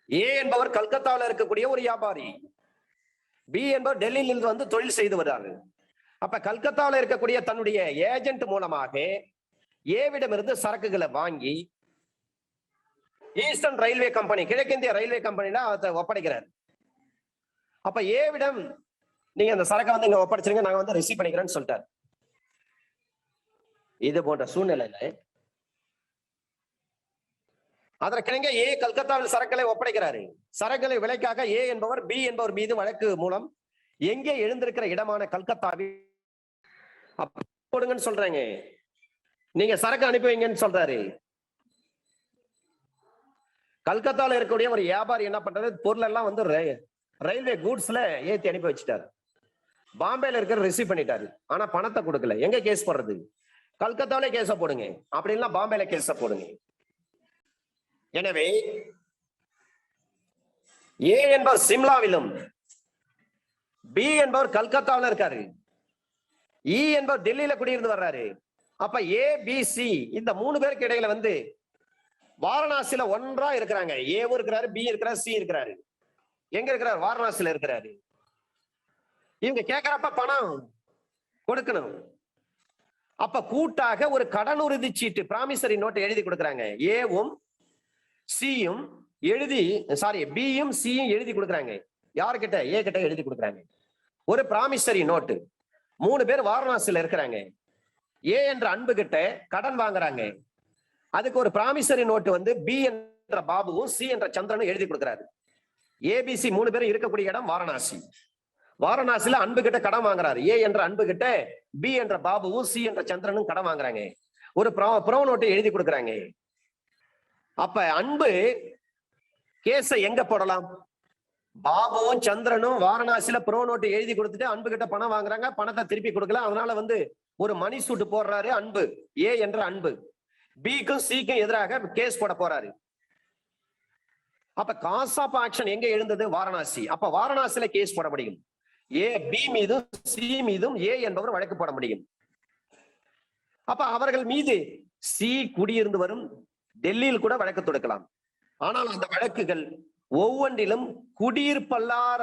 ஏ என்பவர் கல்கத்தாவில் இருக்கக்கூடிய ஒரு வியாபாரி, பி என்பவர் டெல்லியிலிருந்து வந்து தொழில் செய்து வர்றாரு. அப்ப கல்கத்தாவில் இருக்கக்கூடிய தன்னுடைய ஏஜென்ட் மூலமாக ஏவிடம் இருந்து சரக்குகளை வாங்கி ஈஸ்டர்ன் ரயில்வே கம்பெனி, கிழக்கிந்திய ரயில்வே கம்பெனில அதை ஒப்படைக்கிறார். அப்ப ஏவிடம் நீங்க அந்த சரக்கை வந்து இங்க ஒப்படைச்சிருங்க, நாங்க வந்து ரிசீவ் பண்ணிக்கிறேன்னு சொல்லிட்டார். இது போன்ற சூழ்நிலையில அதற்கிணங்க ஏ கல்கத்தாவில் சரக்குகளை ஒப்படைக்கிறாரு. சரக்குகளை விலைக்காக ஏ என்பவர் பி என்பவர் மீது வழக்கு மூலம் எங்கே எழுந்திருக்கிற இடமான கல்கத்தாவில் போடுங்கன்னு சொல்றாங்க. நீங்க சரக்கு அனுப்பி வைங்கன்னு சொல்றாரு. கல்கத்தாவில் இருக்கக்கூடிய ஒரு வியாபாரி என்ன பண்றாரு, பொருள் எல்லாம் வந்து ரயில்வே கூட்ஸ்ல ஏத்தி அனுப்பி வச்சுட்டாரு. பாம்பேல இருக்கிற ரிசீவ் பண்ணிட்டாரு, ஆனா பணத்தை கொடுக்கல. எங்க கேஸ் போடுறது? கல்கத்தாவிலே கேஸ போடுங்க, அப்படி இல்லைன்னா பாம்பேல கேஸ போடுங்க. எனவே ஏ என்பவர் சிம்லாவிலும் பி என்பவர் கல்கத்தாவில் இருக்காரு, இ என்பவர் டெல்லியில குடியிருந்து வர்றாரு. அப்ப ஏ பி சி இந்த மூணு பேருக்கு இடையில வந்து வாரணாசியில ஒன்றா இருக்கிறாங்க. ஏவும் இருக்கிறாரு, பி இருக்கிறாரு, சி இருக்கிறாரு. எங்க இருக்கிறார்? வாரணாசியில இருக்கிறாரு. இவங்க கேட்கிறப்ப பணம் கொடுக்கணும். அப்ப கூட்டாக ஒரு கடனுறுதி சீட்டு பிராமிசரி நோட்டை எழுதி கொடுக்குறாங்க. ஏவும் சியும் எழுதி, பியும் சியும் எழுதி கொடுக்குறாங்க. யாருக்கிட்ட? ஏ கிட்ட எழுதி கொடுக்குறாங்க. ஒரு பிராமிசரி நோட்டு. மூணு பேர் வாரணாசியில இருக்கிறாங்க. ஏ என்ற அன்பு கிட்ட கடன் வாங்குறாங்க. அதுக்கு ஒரு பிராமிசரி நோட்டு வந்து பி என்ற பாபுவும் சி என்ற சந்திரனும் எழுதி கொடுக்கிறாரு. ஏபிசி மூணு பேரும் இருக்கக்கூடிய இடம் வாரணாசி. வாரணாசியில அன்பு கிட்ட கடன் வாங்குறாரு. ஏ என்ற அன்பு கிட்ட பி என்ற பாபுவும் சி என்ற சந்திரனும் கடன் வாங்குறாங்க. ஒரு ப்ரோ நோட்டை எழுதி கொடுக்குறாங்க. அப்ப அன்பு கேஸ எங்க போடலாம்? பாபுவும் சந்திரனும் வாரணாசியில ப்ரோ நோட்டு எழுதி கொடுத்துட்டு அன்பு கிட்ட பணம் வாங்குறாங்க, பணத்தை திருப்பி கொடுக்கல. அதனால வந்து ஒரு மணி சூட்டு போடுறாரு அன்பு, ஏ என்ற அன்பு. பிக்கும் சிக்கும் எதிராக கேஸ் போட போறாரு. அப்ப காஸ் ஆஃப் ஆக்ஷன் எங்க எழுந்தது? வாரணாசி. அப்ப வாரணாசியில கேஸ் போட முடியும். ஏ பி மீதும் சி மீதும் ஏ என்பவர் வழக்கு போட முடியும். அப்ப அவர்கள் மீது சி குடியிருந்து வரும் டெல்லியில் கூட வழக்கு தொடுக்கலாம். ஆனால் அந்த வழக்குகள் ஒவ்வொன்றிலும் குடியிருப்பல்லாத,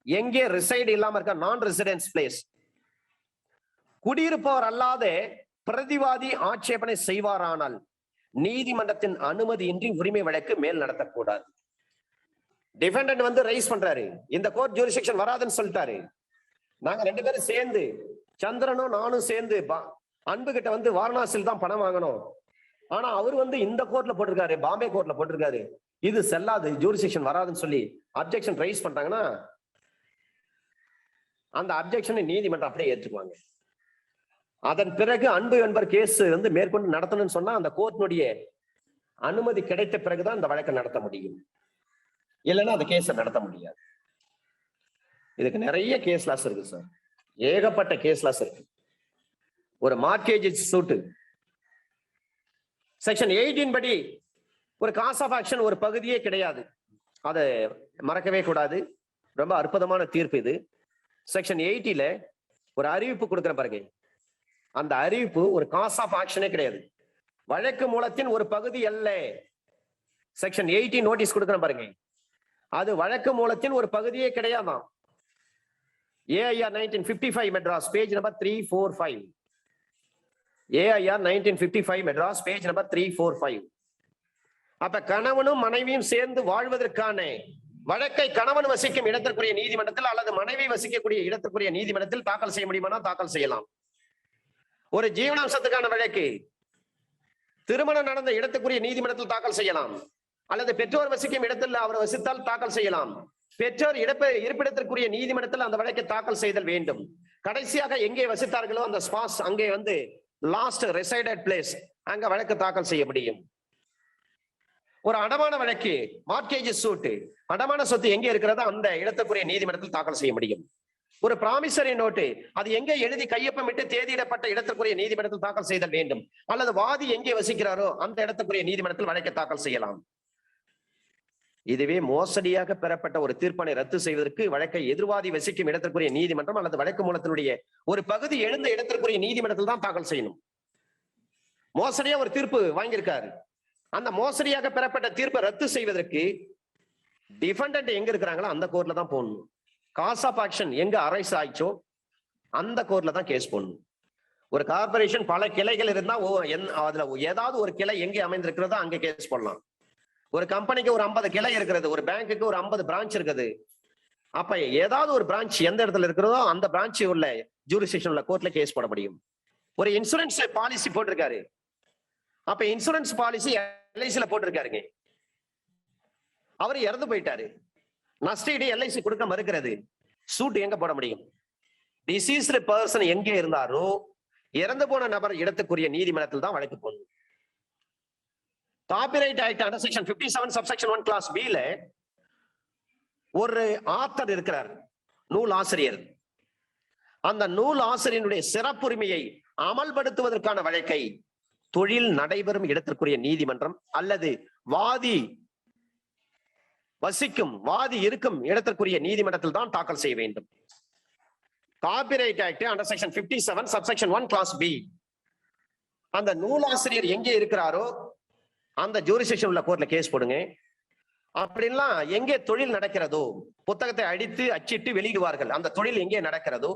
எங்கே ரிசைடு இல்லாம இருக்க நான் ரெசிடென்ஸ் பிளேஸ், குடியிருப்பவர் அல்லாத பிரதிவாதி ஆட்சேபனை செய்வாரானால் நீதிமன்றத்தின் அனுமதியின்றி உரிமை வழக்கு மேல் நடத்தக்கூடாது. டிஃபெண்டன்ட் வந்து ரைஸ் பண்றாரு, இந்த கோர்ட் ஜூரிஸ்டிக்ஷன் வராதுன்னு சொல்லிட்டாரு. நாங்க 2 பேரும் சேர்ந்து, சந்திரனும் நானும் சேர்ந்து அன்பு கிட்ட வந்து வாரணாசியில் தான் பணம் வாங்கணும். ஆனா அவர் வந்து இந்த கோர்ட்ல போட்டிருக்காரு, பாம்பே கோர்ட்ல போட்டிருக்காரு, இது செல்லாது, ஜூரிஸ்டிக்ஷன் வராதுன்னு சொல்லி அப்ஜெக்ஷன் ரைஸ் பண்றாங்கன்னா அந்த அப்ஜெக்ஷனை நீதிமன்றம் அப்படியே ஏற்றுக்குவாங்க. அதன் பிறகு அன்பு என்பர் கேஸ் வந்து மேற்கொண்டு நடத்தணும்னு சொன்னா அந்த கோர்ட்டினுடைய அனுமதி கிடைத்த பிறகுதான் இந்த வழக்கை நடத்த முடியும். இல்லைன்னா அந்த கேஸை நடத்த முடியாது. இதுக்கு நிறைய கேஸ் லாஸ் இருக்கு சார், ஏகப்பட்ட கேஸ் லாஸ் இருக்கு. ஒரு மார்க்கேஜ் சூட்டு செக்ஷன் 18 படி ஒரு காஸ் ஆஃப் ஆக்ஷன் ஒரு பகுதியே கிடையாது. அதை மறக்கவே கூடாது. ரொம்ப அற்புதமான தீர்ப்பு இது. செக்ஷன் 80ல ஒரு அறிவிப்பு கொடுக்கிற பாருங்க, அந்த அறிவிப்பு ஒரு காஸ் ஆஃப் ஆக்ஷனே கிடையாது, வழக்கு மூலத்தின் ஒரு பகுதி அல்ல. செக்ஷன் 80 நோட்டீஸ் கொடுக்கிற பாருங்க, அது வழக்கு மூலத்தின் ஒரு பகுதியே கிடையாதான். AIR 1955 Madras page number 345. AIR 1955 Madras page number 345. அப்ப கணவனும் மனைவியும் சேர்ந்து வாழ்வதற்கான வழக்கை கணவன் வசிக்கும் இடத்திற்குரிய நீதிமன்றத்தில் அல்லது மனைவி வசிக்கக்கூடிய இடத்திற்குரிய நீதிமன்றத்தில் தாக்கல் செய்ய முடியுமானா தாக்கல் செய்யலாம். ஒரு ஜீவனாம்சத்துக்கான வழக்கு திருமணம் நடந்த இடத்துக்குரிய நீதிமன்றத்தில் தாக்கல் செய்யலாம், அல்லது பெற்றோர் வசிக்கும் இடத்தில் அவர் வசித்தால் தாக்கல் செய்யலாம். பெற்றோர் இருப்பிடத்திற்குரிய நீதிமன்றத்தில் அந்த வழக்கை தாக்கல் செய்தல் வேண்டும். கடைசியாக எங்கே வசித்தார்களோ அந்த ஸ்பாஸ் அங்கே வந்து லாஸ்ட் ரெசைடட் பிளேஸ், அங்க வழக்கு தாக்கல் செய்ய முடியும். ஒரு அடமான வழக்கு மார்க்கேஜ் சூட், அடமான சொத்து எங்கே இருக்கிறதோ அந்த இடத்துக்குரிய நீதிமன்றத்தில் தாக்கல் செய்ய முடியும். ஒரு பிராமிசரி நோட்டு, அது எங்கே எழுதி கையொப்பமிட்டு தேதியிடப்பட்ட இடத்திற்குரிய நீதிமன்றத்தில் தாக்கல் செய்தல் வேண்டும், அல்லது வாதி எங்கே வசிக்கிறாரோ அந்த இடத்துக்குரிய நீதிமன்றத்தில் வழக்கை தாக்கல் செய்யலாம். இதுவே மோசடியாக பெறப்பட்ட ஒரு தீர்ப்பினை ரத்து செய்வதற்கு வழக்கை எதிர்வாதி வசிக்கும் இடத்திற்குரிய நீதிமன்றம் அல்லது வழக்கு மூலத்தினுடைய ஒரு பகுதி எழுந்த இடத்திற்குரிய நீதிமன்றத்தில் தான் தாக்கல் செய்யணும். மோசடியா ஒரு தீர்ப்பு வாங்கியிருக்காரு, அந்த மோசடியாக பெறப்பட்ட தீர்ப்பை ரத்து செய்வதற்கு டிஃபெண்டன்ட் எங்க இருக்கிறாங்களோ அந்த கோர்ட்ல தான் போடணும். காஸ் ஆஃப் ஆக்ஷன் எங்க அரைஸ் ஆயிச்சோ அந்த கோர்ட்ல தான் கேஸ் போடணும். ஒரு கார்பரேஷன் பல கிளைகள் இருந்தா அதுல ஏதாவது ஒரு கிளை எங்கே அமைந்திருக்கிறதோ அங்க கேஸ் போடலாம். ஒரு கம்பெனிக்கு ஒரு 50 கிளை இருக்கிறது, ஒரு பேங்குக்கு ஒரு 50 பிரான்ச் இருக்குது. அப்ப ஏதாவது ஒரு பிரான்ச் எந்த இடத்துல இருக்கிறதோ அந்த பிரான்ச் உள்ள ஜூரிஸ்டிக்ஷன் உள்ள கோர்ட்ல கேஸ் போட முடியும். ஒரு இன்சூரன்ஸ் பாலிசி போட்டிருக்காரு, அப்ப இன்சூரன்ஸ் பாலிசி எல்ஐசில போட்டிருக்காருங்க, அவர் இறந்து போயிட்டாரு, நஷ்டஈடு எல்ஐசி கொடுக்க மறுக்கிறது, சூட் எங்க போட முடியும்? டிசீஸ்டு பர்சன் எங்கே இருந்தாரோ இறந்து போன நபர் இடத்துக்குரிய நீதிமன்றத்தில் தான் வழக்கு போடணும். Copyright act under section 57 subsection 1 clause B ல ஒரு ஆத்தர் இருக்கிறார், நூல் ஆசிரியர். அந்த நூல் ஆசிரியனுடைய சிறப்புரிமையை அமல்படுத்துவதற்கான வழக்கை தொழில் நடைபெறும் இடத்திற்குரிய நீதிமன்றம் அல்லது வாதி இருக்கும் இடத்திற்குரிய நீதிமன்றத்தில் தான் தாக்கல் செய்ய வேண்டும். Copyright act under section 57 subsection 1 clause B, அந்த நூலாசிரியர் எங்கே இருக்கிறாரோ அந்த ஜூரிஸ்டிக்ஷன் உள்ள கோர்ட்ல கேஸ் போடுங்க. அப்படின்லாம் எங்கே தொழில் நடக்கிறதோ, புத்தகத்தை அடித்து அச்சிட்டு வெளியிடுவார்கள், அந்த தொழில் எங்கே நடக்கிறதோ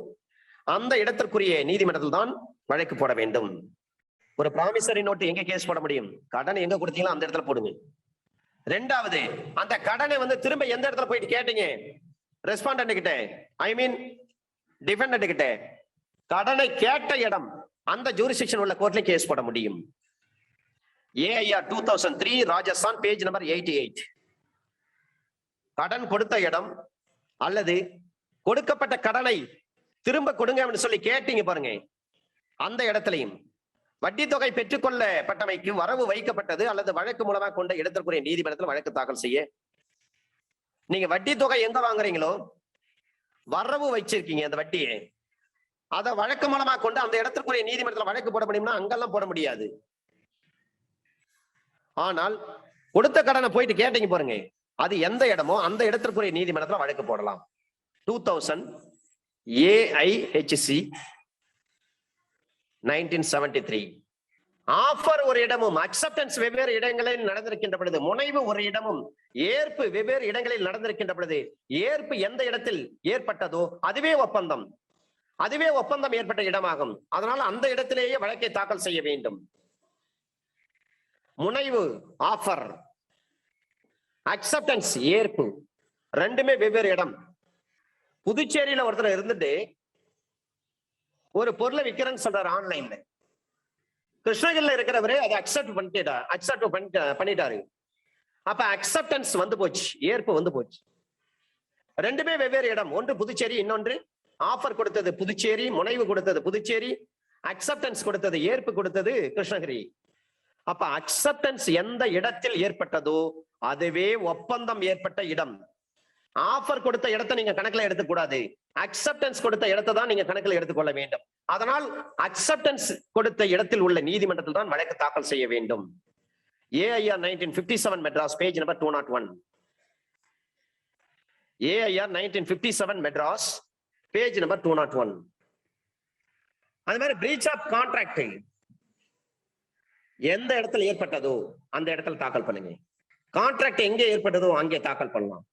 அந்த இடத்திற்குரிய நீதிமன்றத்தில் தான் வழக்கு போட வேண்டும். ஒரு பிராமிசரி நோட்டு எங்க கேஸ் போட முடியும்? கடன் எங்க கொடுத்தீங்களோ அந்த இடத்துல போடுங்க. ரெண்டாவது, அந்த கடனை வந்து திரும்ப எந்த இடத்துல போயிட்டு கேட்டீங்க, ரெஸ்பாண்டன்ட் கிட்ட, ஐ மீன் டிஃபெண்டன்ட் கிட்ட, கடனை கேட்ட இடம் அந்த ஜூரிஸ்டிக்ஷன் உள்ள கோர்ட்ல கேஸ் போட முடியும். AIR 2003 Rajasthan page number 88. கடன் கொடுத்த இடம் அல்லது கொடுக்கப்பட்ட கடனை திரும்ப கொடுங்க சொல்லி கேட்டீங்க பாருங்க, அந்த இடத்திலையும் வட்டி தொகை பெற்றுக்கொள்ளப்பட்டமைக்கு வரவு வைக்கப்பட்டது அல்லது வழக்கு மூலமாக கொண்ட இடத்திற்குரிய நீதிமன்றத்தில் வழக்கு தாக்கல் செய்ய. நீங்க வட்டி தொகை எங்க வாங்குறீங்களோ வரவு வச்சிருக்கீங்க அந்த வட்டியை, அதை வழக்கு மூலமாக கொண்டு அந்த இடத்திற்குரிய நீதிமன்றத்தில் வழக்கு போட முடியும்னா அங்கெல்லாம் போட முடியாது. ஆனால் கொடுத்த கடனை போயிட்டு கேட்டீங்க பாருங்க, அது எந்த இடமோ அந்த இடத்திற்குரிய நீதிமன்றத்தில் வழக்கு போடலாம். 2000 AIHC 1973. ஆஃபர் ஒரு இடமும் அக்செப்டன்ஸ் வெவ்வேறு இடங்களில் நடந்திருக்கின்ற பொழுது, முனைவு ஒரு இடமும் ஏற்பு வெவ்வேறு இடங்களில் நடந்திருக்கின்ற பொழுது, ஏற்பு எந்த இடத்தில் ஏற்பட்டதோ அதுவே ஒப்பந்தம், அதுவே ஒப்பந்தம் ஏற்பட்ட இடமாகும். அதனால அந்த இடத்திலேயே வழக்கை தாக்கல் செய்ய வேண்டும். முனைவு ஆஃபர், அக்செப்டன்ஸ் ஏற்பு ரெண்டுமே வெவ்வேறு இடம். புதுச்சேரியில ஒருத்தர் இருந்துட்டு ஒரு பொருளை விற்கிறேன்னு சொல்றாரு ஆன்லைன்ல. கிருஷ்ணகிரில இருக்கிறவரே அதை அக்செப்ட் பண்ணிட்டாரு. அப்ப அக்செப்டன்ஸ் வந்து போச்சு, ஏற்பு வந்து போச்சு. ரெண்டுமே வெவ்வேறு இடம். ஒன்று புதுச்சேரி, இன்னொன்று ஆஃபர் கொடுத்தது புதுச்சேரி, முனைவு கொடுத்தது புதுச்சேரி, அக்செப்டன்ஸ் கொடுத்தது, ஏற்பு கொடுத்தது கிருஷ்ணகிரி. அப்ப அக்செப்டன்ஸ் எந்த இடத்தில் ஏற்பட்டதோ அதுவே ஒப்பந்தம் ஏற்பட்ட இடம். ஆஃபர் கொடுத்த இடத்தை நீங்க கணக்குல எடுத்துக்கூடாது, அக்செப்டன்ஸ் கொடுத்த இடத்தை தான் நீங்க கணக்கில் எடுத்துக்கொள்ள வேண்டும். அதனால் அக்செப்டன்ஸ் கொடுத்த இடத்தில் உள்ள நீதிமன்றத்தில் தான் வழக்கு தாக்கல் செய்ய வேண்டும். AIR 1957 Madras, page number 201. AIR 1957 Madras, page number 201. அது மாதிரி பிரீச் ஆஃப் கான்ட்ராக்ட் எந்த இடத்துல ஏற்பட்டதோ அந்த இடத்துல தாக்கல் பண்ணுங்க. கான்ட்ராக்ட் எங்கே ஏற்பட்டதோ அங்கே தாக்கல் பண்ணலாம்.